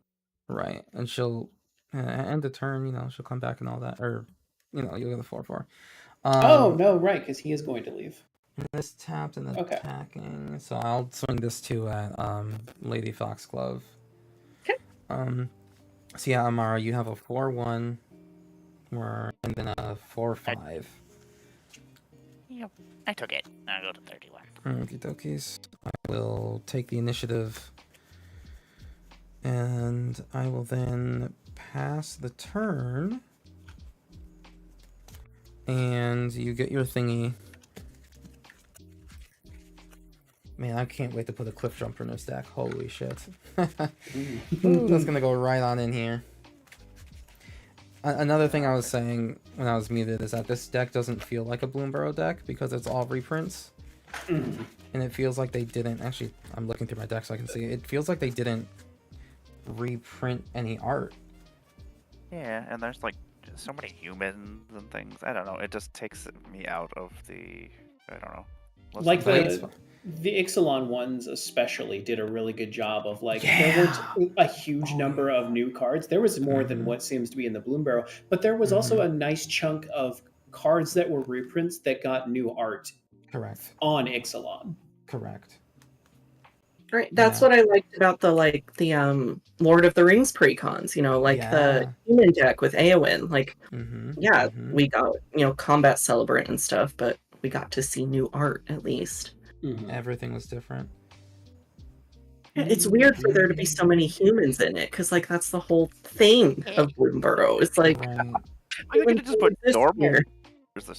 Right, and she'll end the turn. She'll come back and all that, or you'll get a 4/4. Oh no, right, because he is going to leave. This tapped and Okay. attacking, so I'll swing this to at Lady Foxglove. Okay. So yeah, Amara, you have a 4/1, and then a 4/5. Yep, I took it. I'll go to 31. Okie dokies. I will take the initiative, and I will then pass the turn, and you get your thingy. Man, I can't wait to put a cliff jumper in this deck. Holy shit. Ooh, that's gonna go right on in here. Another thing I was saying when I was muted is that this deck doesn't feel like a Bloomburrow deck because it's all reprints. And it feels like they didn't... Actually, I'm looking through my deck so I can see. It feels like they didn't reprint any art. Yeah, and there's like so many humans and things. I don't know. It just takes me out of the... I don't know. Like the Ixalan ones especially did a really good job of there weren't a huge number of new cards. There was more than what seems to be in the Bloomburrow, but there was also a nice chunk of cards that were reprints that got new art. Correct. On Ixalan. Correct. Right. That's what I liked about the Lord of the Rings precons, the human deck with Eowyn. We got, combat celebrant and stuff, but we got to see new art at least. Everything was different. It's weird for there to be so many humans in it, because that's the whole thing of Bloomburrow. It's like I could have just put normal.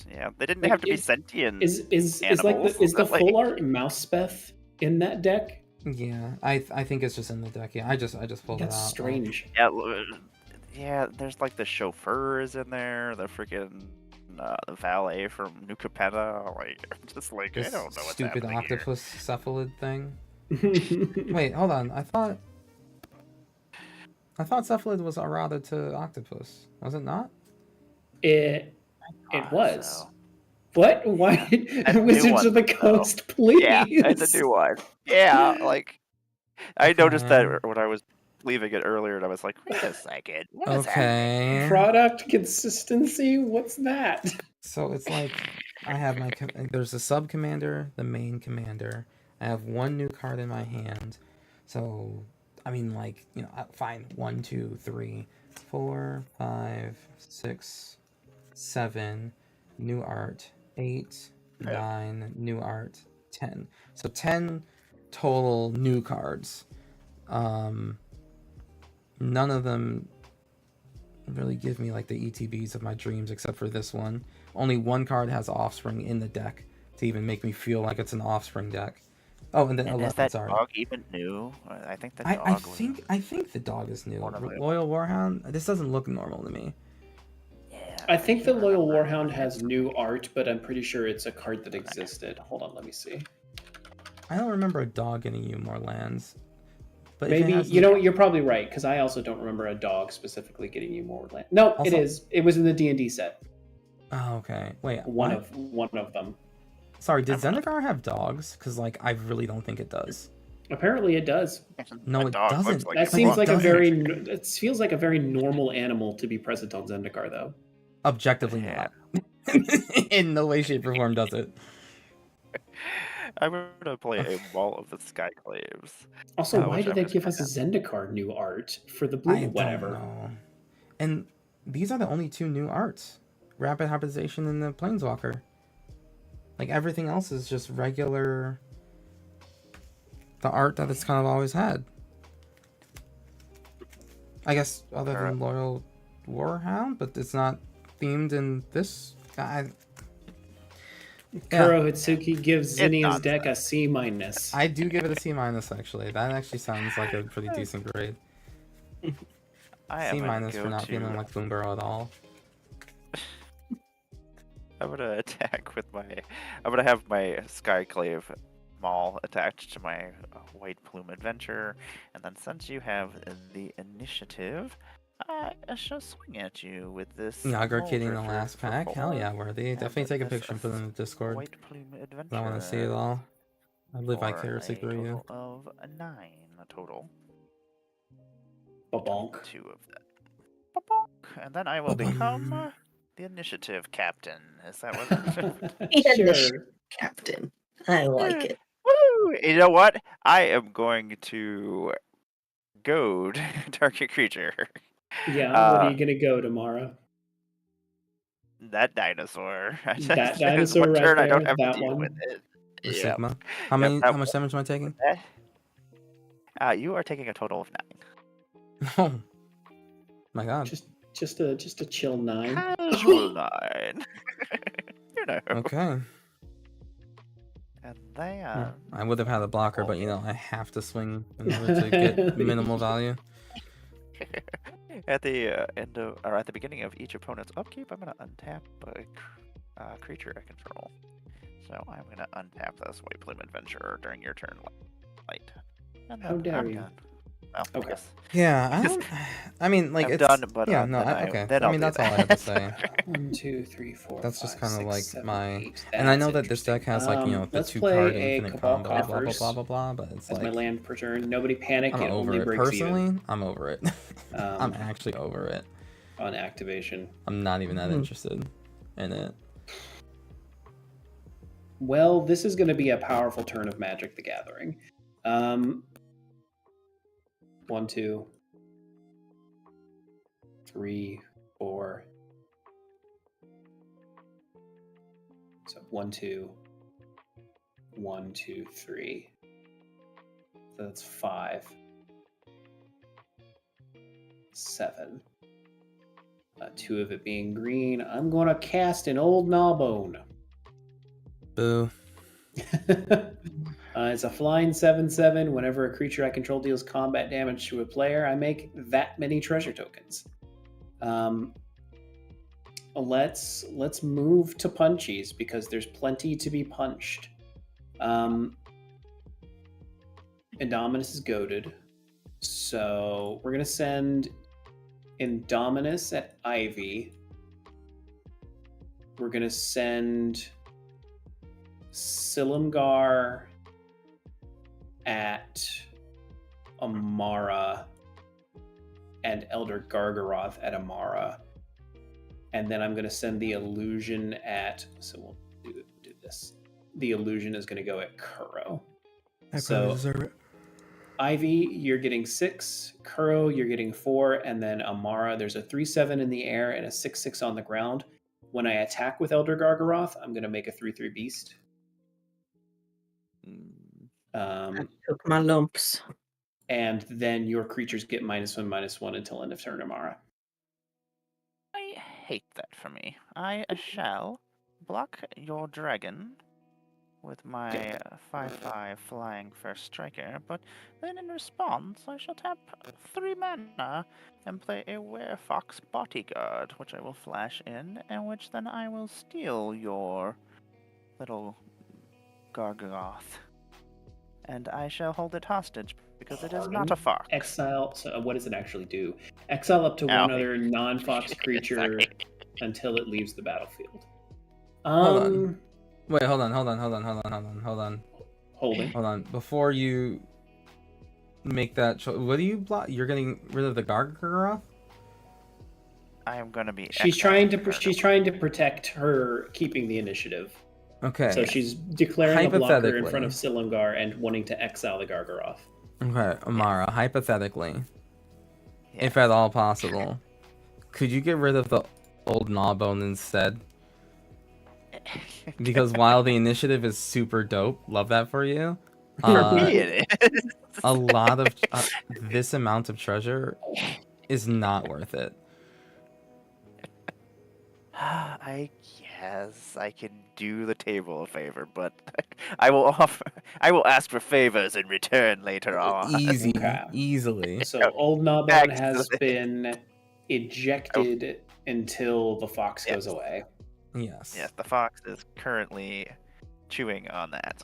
Yeah, they didn't have to be sentient. Is the full art Mousespeth in that deck? Yeah, I think it's just in the deck. Yeah, I just pulled it out. That's strange. Yeah, there's like the chauffeur is in there, the freaking the valet from New Capenna. I'm just like, this I don't know what's stupid happening octopus cephalid thing. Wait, hold on. I thought cephalid was errata to octopus. Was it not? It was. So. What? Why? Wizards of the Coast, please. Yeah, it's a new one. Yeah, I noticed that when I was leaving it earlier, and I was like, wait a second. What is happening? Product consistency? What's that? So it's like I have there's a sub commander, the main commander. I have one new card in my hand. So, I mean, fine. 1, 2, 3, 4, 5, 6, 7, new art. 8, 9, new art, 10. So 10 total new cards. None of them really give me the ETBs of my dreams except for this one. Only one card has Offspring in the deck to even make me feel like it's an Offspring deck. Oh, and then is that dog even new? I think the dog. I think the dog is new. Loyal Warhound. This doesn't look normal to me. I think the Loyal Warhound has new art, but I'm pretty sure it's a card that existed. Hold on, let me see. I don't remember a dog getting you more lands. But maybe, you're probably right, because I also don't remember a dog specifically getting you more land. No, also, it is. It was in the D&D set. Oh, okay. Wait, one of them. Sorry, did Zendikar have dogs? Because, I really don't think it does. Apparently it does. No, it doesn't. That seems like it feels like a very normal animal to be present on Zendikar, though. Objectively not. In no way, shape, or form does it. I'm going to play a Wall of the Skyclaves. Also, why did they give us a Zendikar new art for the blue whatever? Don't know. And these are the only 2 new arts. Rapid Hybridization and the Planeswalker. Like everything else is just regular, the art that it's kind of always had. I guess other than Loyal Warhound, but it's not themed in this guy. Kuro Hitsuki gives Zinnia's deck a C-. I do give it a C-, actually. That actually sounds like a pretty decent grade. C- for not feeling like Bloomburrow at all. I'm gonna attack with my. I'm gonna have my Skyclave Maul attached to my White Plume Adventure, and then since you have the initiative, I shall swing at you with this. Yager Kitty in the last pack? Hell yeah, worthy. Definitely take a picture and put it in the Discord. White Plume Adventure. I want to see it all. I live vicariously through you. Of 9 total. Bonk. 2 of them. Bonk. And then I will become the initiative captain. Is that what Sure. Captain. I like it. Woo! You know what? I am going to goad target creature. Yeah, what are you gonna go tomorrow? That dinosaur. That dinosaur right turn there, I don't have that to deal one. with it. The Yep. Sigma. How much damage am I taking? You are taking a total of 9. Oh my god. Just a chill 9. Casual 9. You know. Okay. And they I would have had a blocker, but I have to swing in order to get minimal value. At the end of, or at the beginning of each opponent's upkeep, I'm gonna untap a creature I control. So I'm gonna untap this White Plume Adventurer during your turn, Light. And How dare you? Done. Well, Okay. Yeah, I mean, like, I'm it's done, but yeah, no, okay. I mean, that's all I have to say. 1, 2, 3, 4. That's just 5, kind of 6, like 7, my, 8. and I know That's that this deck has like the let's 2 play card a infinite Cabal combo, blah blah Coffers blah blah blah, but it's as my like land per turn. Nobody panic. I'm It over only it breaks personally. even I'm over it. I'm actually over it. on activation. I'm not even that interested in it. Well, this is going to be a powerful turn of Magic the Gathering. 1, 2, 3, 4. So 1, 2, 1, 2, 3. So that's 5, 7. 2 of it being green. I'm going to cast an Old Gnawbone. Boo. It's a flying 7/7. Whenever a creature I control deals combat damage to a player, I make that many treasure tokens. Let's move to punchies because there's plenty to be punched. Indominus is goaded, so we're gonna send Indominus at Ivy. We're gonna send Silumgar at Amara and Elder Gargaroth at Amara. And then I'm going to send the illusion at, so we'll do this. The illusion is going to go at Kuro. So Ivy, you're getting 6. Kuro, you're getting 4. And then Amara, there's a 3/7 in the air and a 6/6 on the ground. When I attack with Elder Gargaroth, I'm going to make a 3/3 beast. I took my lumps. And then your creatures get -1/-1 until end of turn, Amara. I hate that for me. I shall block your dragon with my 5/5 flying first striker, but then in response I shall tap 3 mana and play a Werefox Bodyguard, which I will flash in, and which then I will steal your little Gargaroth. And I shall hold it hostage because it is not a fox. Exile. So what does it actually do? Exile up to one other non-fox creature until it leaves the battlefield. Hold on. Wait, hold on. Holding. Hold on. Before you make that what do you block? You're getting rid of the Gargaroth? I am going to be. She's trying to protect her keeping the initiative. Okay. So she's declaring a blocker in front of Silumgar and wanting to exile the Gargaroth. Okay, Amara, hypothetically, if at all possible, could you get rid of the Old Gnawbone instead? Because while the initiative is super dope, love that for you. For me, it is. A lot of this amount of treasure is not worth it. I guess I can do the table a favor, but I will ask for favors in return later on. Easy, Okay. easily. So Old Gnawbone has Excellent. been ejected until the fox goes Yes. away. Yes. Yes, the fox is currently chewing on that.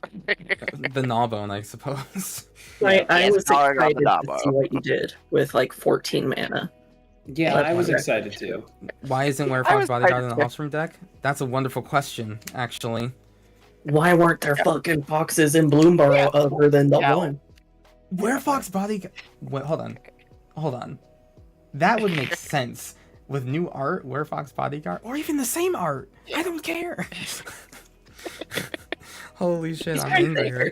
The gnawbone, I suppose. I Yes, was gnawing on excited the to Nabo. see what you did with like 14 mana. Yeah, But I was okay. excited too. Why isn't I Werefox was Bodyguard in the excited. offspring deck? That's a wonderful question, actually. Why weren't there fucking foxes in Bloomburrow other than the Yeah. one? Werefox Bodyguard. Wait, hold on. That would make sense with new art, Werefox Bodyguard, or even the same art. I don't care. Holy shit, He's I'm right angrier. there.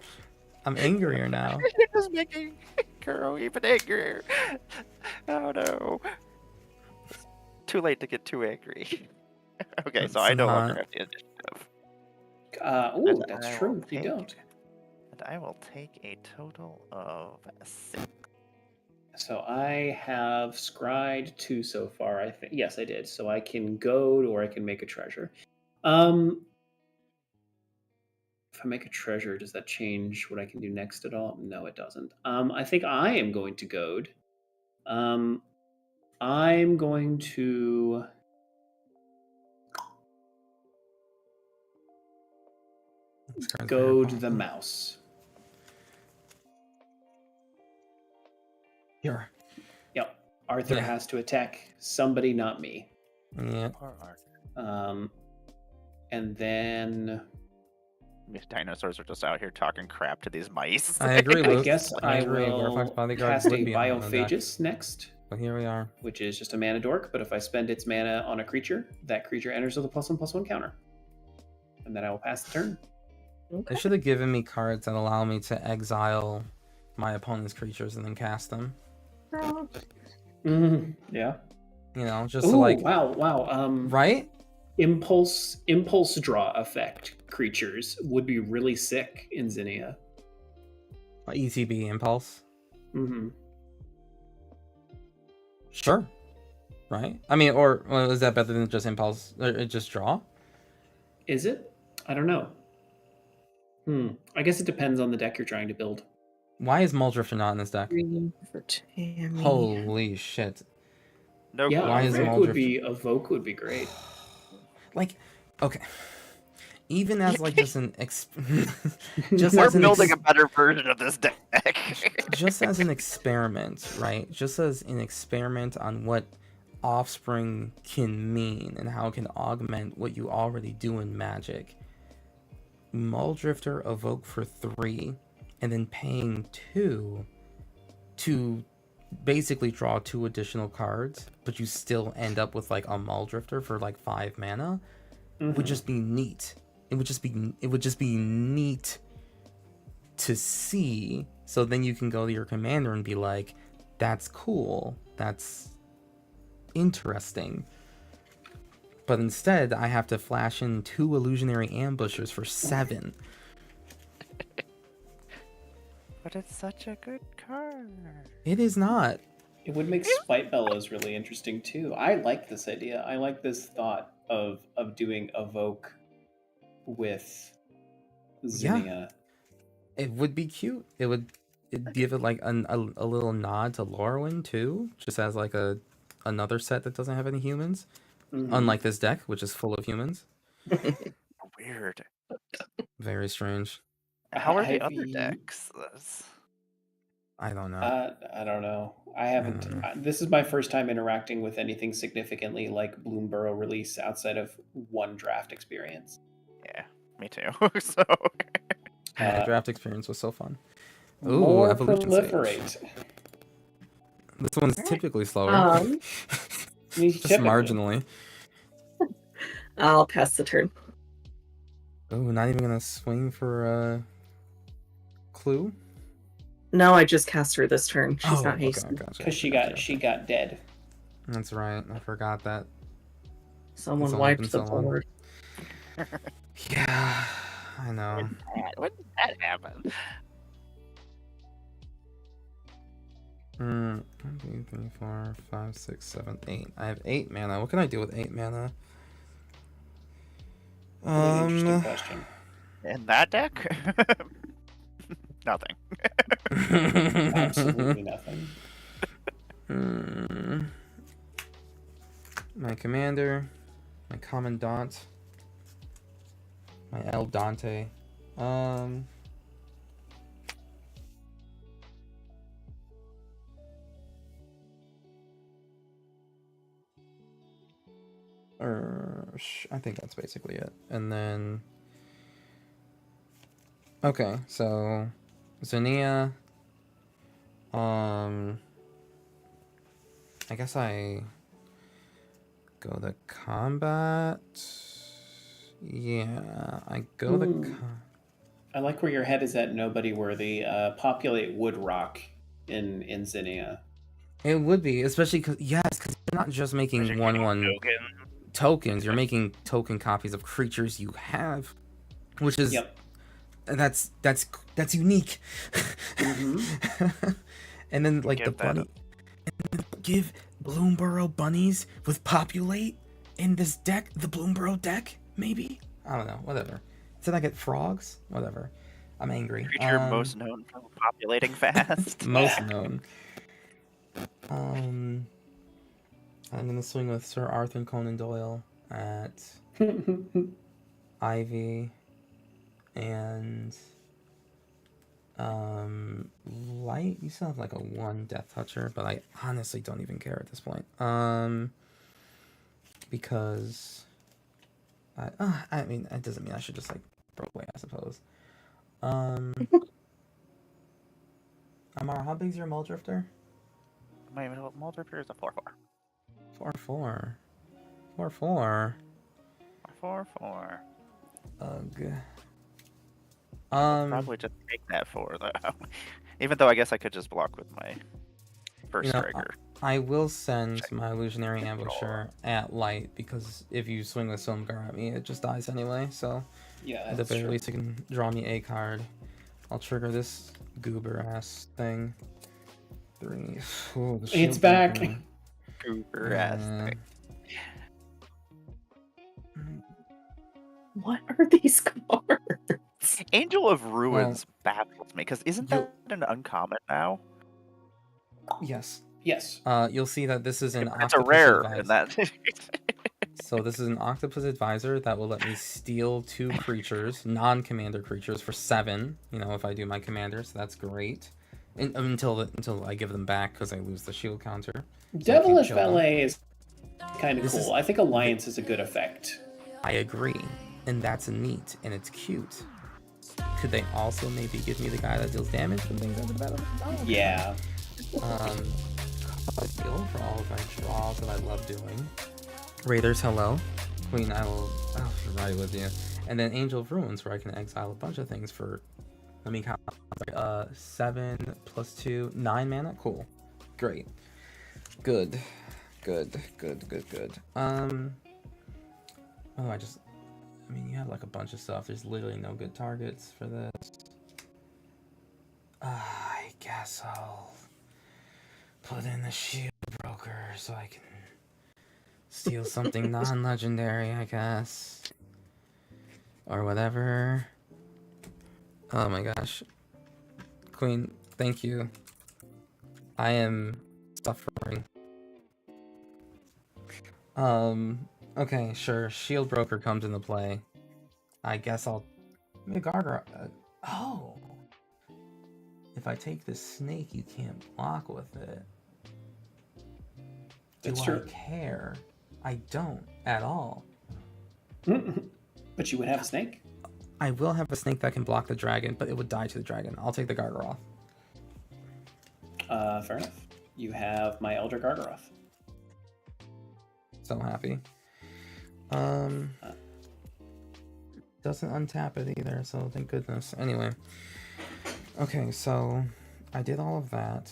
I'm angrier now. It is making Kuro even angrier. Oh no. It's too late to get too angry. Okay, so I It's no longer not. have the initiative. Ooh, And that's I true. will You take- don't. And I will take a total of 6. So I have scryed 2 so far. I think yes, I did. So I can goad or I can make a treasure. If I make a treasure, does that change what I can do next at all? No, it doesn't. I think I am going to goad. I'm going to goad the mouse. Here. Yep. Arthur Yeah. has to attack somebody, not me. Yeah. Poor Arthur. And then These dinosaurs are just out here talking crap to these mice. I agree, I Luke. guess I agree. will Werefox Bodyguard cast a would be on the deck. Biophagous next, But here we are. which is just a mana dork. But if I spend its mana on a creature, that creature enters with a +1/+1 counter. And then I will pass the turn. They should have given me cards that allow me to exile my opponent's creatures and then cast them. Yeah. You know, just Ooh, to like, wow. right? Impulse draw effect creatures would be really sick in Zinnia. ETB impulse. Mm-hmm. Sure. Right? I mean, or well, is that better than just impulse? Or just draw? Is it? I don't know. I guess it depends on the deck you're trying to build. Why is Muldrifter not in this deck? Green for Tammy. Holy shit. No Yeah, clue. Why is Evoke would be great. Like, okay. Even as like just an We're building a better version of this deck. just as an experiment, right? Just as an experiment on what offspring can mean and how it can augment what you already do in Magic. Muldrifter evoke for 3 and then paying 2 to basically draw 2 additional cards, but you still end up with like a Muldrifter for like 5 mana would just be neat. It would just be neat to see. So then you can go to your commander and be like, that's cool. That's interesting. But instead, I have to flash in 2 illusionary ambushers for 7. But it's such a good card. It is not. It would make Spite Bellows really interesting too. I like this idea. I like this thought of doing Evoke with Zinnia. It would be cute. It'd give it like a little nod to Lorwyn too, just as like another set that doesn't have any humans. Unlike this deck, which is full of humans. Weird. Very strange. How are the Have other you- decks? I don't know. I don't know. I haven't. This is my first time interacting with anything significantly like Bloomburrow release outside of one draft experience. Yeah, me too. So Yeah, draft experience was so fun. Ooh, More evolution stage. proliferate. This one's typically slower. Just Typically. marginally. I'll pass the turn. Oh, not even gonna swing for a clue. No, I just cast her this turn. She's not okay, hasted. gotcha, Because she gotcha. got dead. That's right. I forgot that. Someone It's only wiped been the so long. board. Yeah, I know. When did that happen? 1, 2, 3, 4, 5, 6, 7, 8. I have 8 mana. What can I do with 8 mana? Really interesting question. In that deck? Nothing. Absolutely nothing. My commander, my commandant, my El Dante. I think that's basically it. And then, okay, so Zinnia. I guess I go to combat. Yeah, I go to. I like where your head is at. Nobody worthy. Populate Woodrock in Zinnia. It would be, especially because you're not just making one tokens. You're making token copies of creatures you have, which is that's unique. And then like the bunny, give Bloomburrow bunnies with populate in this deck, the Bloomburrow deck, maybe. I don't know. Whatever. Said I get frogs. Whatever. I'm angry. Creature most known for populating fast. Most known. I'm gonna swing with Sir Arthur Conan Doyle at Ivy and Light. You still have like a 1 Death Toucher, but I honestly don't even care at this point. Because I mean, it doesn't mean I should just like throw away, I suppose. Amara, how big's your Muldrifter? My Muldrifter is a 4/4. 4/4. 4/4. 4/4. Ugh. Probably just take that 4 though. Even though I guess I could just block with my first trigger. I will send my Illusionary Ambusher at Light because if you swing with Silumgar at me, it just dies anyway. So yeah, at the very least, it can draw me a card. I'll trigger this goober ass thing. 3. Ooh, it's back. Goober ass thing. What are these cards? Angel of Ruins baffles me because isn't that an uncommon now? Yes. Yes. You'll see that this is an It's a rare in that. So this is an Octopus Advisor that will let me steal 2 creatures, non-commander creatures, for 7. You know, if I do my commander, so that's great. Until I give them back because I lose the shield counter. Devilish Valet is kind of cool. I think Alliance is a good effect. I agree, and that's neat and it's cute. Could they also maybe give me the guy that deals damage when things enter the battle? Oh, okay. Yeah. Deal for all of my draws that I love doing. Raiders, hello. Queen, I'll ride with you. And then Angel of Ruins, where I can exile a bunch of things for, let me count, 7 + 2, 9 mana. Cool, great, good. Oh, I mean, you have like a bunch of stuff. There's literally no good targets for this. I guess I'll put in the Shield Broker so I can steal something non-legendary, I guess. Or whatever. Oh my gosh. Queen, thank you. I am suffering. Okay, sure. Shield Broker comes into play. I guess I'll... Oh! If I take this snake, you can't block with it. That's Do true. I care? I don't at all. But you would have a snake? I will have a snake that can block the dragon, but it would die to the dragon. I'll take the Gargaroth. Fair enough. You have my Elder Gargaroth. So happy. Doesn't untap it either, so thank goodness. Anyway. Okay, so I did all of that.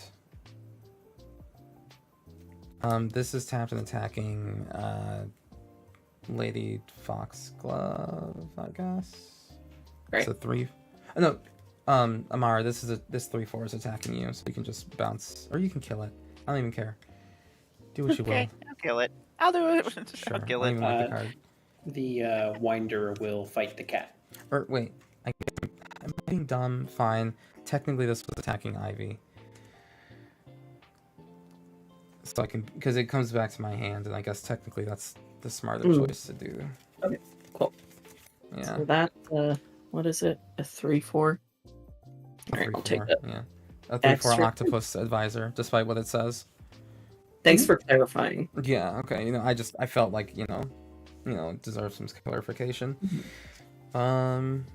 This is tapped and attacking Lady Foxglove, I guess. Right. It's a 3. No, Amara, this 3/4 is attacking you, so you can just bounce, or you can kill it. I don't even care. Do what you will. Okay, I'll kill it. I'll do it. Sure. I'll kill I it. don't even want the card. The Winder will fight the cat. Or wait, I'm being dumb. Fine. Technically, this was attacking Ivy. So I can, because it comes back to my hand, and I guess technically that's the smarter choice to do. Okay, cool. Yeah. So that, what is it? A 3/4? All right, I'll take that. Yeah. A 3/4 Extra. octopus advisor, despite what it says. Thanks for clarifying. Yeah. Okay. I felt like it deserves some clarification. And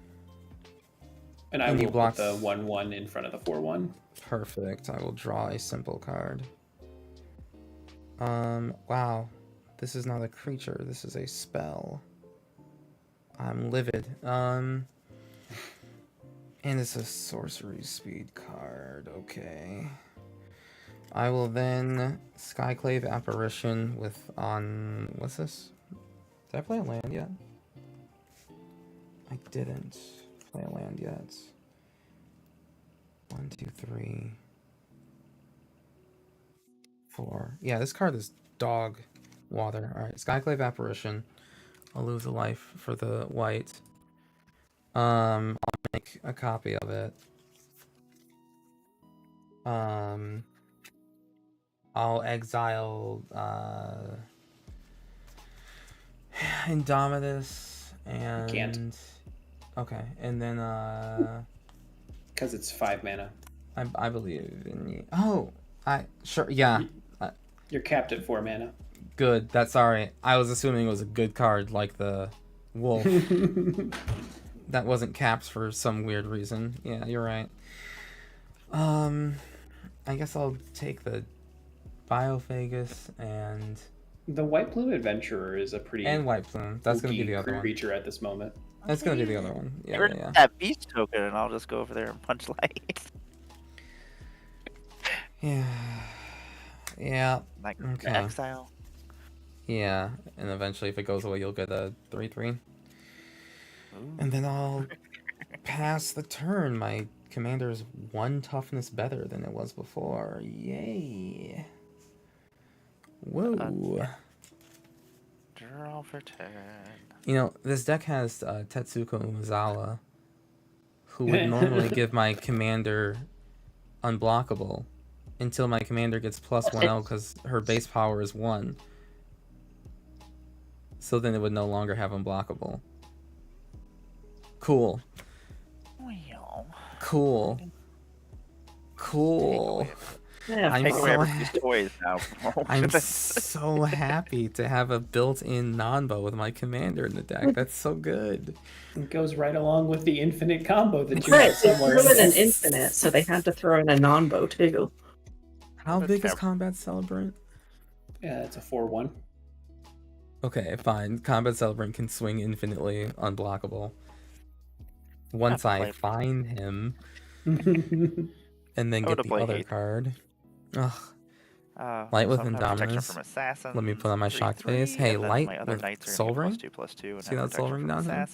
I And you will block- put the 1/1 in front of the 4/1. Perfect. I will draw a simple card. Wow. This is not a creature. This is a spell. I'm livid. And it's a sorcery speed card. Okay. I will then Skyclave Apparition with what's this? Did I play a land yet? I didn't play a land yet. 1, 2, 3, 4. Yeah, this card is dog water. Alright, Skyclave Apparition. I'll lose a life for the white. I'll make a copy of it. I'll exile Indomitus and Can't. Okay, and then Because it's 5 mana. I believe in you. Oh, sure, yeah. You're capped at 4 mana. Good. That's alright. I was assuming it was a good card like the wolf. That wasn't capped for some weird reason. Yeah, you're right. I guess I'll take the Biophagus and The White Plume Adventurer is a pretty White Plume. That's gonna be the other one. creature at this moment. That's gonna be the other one. Get Yeah, rid yeah. of that beast token, and I'll just go over there and punch light. Yeah. Yeah. Like Okay. exile. Yeah. And eventually, if it goes away, you'll get a 3/3. Ooh. And then I'll pass the turn. My commander is 1 toughness better than it was before. Yay. Whoa. Draw for turn. This deck has Tetsuko Umezawa, who would normally give my commander unblockable until my commander gets +1/L because her base power is 1. So then it would no longer have unblockable. Cool. Well, Cool. Yeah, I'm take so away everybody's toys now. I'm so happy to have a built-in Nanbo with my commander in the deck. That's so good. It goes right along with the infinite combo that you right. have They somewhere. threw in an infinite, so they had to throw in a non-bow too. How big is Combat Celebrant? Yeah, it's a 4/1. Okay, fine. Combat Celebrant can swing infinitely unblockable. Once I find him, and then get the other card. Ugh. Light with Indominus. Let me put on my shocked face. Hey, light with Soul Ring. See that Soul Ring down here?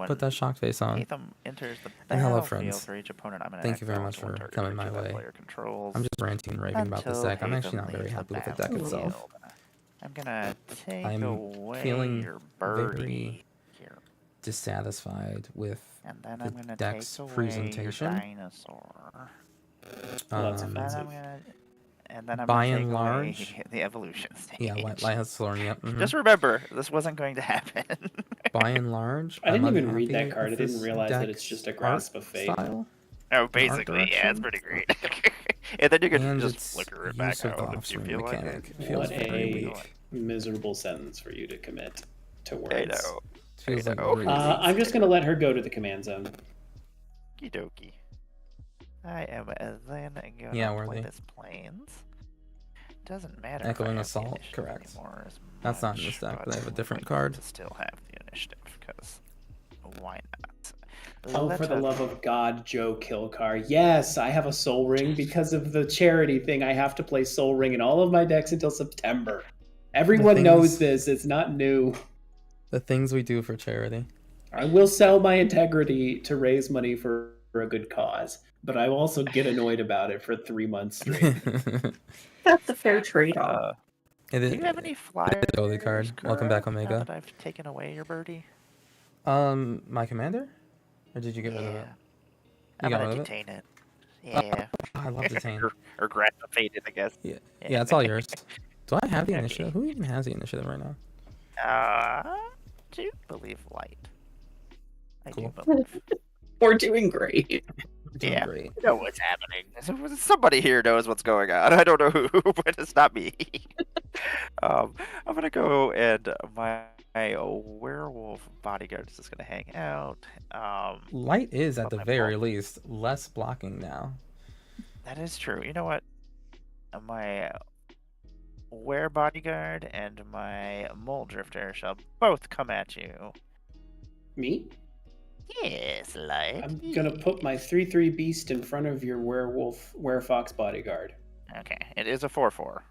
Put that shocked face on. Enters the And hello, battlefield friends. For each opponent. I'm gonna Thank you very exile much one for target coming my creature that way. player controls I'm just ranting and raving about this until deck. I'm actually not Hatham very leaves happy with the deck battlefield. itself. I'm gonna take I'm away feeling your birdie very here. Dissatisfied with And then the I'm gonna deck's take away presentation. your dinosaur. Well, that's Um, offensive. And then I'm By gonna and take large- away the evolution stage. Yeah, Light has Soul Ring. Yep. Just remember, this wasn't going to happen. By and large, I didn't I'm even read unhappy that card. I with didn't this realize that deck's it's just a art grasp of fate. style. Oh, basically, yeah, it's direction. pretty great. And then you can And just its flicker it use back of the out if you offspring feel like mechanic it. feels What very a weak. miserable sentence for you to commit to words. I know. Feels I like know. really I'm just going to let her go to the command zone. Okie dokie. I am then going Yeah, to worthy. play this planes. Doesn't matter. if I Echoing have the Assault, initiative correct. anymore as That's not in much, this deck, but I have a I'd different like card. To still have the initiative, because why not? Oh, for the love of God, Joe Kilcar. Yes, I have a Soul Ring because of the charity thing. I have to play Soul Ring in all of my decks until September. Everyone knows this. It's not new. The things we do for charity. I will sell my integrity to raise money for a good cause, but I will also get annoyed about it for 3 months straight. That's a fair trade-off. It Do is you have any flyers? Holy card. Welcome back, Now Omega. that I've taken away your birdie. My commander? Or did you get rid of it? I'm got gonna rid of it? detain it. Yeah. Oh, I love detain. or grant the faded, I guess. Yeah, it's all yours. Do I have the Okay. initiative? Who even has the initiative right now? Do believe light. I Cool. do believe. We're doing great. Doing Yeah. great. I know what's happening. Somebody here knows what's going on. I don't know who, but it's not me. I'm gonna go and my werewolf bodyguard is just gonna hang out. Light is at But the my very ball- least less blocking now. That is true. You know what? My were bodyguard and my mole drifter shall both come at you. Me? Yes, light. I'm gonna put my 3/3 beast in front of your werefox bodyguard. Okay, it is a 4/4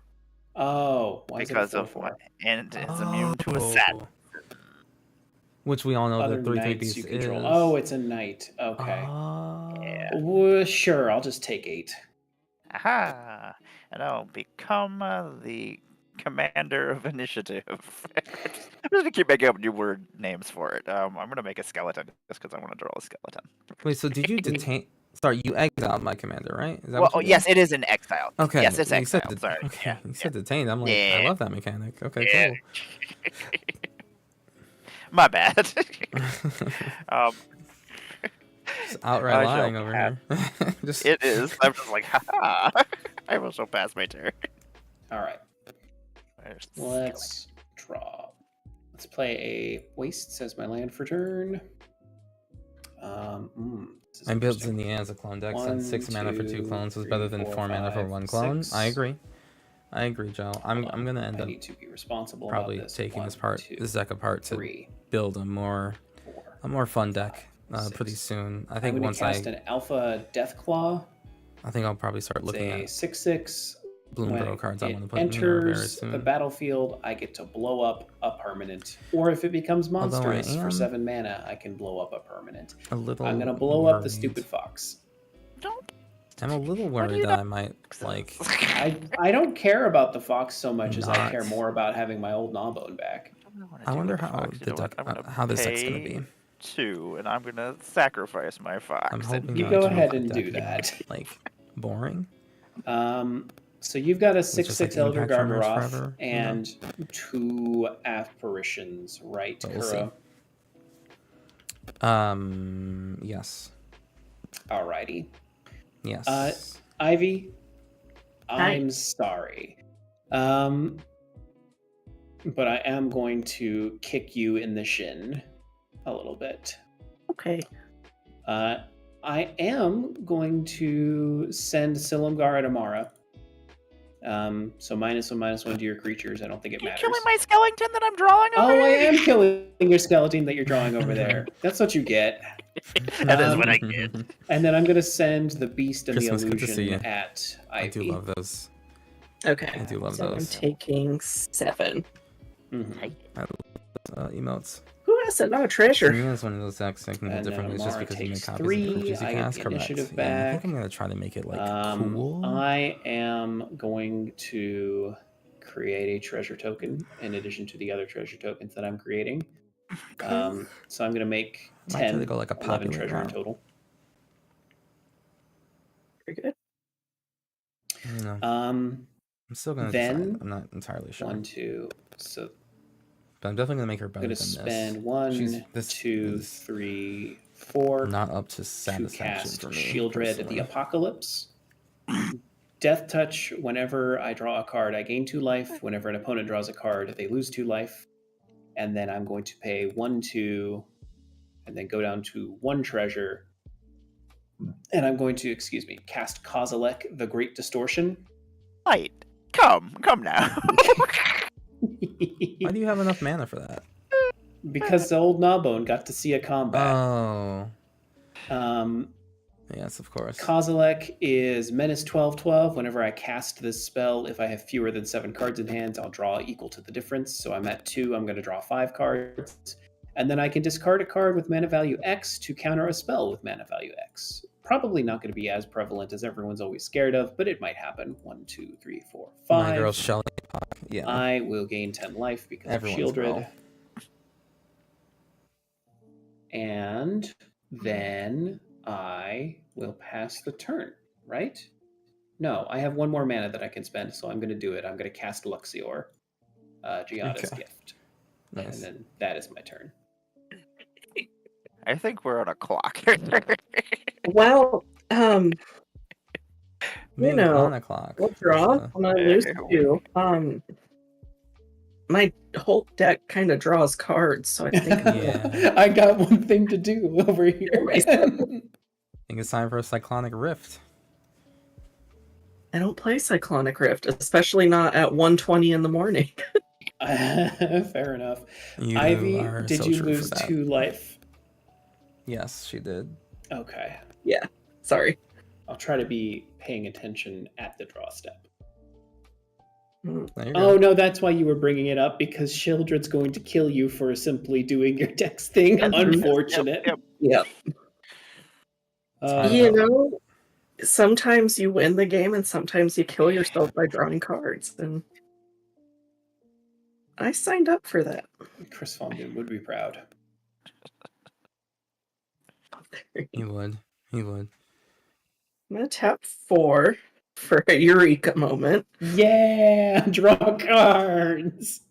Oh, why is it a because of 4/4? what? And it's immune to a set. Which we all know Other the 3/3 knights beast you is. control. Oh, it's a knight. Okay. Yeah. Well, sure, I'll just take 8. Aha! And I'll become the commander of initiative. I'm just gonna keep making up new word names for it. I'm gonna make a skeleton just because I want to draw a skeleton. Wait, so did you detain? Sorry, you exiled my commander, right? Is that Well, what you did? yes, it is an exile. Okay. Yes, it's you said exile. Sorry. Okay, Yeah. you said detained. I'm like, I Yeah. love that mechanic. Okay, Yeah. cool. My bad. Just outright I shall lying over here. Just It is. I'm just like, haha. I will shall pass my turn. All right. There's the Let's draw. Let's play a wastes as my land for turn. This is I built interesting. Zinnia as a clone deck, One, since 6 mana for 2 two, clones was three, better than 4, 4 mana for 5, 1 clone. 6. I agree, Joe. I'm gonna end I up need to be responsible probably about this. taking 1, this deck apart to 3, build a more 4. fun deck pretty 6. soon. I I'm think going to once cast an Alpha Deathclaw. I think I'll probably start It's looking a at 6/6. Bloomburrow When cards I it want to put in here very enters soon. the battlefield, I get to blow up a permanent. Or if it becomes Although I monstrous for am 7 mana, I can blow up a permanent. a little I'm gonna blow up the worried. stupid fox. Don't. I'm a little Why do worried you that not I might like. I don't care about the fox so much as I Not. care more about having my old Gnawbone back. I wonder how the deck, how this deck's gonna be. 2, and I'm gonna sacrifice my fox. I'm hoping You not go to ahead make and the do deck, that. Like boring. So you've got a It's just, 6/6 like, Elder impact tremors Gargaroth forever, you know? and 2 apparitions, right, But we'll see. Kuro? Yes. Alrighty. Yes. Ivy, Hi. I'm sorry. But I am going to kick you in the shin a little bit. Okay. I am going to send Silumgar at Amara. So -1/-1 to your creatures. I don't think it You're matters. killing my skeleton that I'm drawing over Oh, I here? am killing your skeleton that you're drawing over there. That's what you get. That is what I get. And then I'm going to send the beast and Christmas, the good to see illusion you. at I Ivy. do love those. Okay. I do love So I'm those. taking 7. Mhm. Emotes. Who has a lot of treasure? Zinnia is one of those decks that can go And then different ways just Amara because you make takes copies 3, of the creatures you I get cast. the Correct. initiative Yeah, I back. think I'm gonna try to make it like cool. I am going to create a treasure token in addition to the other treasure tokens that I'm creating. So I'm going to make Might try 10, to go like a 11 popular treasure in route. total. Very good. No, Um, I'm still gonna then- decide. I'm not entirely sure. 1, 2. So But I'm definitely gonna make her I'm better going than to this. spend 1, She's- this 2, is 3, 4 Not up to to satisfaction cast for me. Shieldred the personally. Apocalypse. Death Touch, whenever I draw a card, I gain 2 life. Whenever an opponent draws a card, they lose 2 life. And then I'm going to pay 1, 2, and then go down to 1 treasure. And I'm going to, cast Kozilek, the Great Distortion. Light, come now. Why do you have enough mana for that? Because the old Gnawbone got to see a combat. Oh, Yes, of course. Kozilek is Menace 12/12. Whenever I cast this spell, if I have fewer than 7 cards in hand, I'll draw equal to the difference. So I'm at 2, I'm going to draw 5 cards. And then I can discard a card with mana value X to counter a spell with mana value X. Probably not going to be as prevalent as everyone's always scared of, but it might happen. 1, 2, 3, 4, 5. My girl Shelly. Yeah. I will gain 10 life because Everyone's of Shieldred. girl. And then I will pass the turn, right? No, I have 1 more mana that I can spend, so I'm going to do it. I'm going to cast Luxior, Giada's Okay. gift. Nice. And then that is my turn. I think we're on a clock. Well, Maybe know, on a clock. we'll draw when I lose too. My whole deck kind of draws cards, so I think Yeah. I got one thing to do over here. I think it's time for a Cyclonic Rift. I don't play Cyclonic Rift, especially not at 1:20 in the morning. Fair enough. You Ivy, are did so you true lose for that. 2 life? Yes, she did. Okay. Yeah, sorry. I'll try to be paying attention at the draw step. There you Oh go. no, that's why you were bringing it up, because Shieldred's going to kill you for simply doing your dex thing. Unfortunate. Yep. Yeah. I You know. know, sometimes you win the game and sometimes you kill yourself by drawing cards. And I signed up for that. Chris Von Doom would be proud. He would. He would. I'm going to tap 4 for a Eureka moment. Yeah, draw cards.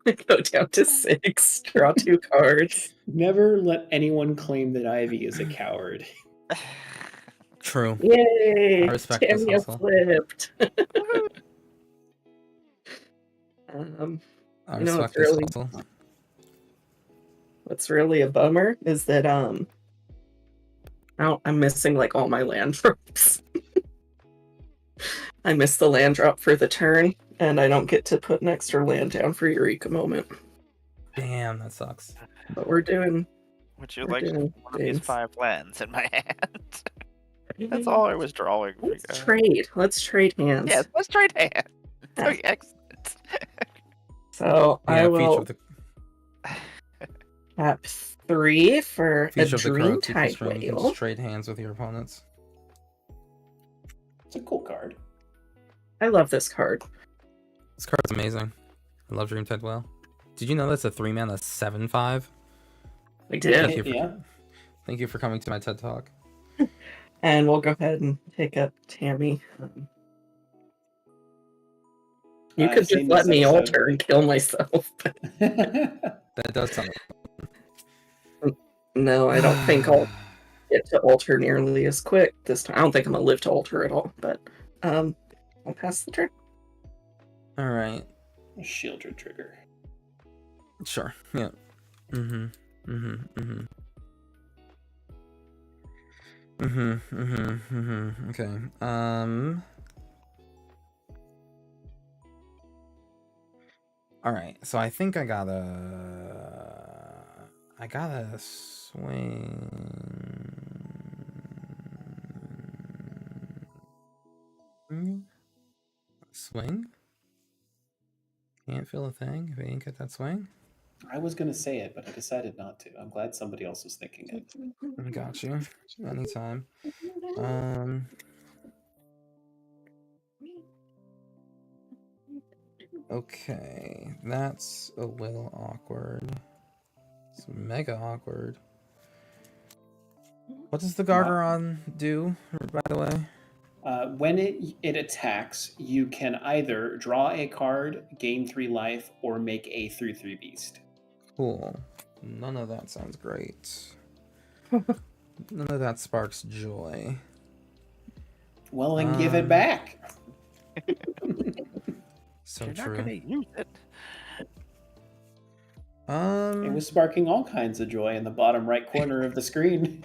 Go down to 6, draw 2 cards. Never let anyone claim that Ivy is a coward. True. Yay! I respect this Tamia hustle. flipped. I You know, respect it's this really- hustle. What's really a bummer is that I'm missing like all my land drops. I missed the land drop for the turn, and I don't get to put an extra land down for Eureka moment. Damn, that sucks. But we're doing. Would you We're like doing one of these things. 5 lands in my hand? That's all I was drawing. Let's trade. Let's trade hands. Yes, let's trade hands. Yeah. Okay, excellent. So I Yeah, will feature tap 3 for a of the crow. Dreamtide You can Whale. just trade hands with your opponents. It's a cool card. I love this card. This card's amazing. I love Dreamtide Whale. Did you know that's a 3-mana 7/5? I did. Thank you for, Yeah. Thank you for coming to my TED Talk. And we'll go ahead and take up Tammy. You I've could just seen let this me episode. alter and kill myself. That does sound. No, I don't think I'll get to alter nearly as quick this time. I don't think I'm gonna live to alter at all, but I'll pass the turn. All right. Shieldred trigger. Sure. Yeah. Mm-hmm. Mm-hmm. Mm-hmm. Mm-hmm. Mm-hmm. Mm-hmm. Okay. All right. So I think I gotta swing. Swing? Can't feel a thing if I ain't get that swing. I was going to say it, but I decided not to. I'm glad somebody else was thinking it. I got you. Anytime. Okay, that's a little awkward. It's mega awkward. What does the Garderon do, by the way? When it attacks, you can either draw a card, gain 3 life, or make a 3/3 beast. Cool. None of that sounds great. None of that sparks joy. Well, then give it back. So You're not true. gonna use it. It was sparking all kinds of joy in the bottom right corner of the screen.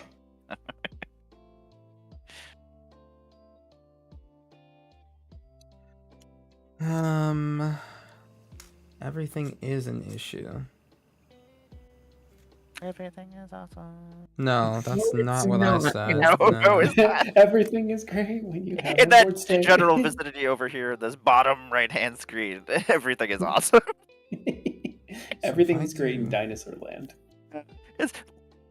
Everything is an issue. Everything is awesome. No, that's No, not it's what I not. said. No, it's not. Everything is great when you have In a that board state. general vicinity over here, this bottom right-hand screen, everything is awesome. Everything is I great in do- Dinosaur Land. It's,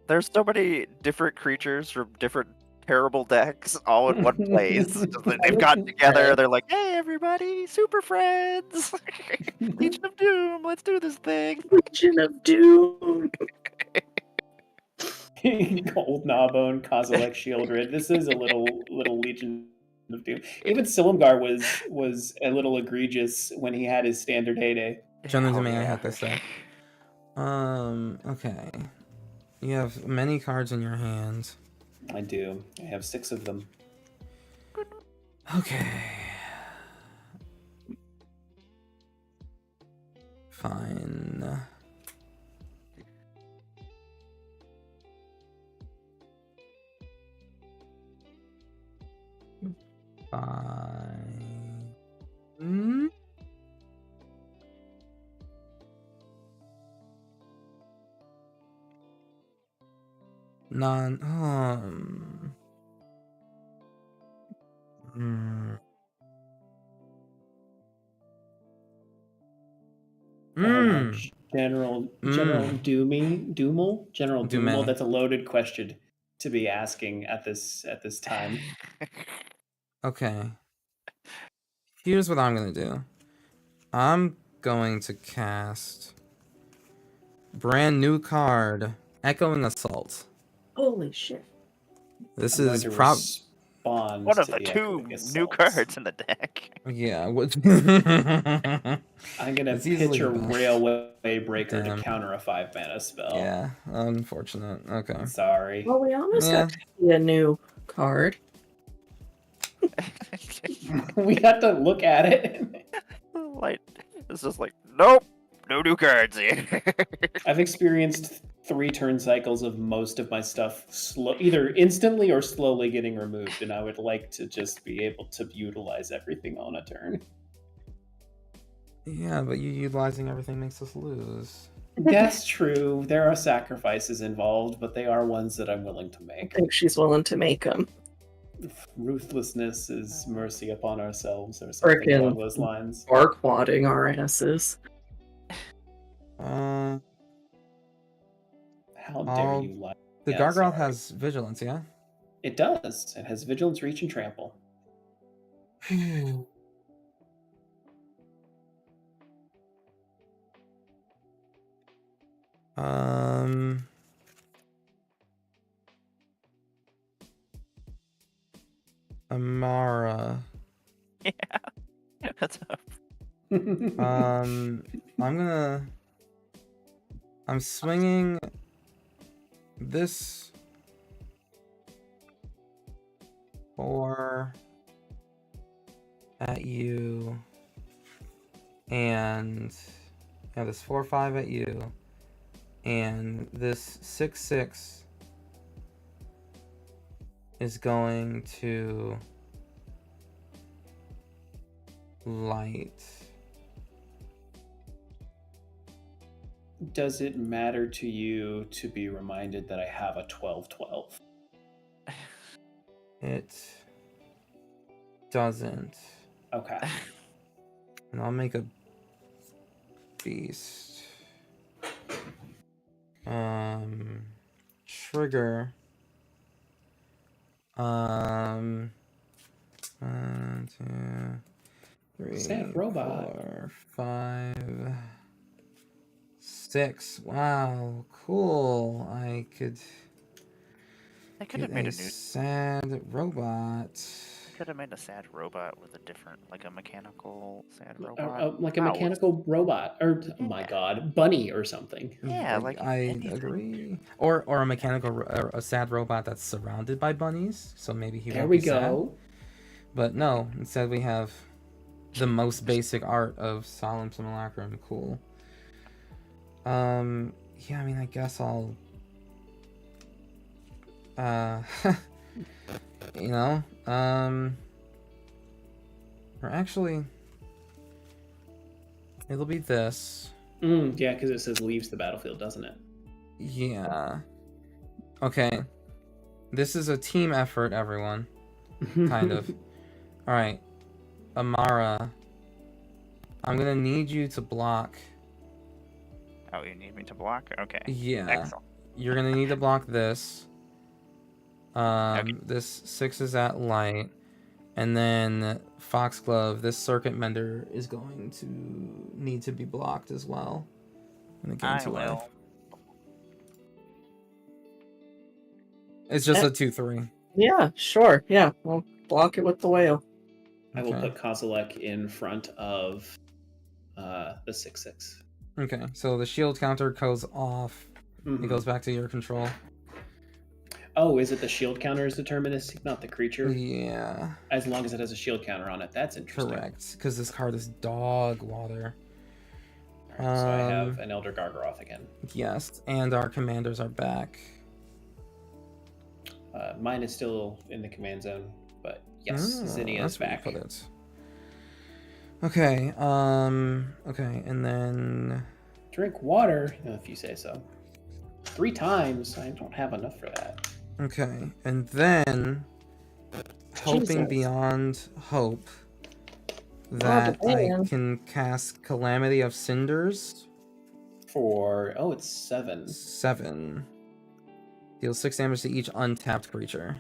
there's so many different creatures from different terrible decks all in one place. They've gotten together. They're like, "Hey, everybody, super friends, Legion of Doom, let's do this thing." Legion of Doom. Old Gnawbone, Kozilek, Shieldred. This is a little Legion of Doom. Even Silumgar was a little egregious when he had his standard heyday. Gentlemen, Oh, may I yeah. hit this deck? Okay. You have many cards in your hand. I do. I have 6 of them. Okay. Fine. Fine. Hmm? Non. Hmm. General Doomal. That's a loaded question to be asking at this time. Okay. Here's what I'm gonna do. I'm going to cast brand new card, Echoing Assault. Holy shit. This I'm going is to prob respond One of to the the two Echoing new Assaults. cards in the deck. yeah. What? I'm gonna It's easily pitch a the best. Railway Breaker Damn. to counter a 5-mana spell. Yeah, unfortunate. Okay. Sorry. Well, we almost Yeah. got to see a new card. We have to look at it. Like, it's just like, nope, no new cards here. I've experienced 3 turn cycles of most of my stuff either instantly or slowly getting removed, and I would like to just be able to utilize everything on a turn. Yeah, but you utilizing everything makes us lose. That's true. There are sacrifices involved, but they are ones that I'm willing to I make. think she's willing to make them. Ruthlessness is mercy upon ourselves, or something along those lines. Bark-wadding our asses. How dare I'll- you lie? The Yeah, Gargoyle sorry. has vigilance, yeah? It does. It has vigilance, reach, and trample. Amara. Yeah. That's I'm swinging this 4 at you, and yeah, this 4/5 at you, and this 6/6 is going to light. Does it matter to you to be reminded that I have a 12/12? It doesn't. Okay. And I'll make a beast. Trigger. 1, 2, 3, Sad robot. 4, 5, 6. Wow, cool. I could They could have get made a a new. sad robot. Could have made a sad robot with a different, like a mechanical sad robot. Like a Wow. mechanical robot, or oh my god, bunny or something. Yeah, like I anything. agree. Or a mechanical, or a sad robot that's surrounded by bunnies. So maybe he There won't we be sad. go. But no, instead we have the most basic art of Solemn Simulacrum. Cool. Yeah, I mean, I guess I'll you know, or actually it'll be this. Yeah, because it says leaves the battlefield, doesn't it? Yeah. Okay. This is a team effort, everyone. Kind of. Alright. Amara. I'm gonna need you to block. Oh, you need me to block? Okay. Yeah. Excellent. You're gonna need to block this. Okay. This 6 is at light. And then Foxglove, this circuit mender is going to need to be blocked as well. I'm gonna gain 2 life. will. It's just a 2/3. Yeah, sure. Yeah, we'll block it with the whale. I will Okay. put Kozilek in front of the 6/6. Okay, so the shield counter goes off. Mhm. It goes back to your control. Oh, is it the shield counter is deterministic, not the creature? Yeah, As long as it has a shield counter on it. That's interesting. correct. Because this card is dog water. All right, so I have an Elder Gargaroth again. Yes, and our commanders are back. Mine is still in the command zone, but yes, Zinnia that's is where you back. put it. Okay, okay, and then... Drink water, if you say so. 3 times. I don't have enough for that. Okay, and then... Hoping Jesus. beyond hope that I man. can cast Calamity of Cinders. It's 7. 7. Deals 6 damage to each untapped creature.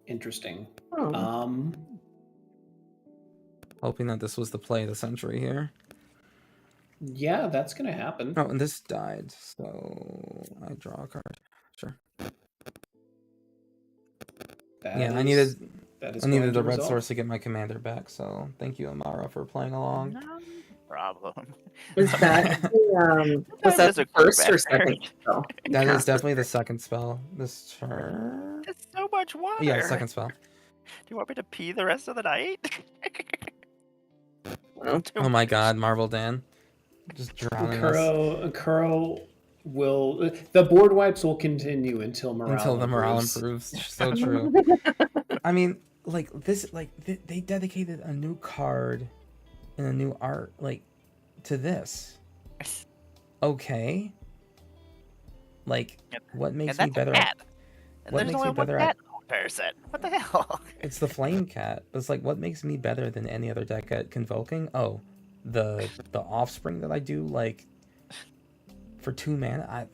Interesting. Oh. Hoping that this was the play of the century here. Yeah, that's gonna happen. Oh, and this died, so I draw a card. Sure. That I is needed going the to red resolve. source to get my commander back, so thank you, Amara, for playing along. No problem. Was that the first or second spell? That is definitely the second spell this turn. It's so much water. Yeah, second spell. Do you want me to pee the rest of the night? Oh my god, Marvel Dan. Just drowning us. Kuro will... The board wipes will continue until morale Until the morale improves. improves. So true. I mean, like, this, like, they dedicated a new card and a new art, like, to this. Okay. Like, what makes me better? Cat. And What there's makes only me one better cat at? in the whole person. What the hell? It's the Flame Cat. It's like, what makes me better than any other deck at Convoking? Oh, the Offspring that I do, like, for 2 mana.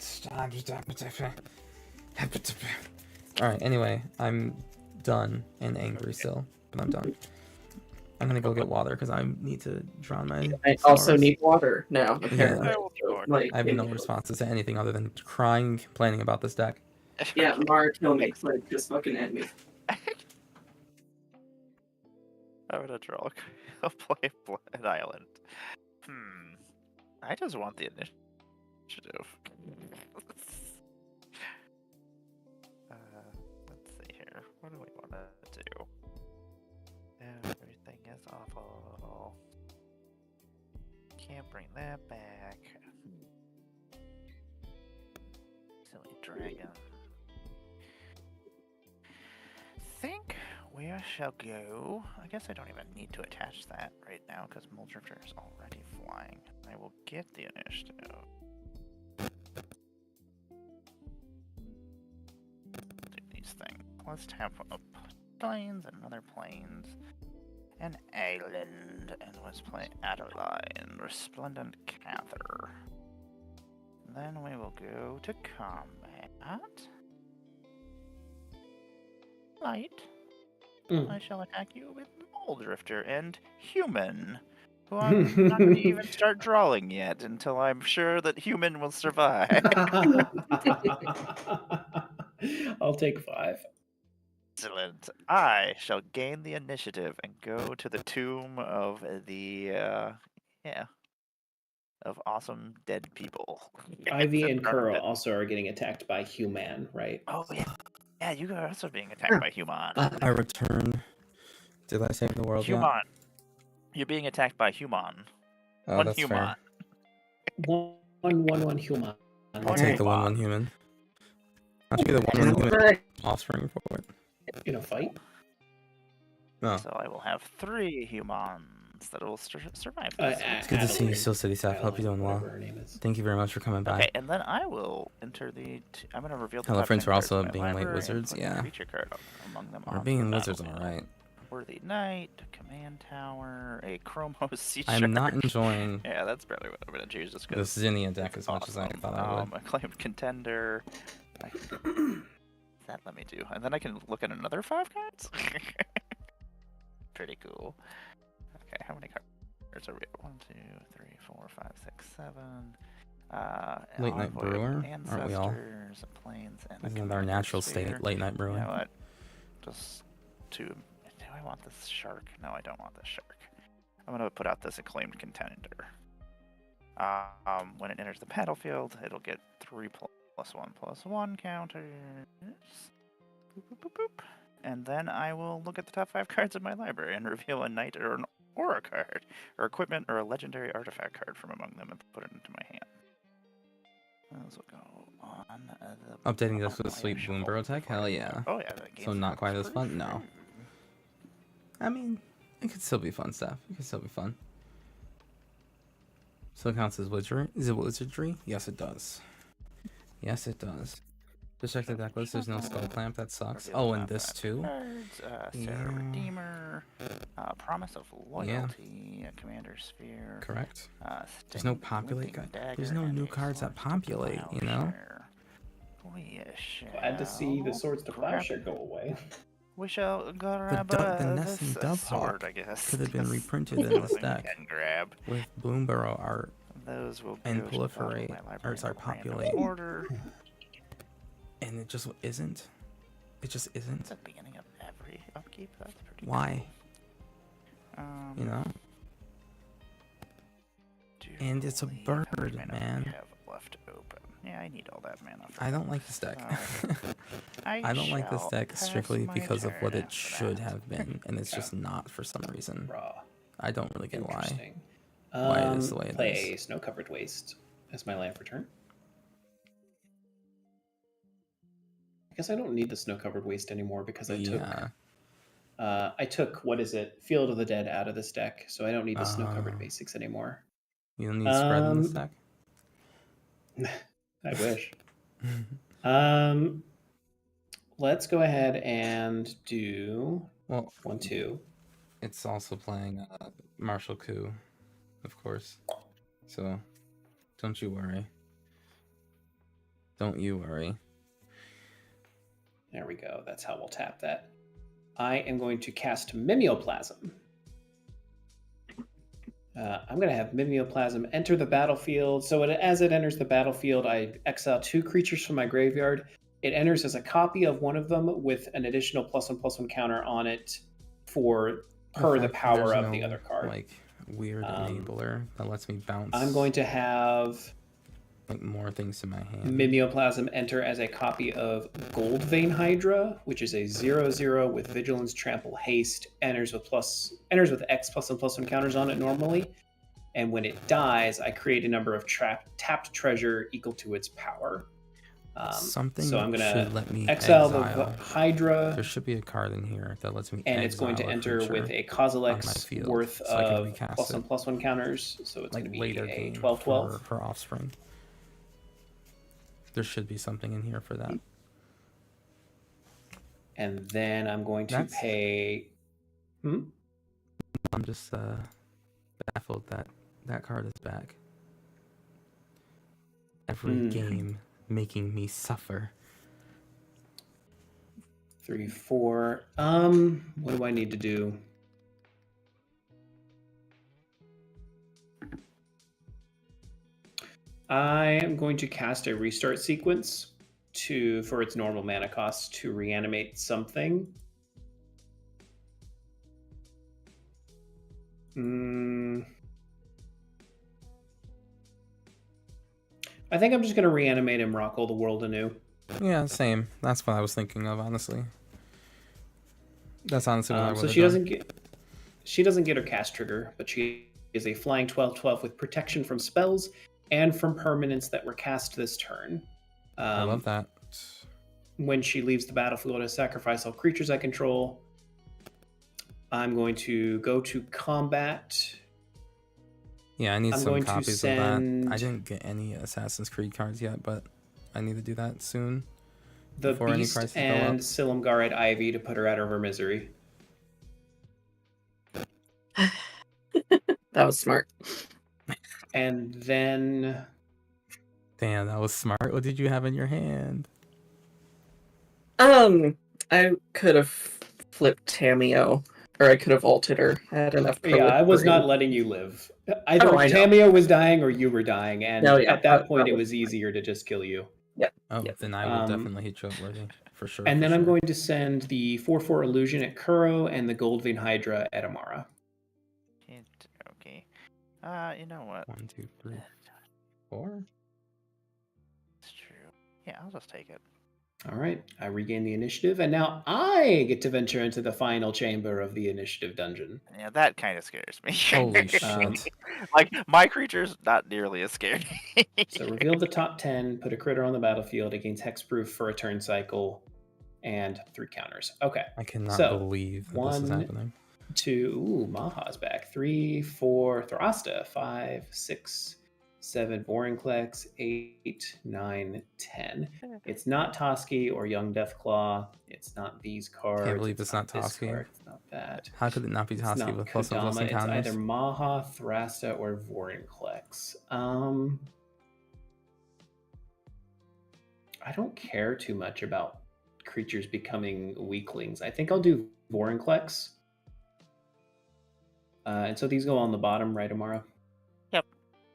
Alright, anyway, I'm done and angry still, but I'm done. I'm gonna go get water because I need to drown my... I also sorrows. need water now, apparently. I will do water. Like, I have no responses to anything other than crying and complaining about this deck. Yeah, Mara kill me. Like, just fucking end me. I'm gonna draw a play an island. I just want the initiative. Let's see here. What do we want to do? Everything is awful. Can't bring that back. Silly dragon. Think we shall go. I guess I don't even need to attach that right now because Muldrifter is already flying. I will get the initiative. Do these things. Let's tap planes, another planes, an island, and let's play Adeline, Resplendent Cather. Then we will go to combat. Light. I shall attack you with Muldrifter and Human, who I'm not going to even start drawing yet until I'm sure that Human will survive. I'll take 5. Excellent. I shall gain the initiative and go to the tomb of the, of awesome dead people. Ivy and Kuro also are getting attacked by Human, right? Oh, yeah. Yeah, you are also being attacked by Human. I returned. Did I save the world yet? Human. You're being attacked by Human. Oh, One that's Human. fair. 1/1 Human. I'll take the 1/1 human. I'll give you the 1/1 human Right. offspring for it. In a fight? No. So I will have 3 Humans. that will survive. It's good to see you, Steel City staff. Hope you're doing well. Her name is. Thank you very much for coming by. Okay, and then I will enter the. I'm gonna reveal. The Hello, top friends 10 who are cards also in my being late library and wizards. put a Yeah, creature card among them. we're on being the wizards, all battlefield. right. Worthy Knight, Command Tower, a Chromos Sea I'm not Shark. enjoying Yeah, that's probably what I'm gonna choose just this because. Zinnia deck as much as I thought I would. Acclaimed Contender. That let me do, and then I can look at another 5 cards. Pretty cool. Okay, how many cards are we at? 1, 2, 3, 4, 5, 6, 7. Late Night Envoy of Brewer, aren't we all? Ancestors, Plains, and a Isn't it our Commander natural Sphere. state, late night You brewing? know what? Just to. Do I want this shark? No, I don't want this shark. I'm gonna put out this Acclaimed Contender. When it enters the battlefield, it'll get 3+1/+1 counters. Boop, boop, boop, boop. And then I will look at the top 5 cards in my library and reveal a knight or an aura card, or equipment, or a legendary artifact card from among them and put it into my hand. Those will go on the. Updating this with a sweet Bloomburrow tech? Hell yeah. Oh yeah. That So not quite as fun? No. I mean, it could still be fun stuff. It could still be fun. So it counts as wizardry? Is it wizardry? Yes, it does. Yes, it does. Just check the deck list. There's no skull clamp. That sucks. Oh, and this too? Cards, Sarah Redeemer, Promise of Loyalty, Commander Sphere. Correct. There's Sting, no populate Winking guy. Dagger, There's no and new a cards that Swords to populate, you know? Plowshare. We Glad to see the shall Swords to grab- Plowshare go away. We shall grab the Nesting this Dove sword, Hawk I guess. could have been This reprinted in this thing deck can grab. with Bloomburrow art. Those will And go to the bottom of proliferate, my library or sorry, in random populate. order. And it just isn't. It just isn't. At the beginning of every upkeep. That's pretty Why? cool. You know? And it's a Duly, how much bird, mana do man. we have left open? Yeah, I need all that mana. For I don't like this deck. I I don't like this shall deck pass strictly my because of what turn it after should that. have been, and it's just not for some reason. Raw. I don't really get why. Interesting. Why it is the way it play is. a Snow-Covered Waste as my land for turn. I guess I don't need the Snow-Covered Waste anymore because Yeah. I took what is it, Field of the Dead out of this deck, so I don't need the Snow-Covered Oh. Basics anymore. You don't need spread in this Um, deck? I wish. Let's go ahead and do Well, 1, 2. it's also playing Martial Coup, of course. So, don't you worry. Don't you worry. There we go. That's how we'll tap that. I am going to cast Mimeoplasm. I'm going to have Mimeoplasm enter the battlefield. So as it enters the battlefield, I exile 2 creatures from my graveyard. It enters as a copy of one of them with an additional +1/+1 counter on it per the fact, power there's of the no, other card. Like weird enabler that lets me bounce. I'm going to have like more things in my hand. Mimeoplasm enter as a copy of Goldvein Hydra, which is a 0/0 with Vigilance, Trample, Haste. Enters with X +1/+1 counters on it normally, and when it dies, I create a number of tapped treasure equal to its power. Something so I'm gonna should let me exile exile. the Hydra, There should be a card in here that lets me and it's going to exile a enter creature with a on my Kozilek's field, worth so I can of recast it. +1/+1 counters. So it's like going to be later a game 12/12. for Offspring. There should be something in here for that. And then I'm going to That's- pay. I'm just baffled that that card is back. Every game making me suffer. 3, 4. What do I need to do? I am going to cast a restart sequence for its normal mana cost to reanimate something. I think I'm just going to reanimate and rockle the world anew. Yeah, same. That's what I was thinking of, honestly. That's honestly what I would So have she doesn't get her cast trigger, but she is a flying 12/12 with protection from spells and from permanents that were cast this turn. I love that. When she leaves the battlefield, I sacrifice all creatures I control. I'm going to go to combat. Yeah, I need I'm some going to copies of that. send I didn't get any Assassin's Creed cards yet, but I need to do that soon. the before any Beast prices go and up. Silumgarite Ivy to put her out of her misery. That was smart. And then Damn, that was smart. What did you have in your hand? I could have flipped Tamio, or I could have ulted her. I had enough. yeah, I was proliferate. not letting you live. Either I know. Tamio was dying or you were dying, and No, yeah, at that point that it was was easier to just kill you. Oh, Yep. then I will definitely hit you up, Worthy. For sure. And for then sure. I'm going to send the 4/4 Illusion at Kuro and the Goldvein Hydra at Amara. Okay. You know what? 1, 2, 3, 4. It's true. Yeah, I'll just take it. All right, I regain the initiative, and now I get to venture into the final chamber of the initiative dungeon. Yeah, that kind of scares me. Holy shit. Like, my creature's not nearly as scary. So reveal the top 10, put a critter on the battlefield, it gains hexproof for a turn cycle, and 3 counters. Okay. I cannot So, believe that this is 1, happening. 2, ooh, Maha's back. 3, 4, Thrasta. 5, 6, 7, Vorinclex. 8, 9, 10. It's not Toski or Young Deathclaw. It's not these cards. Can't believe it's not this Toski. card. It's not that. How could it not be It's Toski not with plus and plus Kodama. It's encounters? either Maha, Thrasta, or Vorinclex. I don't care too much about creatures becoming weaklings. I think I'll do Vorinclex. And so these go on the bottom, right, Amara? Yep.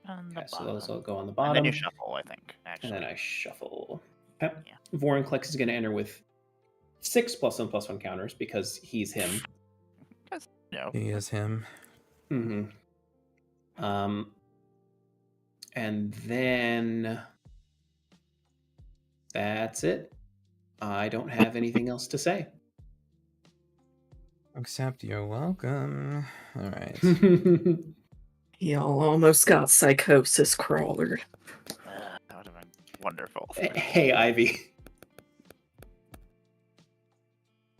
On the Okay, so bottom. those will go on the And bottom. then you shuffle, I think, And actually. then I shuffle. Okay. Yeah. Vorinclex is going to enter with 6 +1/+1 counters because he's him. No. He is him. Mm-hmm. And then that's it. I don't have anything else to say. Except you're welcome. All right. Y'all almost got psychosis crawler. That would have been wonderful. Hey, Ivy.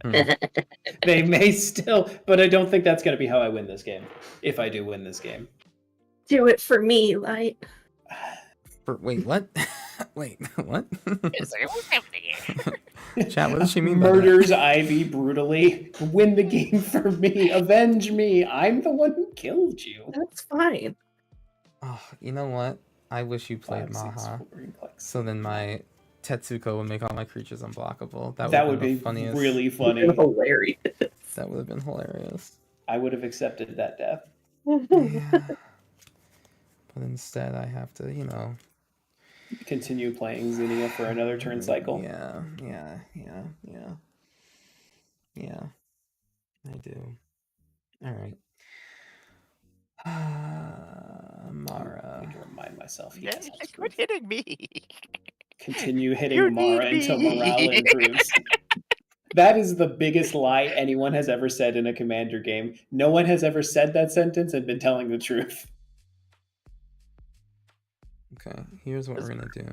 They may still, but I don't think that's going to be how I win this game. If I do win this game. Do it for me, Light. Wait, what? Wait, what? It's like, what's happening here? Chat, what does she mean by that? Murders Ivy brutally. Win the game for me. Avenge me. I'm the one who killed you. That's fine. Oh, you know what? I wish you played 5, 6, Maha. 4, Plex. So then my Tetsuko would make all my creatures unblockable. That would been be the funniest. really funny. Hilarious. That would have been hilarious. I would have accepted that death. Yeah. But instead, I have to, Continue playing Zinnia for another turn cycle. Yeah. I do. All right. I Mara. need to remind myself. Yeah, quit hitting me. Continue hitting You Amara need until me. morale improves. That is the biggest lie anyone has ever said in a Commander game. No one has ever said that sentence and been telling the truth. Okay, here's what we're gonna do.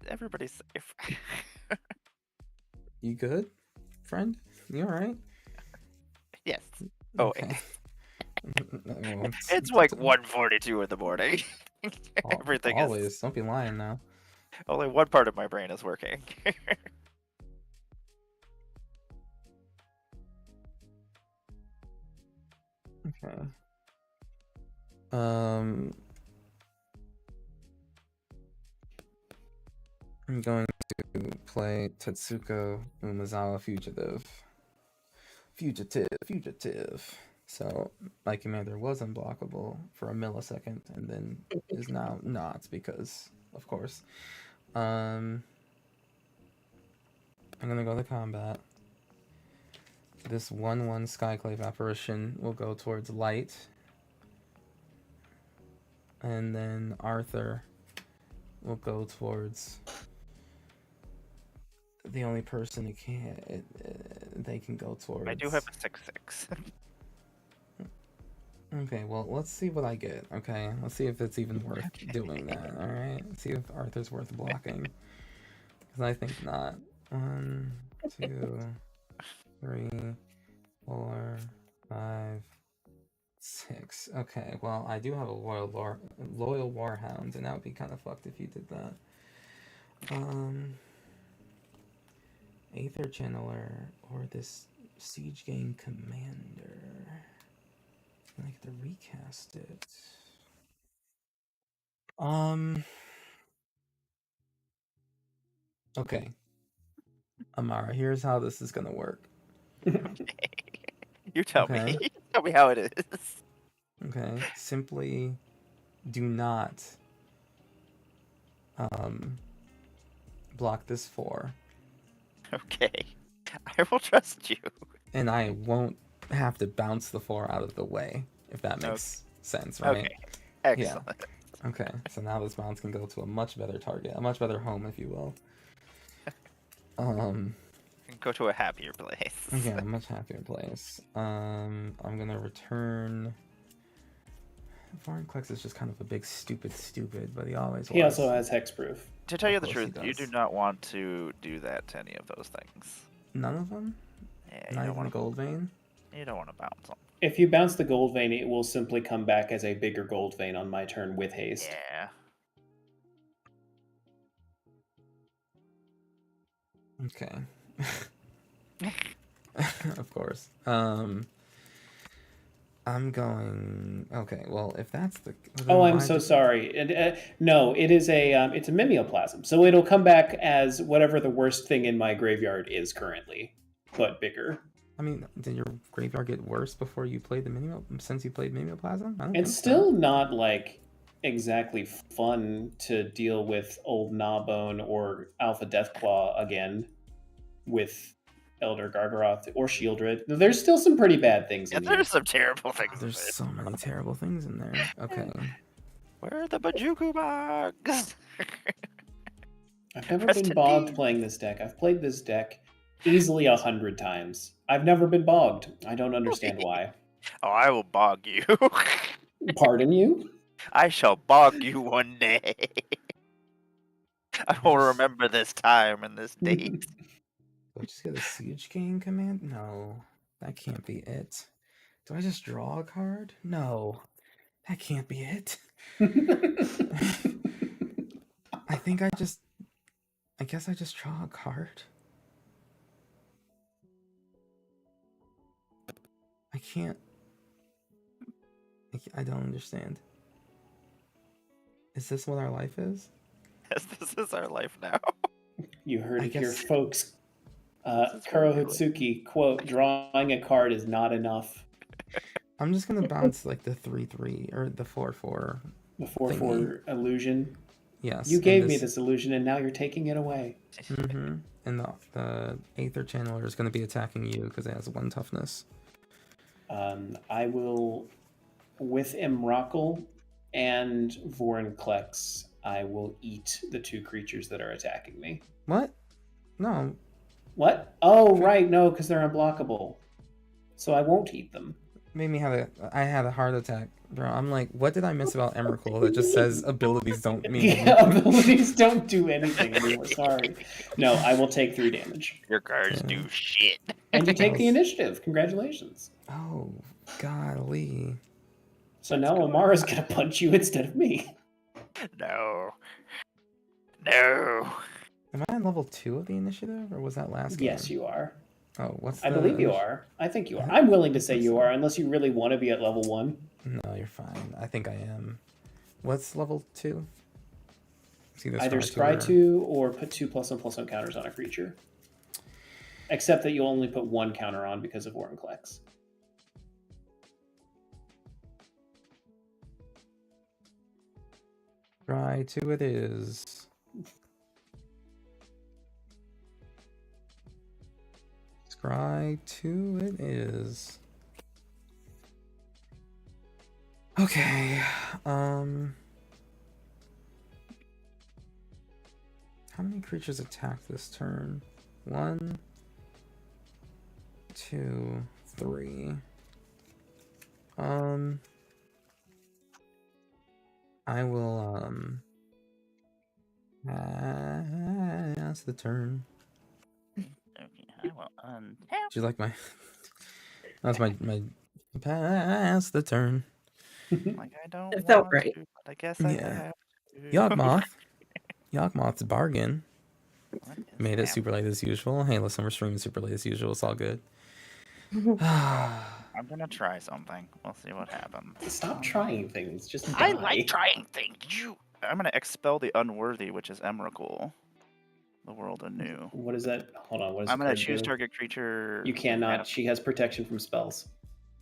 Everybody's safe. You good, friend? You all right? Yes. Oh, Okay. Well, it's like 1:42 in the morning. Everything always. is. Don't be lying now. Only one part of my brain is working. Okay. I'm going to play Tetsuko Umezawa Fugitive. So my commander was unblockable for a millisecond and then is now not because, of course. I'm gonna go to combat. This 1/1 Skyclave apparition will go towards light. And then Arthur will go towards the only person they can go towards. I do have a 6/6. Okay, well, let's see what I get, okay? Let's see if it's even worth doing that, alright? Let's see if Arthur's worth blocking. Because I think not. 1, 2, 3, 4, 5, 6. Okay, well, I do have a loyal warhound, and that would be kind of fucked if you did that. Aether Channeler or this Siege Gang Commander. I get to recast it. Okay. Amara, here's how this is gonna work. You tell Okay. me. Tell me how it is. Okay. Simply do not block this 4. Okay. I will trust you. And I won't have to bounce the 4 out of the way, if that makes sense, right? Okay. Excellent. Yeah. Okay, so now this bounce can go to a much better target, a much better home, if you will. Go to a happier place. Yeah, a much happier place. I'm gonna return. Vorinclex is just kind of a big stupid, but he always was. He also has hexproof. To tell you the Of course he truth, you do does. not want to do that to any of those things. None of them? Yeah, you Not don't even want a gold vein? You don't want to bounce on. If you bounce the gold vein, it will simply come back as a bigger gold vein on my turn with haste. Yeah. Okay. Of course. I'm going. Okay, well, if that's the. Oh, I'm so sorry. No, it is it's a mimeoplasm, so it'll come back as whatever the worst thing in my graveyard is currently, but bigger. I mean, did your graveyard get worse before you played since you played Mimeoplasm? I don't think It's still not like exactly fun to deal with old Gnawbone or Alpha Deathclaw again with Elder Gargaroth or Shieldred. There's still some pretty bad things in here. There's some terrible things. There's so many terrible things in there. Okay. Where are the Bajuku bugs? I've never Rest been in bogged peace. playing this deck. I've played this deck easily 100 times. I've never been bogged. I don't understand why. Oh, I will bog you. Pardon you? I shall bog you one day. I will remember this time and this date. Do I just get a Siege Gang command? No, that can't be it. Do I just draw a card? No, that can't be it. I guess I just draw a card. I can't. I don't understand. Is this what our life is? Yes, this is our life now. You heard I it here, guess- folks. This is Kuro ridiculous. Hitsuki, quote, drawing a card is not enough. I'm just gonna bounce like the 3/3 or the 4/4. The 4/4 illusion. Yes. You gave me this illusion and now you're taking it away. Mm-hmm. And the Aether Channeler is going to be attacking you because it has 1 toughness. I will, with Emrakul and Vorinclex, I will eat the 2 creatures that are attacking me. What? No. What? Oh, right, no, because they're unblockable. So I won't eat them. Made me I had a heart attack, bro. I'm like, what did I miss about Emrakul that just says abilities don't mean anything? Yeah, abilities don't do anything anymore. Sorry. No, I will take 3 damage. Your cards Yeah. do shit. And you take the initiative. Congratulations. Oh, golly. So now Amara's gonna punch you instead of me. No. No. Am I on level 2 of the initiative, or was that last game? Yes, you are. Oh, what's I the believe you are. I think you are. I'm willing to say you are, unless you really want to be at level 1. No, you're fine. I think I am. What's level 2? It's Either scry 2 or put 2 +1/+1 counters on a creature. Except that you only put 1 counter on because of Vorinclex. Scry 2 it is. Scry 2 it is. Okay. How many creatures attack this turn? 1, 2, 3. I will pass the turn. Okay, Do you like my? That's my pass the turn. Like I don't It felt want right. to, but I guess I Yeah. have to. Yawgmoth. Yawgmoth's bargain. What is Made it happening? super late as usual. Hey, listen, we're streaming super late as usual. It's all good. I'm gonna try something. We'll see what happens. Stop trying things. Just die. I like trying things. I'm gonna expel the unworthy, which is Emrakul. The world anew. What is that? Hold on. What is I'm the gonna card choose do? target creature. You cannot. She has protection from spells.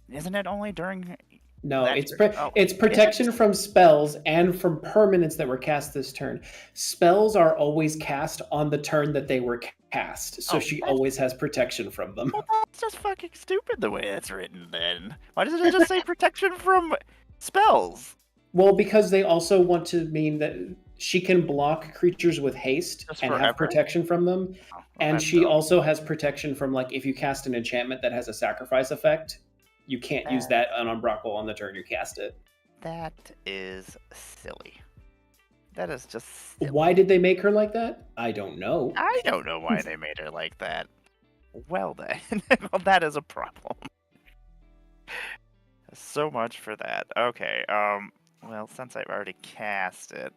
Isn't it only during? No, That's it's right. Oh, it's protection from spells and from permanents that were cast this turn. Spells are always cast on the turn that they were cast, so she always has protection from them. Well, that's just fucking stupid the way it's written. Then why doesn't it just say protection from spells? Well, because they also want to mean that she can block creatures with haste Just and forever? have protection from them, Oh, well, and that's she dumb. also has protection from, like, if you cast an enchantment that has a sacrifice effect, you can't use that on Umbraco on the turn you cast it. That is silly. That is just silly. Why did they make her like that? I don't know. I don't know why they made her like that. Well then, well, that is a problem. So much for that. Okay, well, since I've already cast it,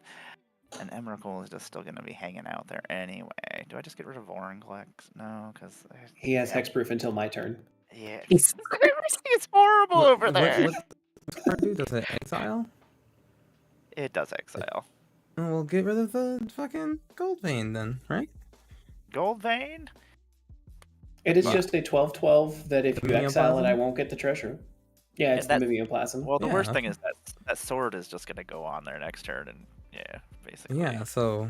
and Emrakul is just still gonna be hanging out there anyway. Do I just get rid of Vorinclex? No, because He has hexproof until my turn. yeah, He's- everything is horrible over there. What does card do? Does it exile? It does exile. Oh, we'll get rid of the fucking gold vein then, right? Gold Vein? It is Wow. just a 12/12 that if you exile it, Mimeoplasm? I won't get the treasure. Yeah, it's the that's- Mimeoplasm. Well, the Yeah, worst thing okay. is that sword is just gonna go on there next turn, and yeah, basically Yeah, so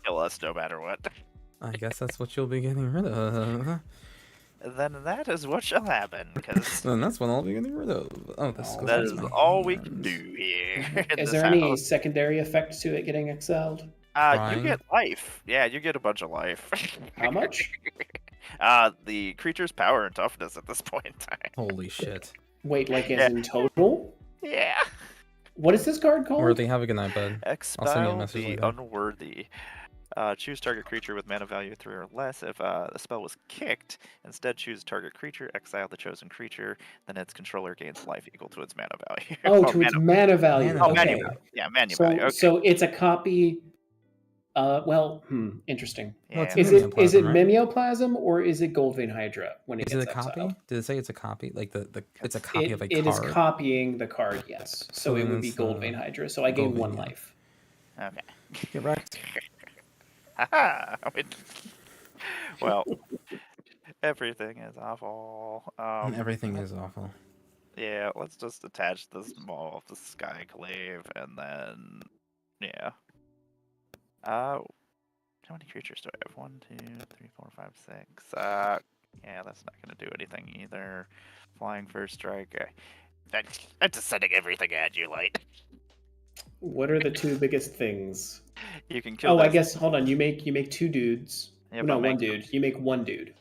kill us no matter what. I guess that's what you'll be getting rid of. Then that is what shall happen, because Then that's what I'll be getting rid of. Oh, this Oh, goes that back is to my all we can hands. do here. in Is this there any house. secondary effect to it getting exiled? You Crying? get life. Yeah, you get a bunch of life. How much? The creature's power and toughness at this point in time. Holy shit. Wait, like as Yeah. in total? Yeah. What is this card called? Worthy, have a good night, bud. Expel a message the later. unworthy. Choose target creature with mana value 3 or less. If the spell was kicked, instead choose target creature, exile the chosen creature, then its controller gains life equal to its mana value. Oh, to its mana value. Mana Oh, Okay. mana value. Yeah, mana So, value. Okay. so it's a copy. Interesting. Well, it's Yeah. Is it Mimeoplasm, right? Mimeoplasm or is it Gold Vein Hydra when it Is it gets a copy? exiled? Did it say it's a copy? Like the it's a copy of a It is card? copying the card, yes. So So it then would be it's, Gold Vein Hydra. So I gain Gold Vein, 1 yeah. life. Okay. Get wrecked. Haha. Well, everything is awful. Everything is awful. Yeah, let's just attach this ball of the Skyclave, and then yeah. How many creatures do I have? 1, 2, 3, 4, 5, 6. Yeah, that's not gonna do anything either. Flying first strike. I'm just sending everything at you, Light. What are the 2 biggest things? You can kill. Oh, I this. guess hold on. You make 2 dudes. Yep, No, I'll one make- dude. You make 1 dude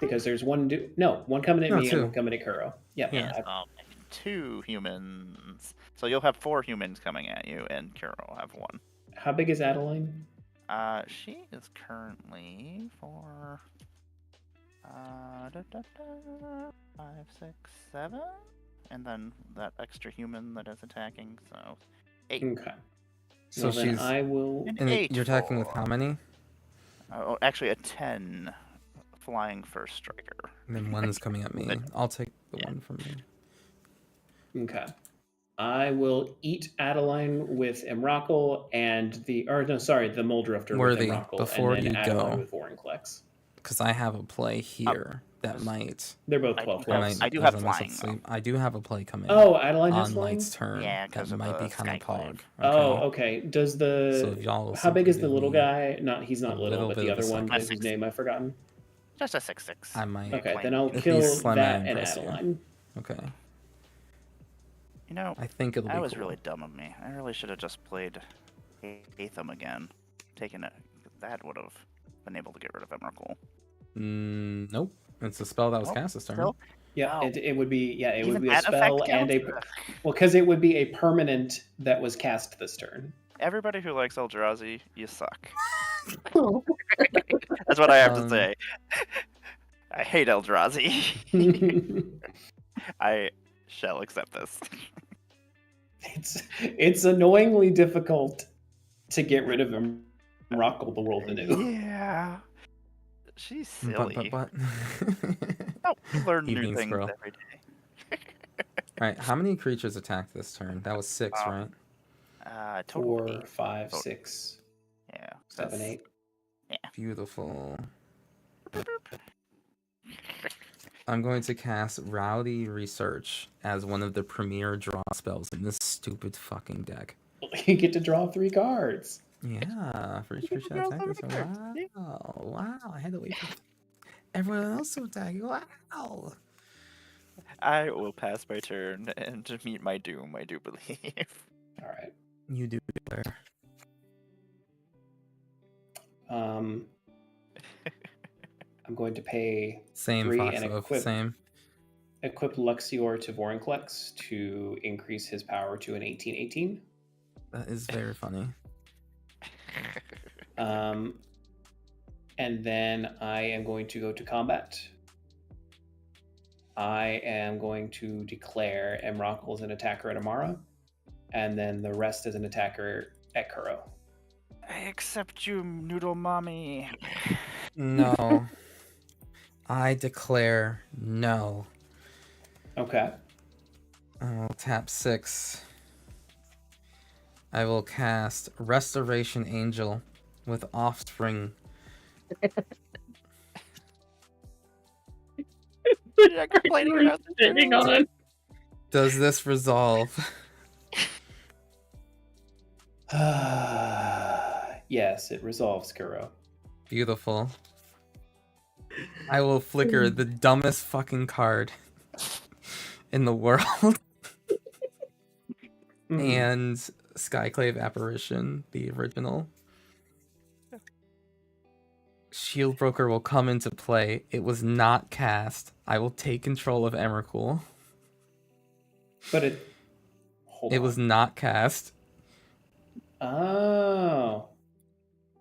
because there's 1 dude. No, 1 coming at No, me 2. and 1 coming at Kuro. Yeah. Yeah. I'll make 2 humans. So you'll have 4 humans coming at you, and Kuro will have 1. How big is Adeline? She is currently for 5, 6, 7, and then that extra human that is attacking. So 8. Okay. So Well, then she's I will. and 8 you're attacking with for- how many? Oh, actually a 10 flying first striker. And then 1 is coming at me. I'll take the Yeah. 1 from you. Okay. I will eat Adeline with Emrakul and the Muldrifter Worthy, with Emrakul, before and then you Adeline go. with Vorinclex. Because I have a play here that might. They're both I- 12 I- plus. I do as have I'm flying, asleep, I do have a play coming. Oh, Adeline has on flying? Light's turn. Yeah, that 'cause of might the be kind of Skyclave. pog. Oh, okay. Does the So if y'all will how big is the simply little give me guy? Not he's not a little, little but bit the of a other one second. whose name I've forgotten. Just a 6/6. I might. Okay, Claim. then I'll If kill these Slim that Man and impress you. Adeline. Okay. You know, I think it'll be that was cool. really dumb of me. I really should have just played Aetham again. Taken it. That would have been able to get rid of Emrakul. Nope. It's a spell that was Nope, cast this turn. still? Yeah, Oh. it would be it Even would be a that spell effect and counts? because it would be a permanent that was cast this turn. Everybody who likes Eldrazi, you suck. That's what I have to Um, say. I hate Eldrazi. I shall accept this. It's annoyingly difficult to get rid of him. Rockle the world anew. Yeah. She's silly. But. Oh, we learn new Evening things Squirrel. every day. Alright, how many creatures attacked this turn? That was 6, right? Total 4, 8. 5, Total. 6, Yeah. 7, that's- 8. Beautiful. I'm going to cast Rowdy Research as one of the premier draw spells in this stupid fucking deck. You get to draw 3 cards. Yeah, for each creature that attacked this. Wow, I had to wait for everyone else to attack. Wow. I will pass my turn and to meet my doom, I do believe. All right. You do better. I'm going to pay Same 3 Fox and of equip same. Luxior to Vorinclex to increase his power to an 18/18. That is very funny. And then I am going to go to combat. I am going to declare Emrakul as an attacker at Amara, and then the rest as an attacker at Kuro. I accept you, Noodle Mommy. No. I declare no. Okay. I will tap 6. I will cast Restoration Angel with Offspring. You're not complaining about the Sitting on. Does this resolve? Yes, it resolves, Kuro. Beautiful. I will flicker the dumbest fucking card in the world. And Skyclave Apparition, the original. Shield Broker will come into play. It was not cast. I will take control of Emrakul. But it... Hold It on. was not cast. Oh.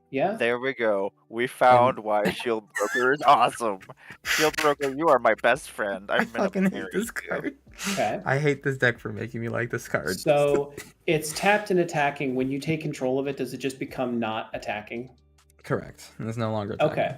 Yeah? There we go. We found why Shield Broker is awesome. Shield Broker, you are my best friend. I I'm gonna fucking marry hate this you. card. Okay. I hate this deck for making me like this card. So it's tapped and attacking. When you take control of it, does it just become not attacking? Correct. It's no longer attacking. Okay.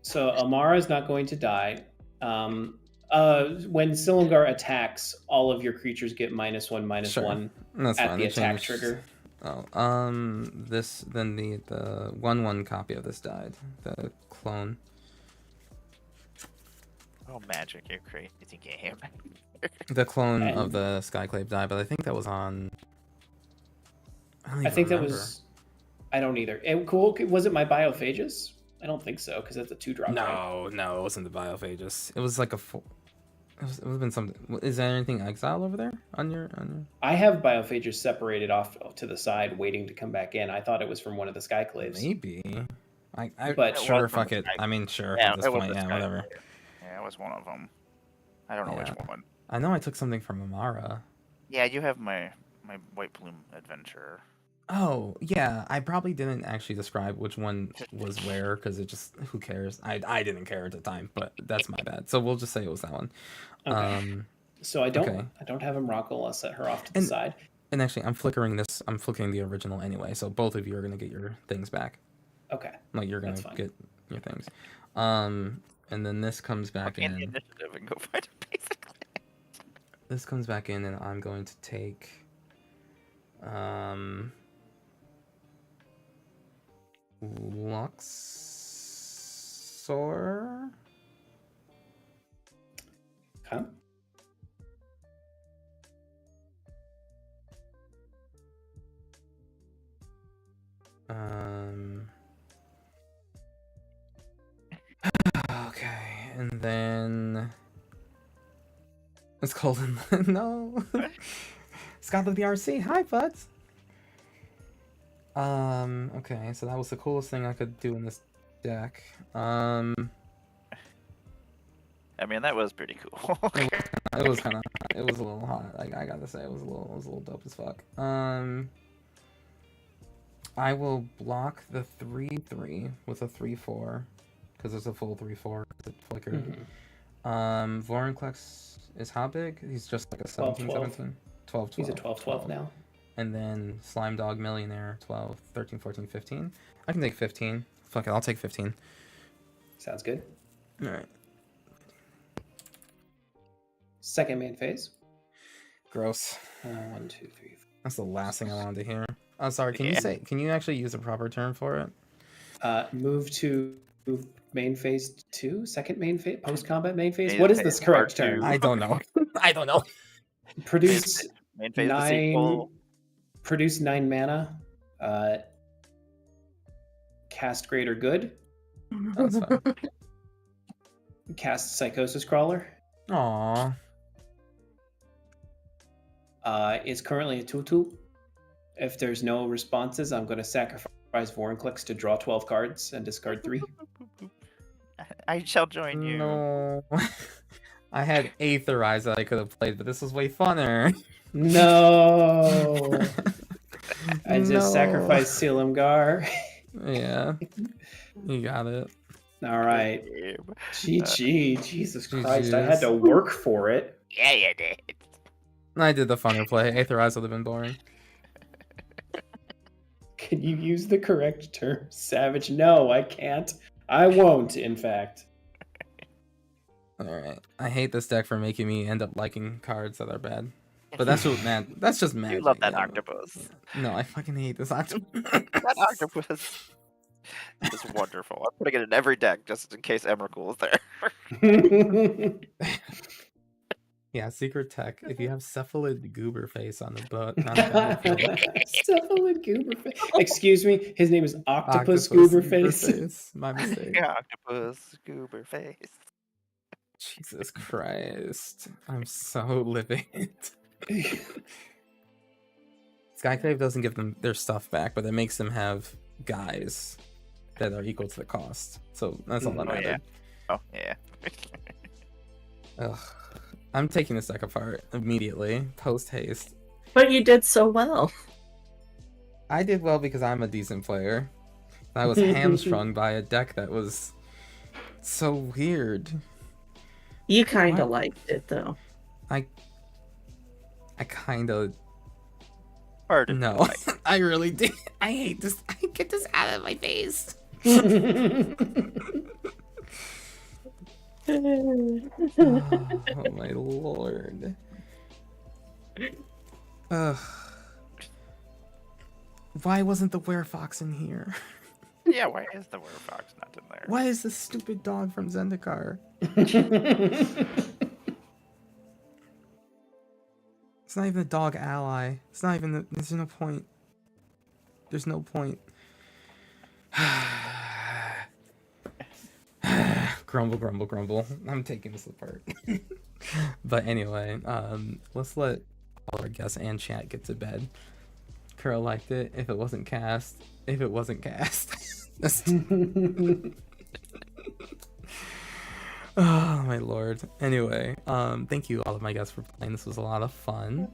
So Amara is not going to die. When Silumgar attacks, all of your creatures get -1/-1 Sure. That's at fine. the They attack changed- trigger. Oh, then the 1/1 copy of this died. The clone. Oh, magic, you're crazy game. The clone And- of the Skyclave died, but I think that was on. I think that was. I don't either. Cool. Was it my Biophagus? I don't think so, because that's a 2-drop. Right? No, it wasn't the Biophagus. It was like a full. It would have been something. Is there anything exile over there on your? I have Biophagus separated off to the side, waiting to come back in. I thought it was from one of the Skyclaves. Maybe. But- sure, It was fuck from it. the I mean, sure. Yeah, At this it was point, the yeah, Sky whatever. Player. Yeah, it was one of them. I don't know which Yeah. one. I know I took something from Amara. Yeah, you have my White Plume adventure. Oh, yeah. I probably didn't actually describe which one was where because it just who cares? I didn't care at the time, but that's my bad. So we'll just say it was that one. Okay. So I don't okay. have Emrakul. I'll set her off to the side. And actually, I'm flickering the original anyway, so both of you are gonna get your things back. Okay. Like you're gonna That's fine. get your things. And then this comes back In the in. initiative and go find a basic. This comes back in, and I'm going to take. Luxor. Okay. Okay, and then it's called no. Scott of the RC. Hi, buds. Okay, so that was the coolest thing I could do in this deck. I mean, that was pretty cool. It was kind of, it was a little hot. I gotta say, it was a little dope as fuck. I will block the 3/3 with a 3/4 because it's a full 3/4 because it flickered. Vorinclex is how big? He's just like a 17, 17? 12, 12. He's a 12 now. And then Slime Dog Millionaire, 12, 13, 14, 15. I can take 15. Fuck it, I'll take 15. Sounds good. All right. Second main phase. Gross. 1, 2, 3, 4. That's the last thing I wanted to hear. Oh, sorry. Can you actually use a proper term for it? Move to main phase 2, second main phase, post-combat main phase. Main What is phase this correct part term? two. I don't know. I don't know. Produce Main phase the 9. sequel. Produce 9 mana. Cast Greater Good. That's fine. Cast Psychosis Crawler. Aww. It's currently a 2/2. If there's no responses, I'm going to sacrifice Vorinclex to draw 12 cards and discard 3. I shall join you. No. I had Aetherize that I could have played, but this was way funner. No. I just No. sacrificed Silumgar. Yeah. You got it. All right. GG. Jesus Christ. I GGs. had to work for it. Yeah, you did. I did the funner play. Aetherize would have been boring. Can you use the correct term, Savage? No, I can't. I won't, in fact. Alright. I hate this deck for making me end up liking cards that are bad. But that's just mad. That's just mad. You love that octopus. No, I fucking hate this octopus. That octopus is wonderful. I'm putting it in every deck just in case Emrakul is there. Yeah, secret tech. If you have cephalid goober face on the boat, Cephalid Gooberface. Excuse me, his name is Octopus Gooberface. My mistake. Yeah, octopus, goober face. Jesus Christ. I'm so livid. Skyclave doesn't give them their stuff back, but it makes them have guys that are equal to the cost. So that's all that Oh, mattered. yeah. Oh, yeah. Ugh. I'm taking this deck apart immediately, post haste. But you did so well. I did well because I'm a decent player. I was hamstrung by a deck that was so weird. You kind What? of liked it, though. I kind of Pardon. no. I really did. I hate this. I get this out of my face. Oh my lord. Ugh. Why wasn't the werefox in here? Yeah, why is the werefox not in there? Why is this stupid dog from Zendikar? It's not even a dog ally. It's not even. There's no point. There's no point. Grumble, grumble, grumble. I'm taking this apart. But anyway, let's let all our guests and chat get to bed. Kuro liked it. If it wasn't cast. If it wasn't cast. Oh my lord. Anyway, thank you all of my guests for playing. This was a lot of fun.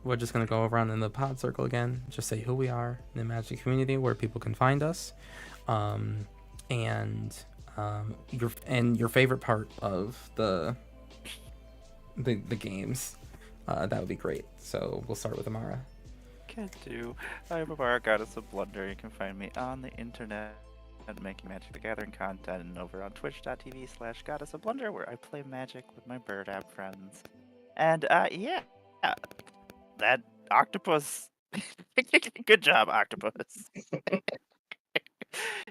We're just gonna go around in the pod circle again, just say who we are in the Magic community, where people can find us, and your favorite part of the games. That would be great. So we'll start with Amara. Can do. I'm Amara, Goddess of Blunder. You can find me on the internet at making Magic the Gathering content and over on twitch.tv/Goddess of Blunder, where I play Magic with my bird app friends. And yeah, that octopus. Good job, octopus.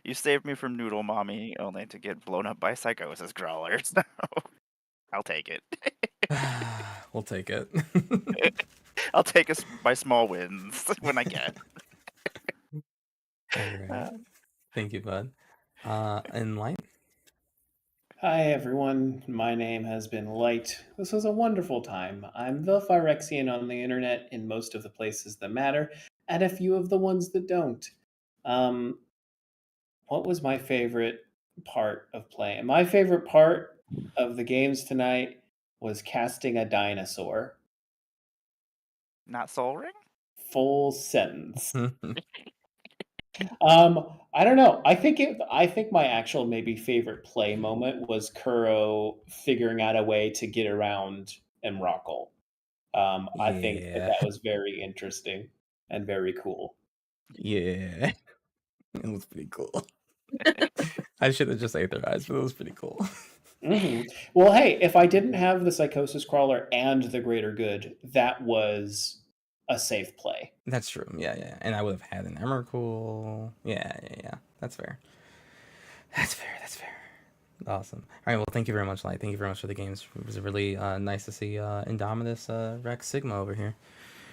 You saved me from Noodle Mommy, only to get blown up by Psychosis Crawlers. So I'll take it. We'll take it. I'll take my small wins when I can. Alright. Thank you, bud. And Light? Hi, everyone. My name has been Light. This was a wonderful time. I'm the Phyrexian on the internet in most of the places that matter, and a few of the ones that don't. What was my favorite part of playing? My favorite part of the games tonight was casting a dinosaur. Not Soul Ring? full sentence. I don't know. I think my actual maybe favorite play moment was Kuro figuring out a way to get around Emrakul. I think that was very interesting and very cool. Yeah. It was pretty cool. I should have just authorized, but it was pretty cool. Well, hey, if I didn't have the Psychosis Crawler and the Greater Good, that was a safe play. That's true. Yeah. And I would have had an Emrakul. Yeah. That's fair. That's fair. Awesome. All right. Well, thank you very much, Light. Thank you very much for the games. It was really nice to see Indominus Rex Sigma over here.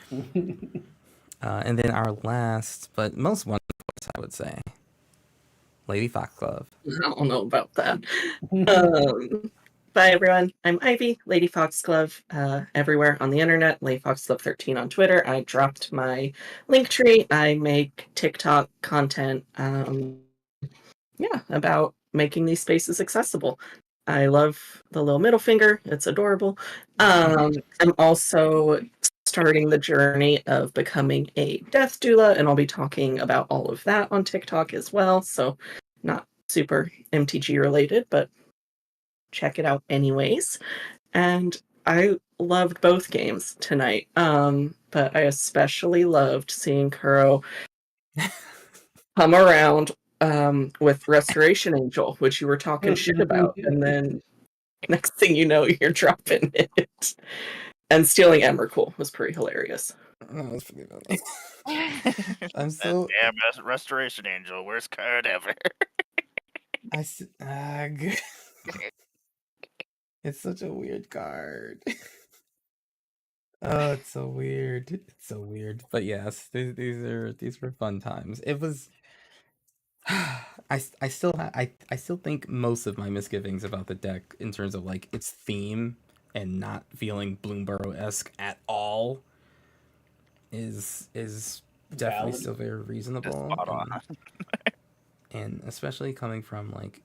And then our last, but most wonderful, I would say, Lady Foxglove. I don't know about that. Bye, everyone. I'm Ivy, Lady Foxglove, everywhere on the internet. Lady Foxglove 13 on Twitter. I dropped my link tree. I make TikTok content, about making these spaces accessible. I love the little middle finger. It's adorable. I'm also starting the journey of becoming a death doula, and I'll be talking about all of that on TikTok as well. So not super MTG related, but check it out anyways. And I loved both games tonight. But I especially loved seeing Kuro come around with Restoration Angel, which you were talking shit about, and then next thing you know, you're dropping it. And stealing Emrakul was pretty hilarious. That was pretty funny. I'm so damn Restoration Angel, worst card ever. It's such a weird card. Oh, it's so weird. It's so weird. But yes, these were fun times. It was. I still think most of my misgivings about the deck in terms of like its theme and not feeling Bloomburrow-esque at all is definitely still very reasonable. And especially coming from like,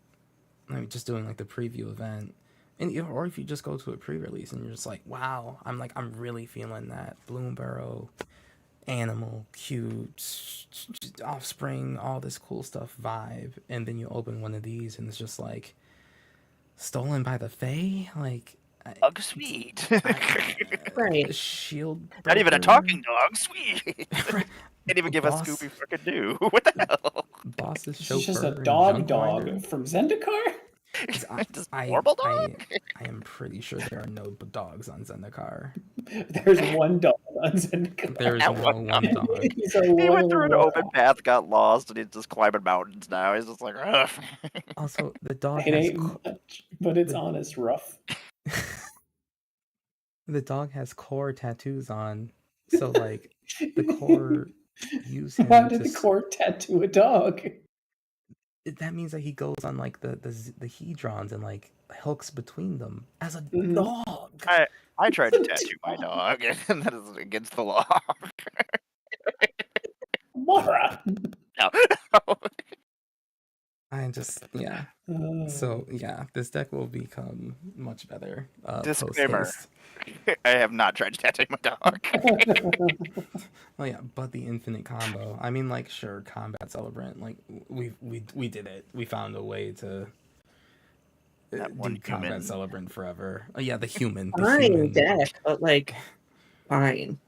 I mean, just doing like the preview event, and or if you just go to a pre-release and you're just like, wow, I'm really feeling that Bloomburrow, animal, cute, offspring, all this cool stuff vibe, and then you open one of these and it's just like stolen by the Fae, like sweet. Right. Shield breaker. Not even a talking dog, sweet. Can't even give us Scooby frickin' do. What the hell? Boss's This chauffeur. is just a and dog Junkwinder. from Zendikar? I am pretty sure there are no dogs on Zendikar. There's one dog on Zendikar. There is no one dog. He went through an open path, got lost, and he's just climbing mountains now. He's just like, ugh. Also, the dog It has ain't much, but it's honest rough. The dog has core tattoos on, so like the core use him. Why did the core tattoo a dog? That means that he goes on like the hedrons and like hooks between them as a dog. I tried to tattoo my dog, and that is against the law. Mara. No. I just So yeah, this deck will become much better. Disclaimer: post-haste. I have not tried to tattoo my dog. Oh yeah, but the infinite combo. I mean, like, sure, combat celebrant. Like, we did it. We found a way to That one do combat human. celebrant forever. Oh yeah, the human. Fine deck, but like, fine.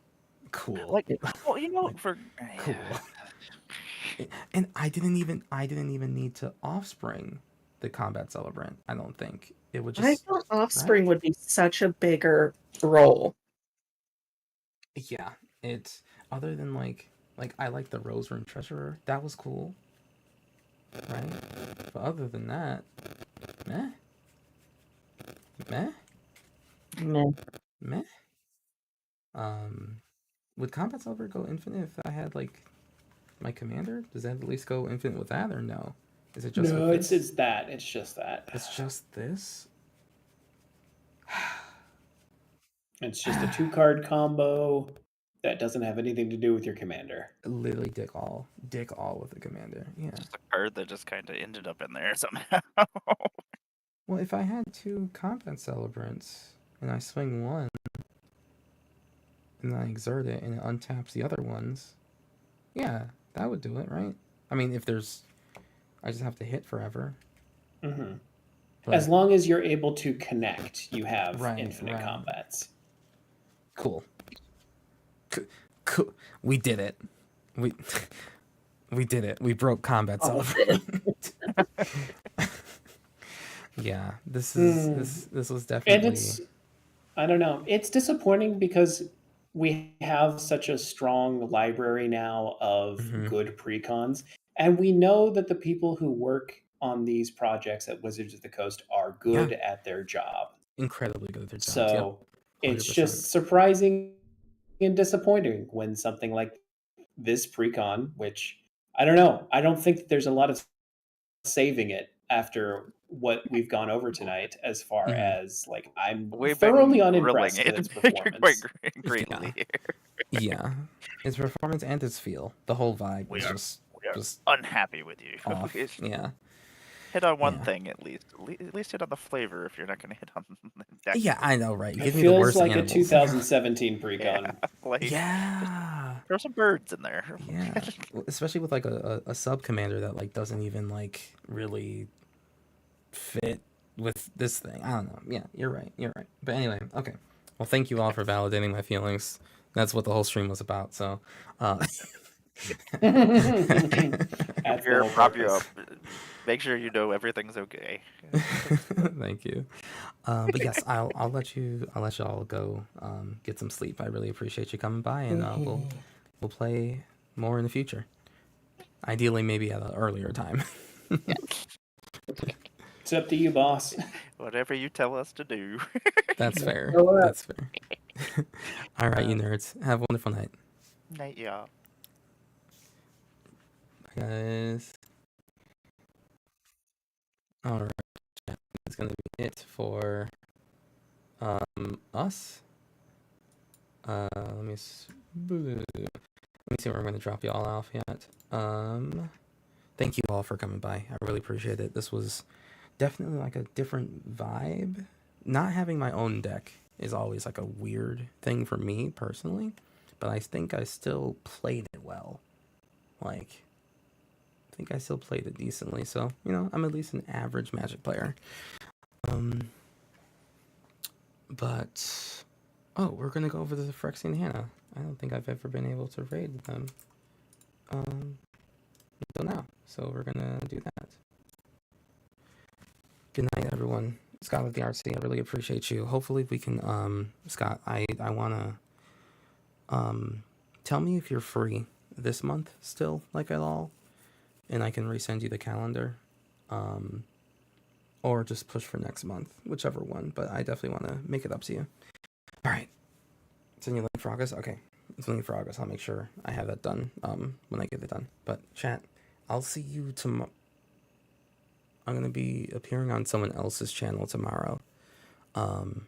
Cool. Like, well, you know, for cool. And I didn't even need to offspring the combat celebrant. I don't think it would just. I thought offspring would be such a bigger role. Yeah, it's other than like I like the Rose Room Treasurer. That was cool, right? But other than that, meh. Would combat celebrant go infinite if I had like my commander? Does that at least go infinite with that, or no? Is it just no? It's that. It's just that. It's just this. It's just a 2-card combo that doesn't have anything to do with your commander. Literally dick all with the commander. Yeah. Just a card that just kind of ended up in there somehow. Well, if I had 2 combat celebrants and I swing one, and then I exert it, and it untaps the other ones. Yeah, that would do it, right? I mean, if there's, I just have to hit forever. Mm-hmm. But, As long as you're able to connect, you have Right, infinite right. combats. Cool. Cool. We did it. We we did it. We broke combat Oh, celebrate. Yeah, this was And definitely. it's, I don't know, it's disappointing because we have such a strong library now of Mhm. good precons, and we know that the people who work on these projects at Wizards of the Coast are good at their job. Incredibly good at their jobs. Yep. So it's 100%. just surprising and disappointing when something like this precon, which I don't know, I don't think that there's a lot of saving it after what we've gone over tonight, as far Mhm. as like I'm We've thoroughly been unimpressed grilling with its it quite performance. greatly here. Yeah, its performance and its feel, the whole vibe We was are just unhappy with you. off. Yeah. Hit on one Yeah. thing at least. At least hit on the flavor if you're not going to hit on the deck. Yeah, I know, right? It Give me the feels worst like animals. a 2017 Yeah, precon. like Yeah. throw some birds in there. Yeah. Especially with like a sub commander that like doesn't even like really fit with this thing. I don't know. Yeah, you're right. You're right. But anyway, okay. Well, thank you all for validating my feelings. That's what the whole stream was about. So, That's Here, the whole prop you up. purpose. Make sure you know everything's okay. thank you. But yes, I'll let you all go get some sleep. I really appreciate you coming by, and we'll play more in the future. Ideally, maybe at an earlier time. It's up to you, boss. Whatever you tell us to do. That's fair. Go up. That's fair. All right, you nerds. Have a wonderful night. Night, y'all. Bye, guys. All right, that's gonna be it for us. Let me see where I'm gonna drop you all off yet. Thank you all for coming by. I really appreciate it. This was definitely like a different vibe. Not having my own deck is always like a weird thing for me personally, but I think I still played it well. Like, I think I still played it decently. So, you know, I'm at least an average Magic player. But oh, we're gonna go over to the Phyrexian Hannah. I don't think I've ever been able to raid them until now. So we're gonna do that. Good night, everyone. Scott with the RC, I really appreciate you. Hopefully we can Scott, I wanna tell me if you're free this month still, like at all, and I can resend you the calendar. Or just push for next month, whichever one, but I definitely want to make it up to you. All right. Send you link for August? Okay. It's link for August. I'll make sure I have that done when I get it done. But chat, I'll see you tomorrow. I'm going to be appearing on someone else's channel tomorrow. And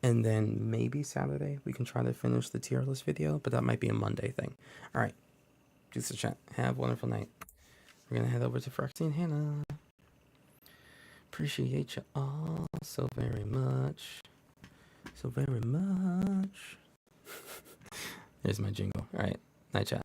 then maybe Saturday we can try to finish the tier list video, but that might be a Monday thing. All right. Peace to chat. Have a wonderful night. We're going to head over to Phyrexian Hannah. Appreciate you all so very much. So very much. There's my jingle. All right. Night chat.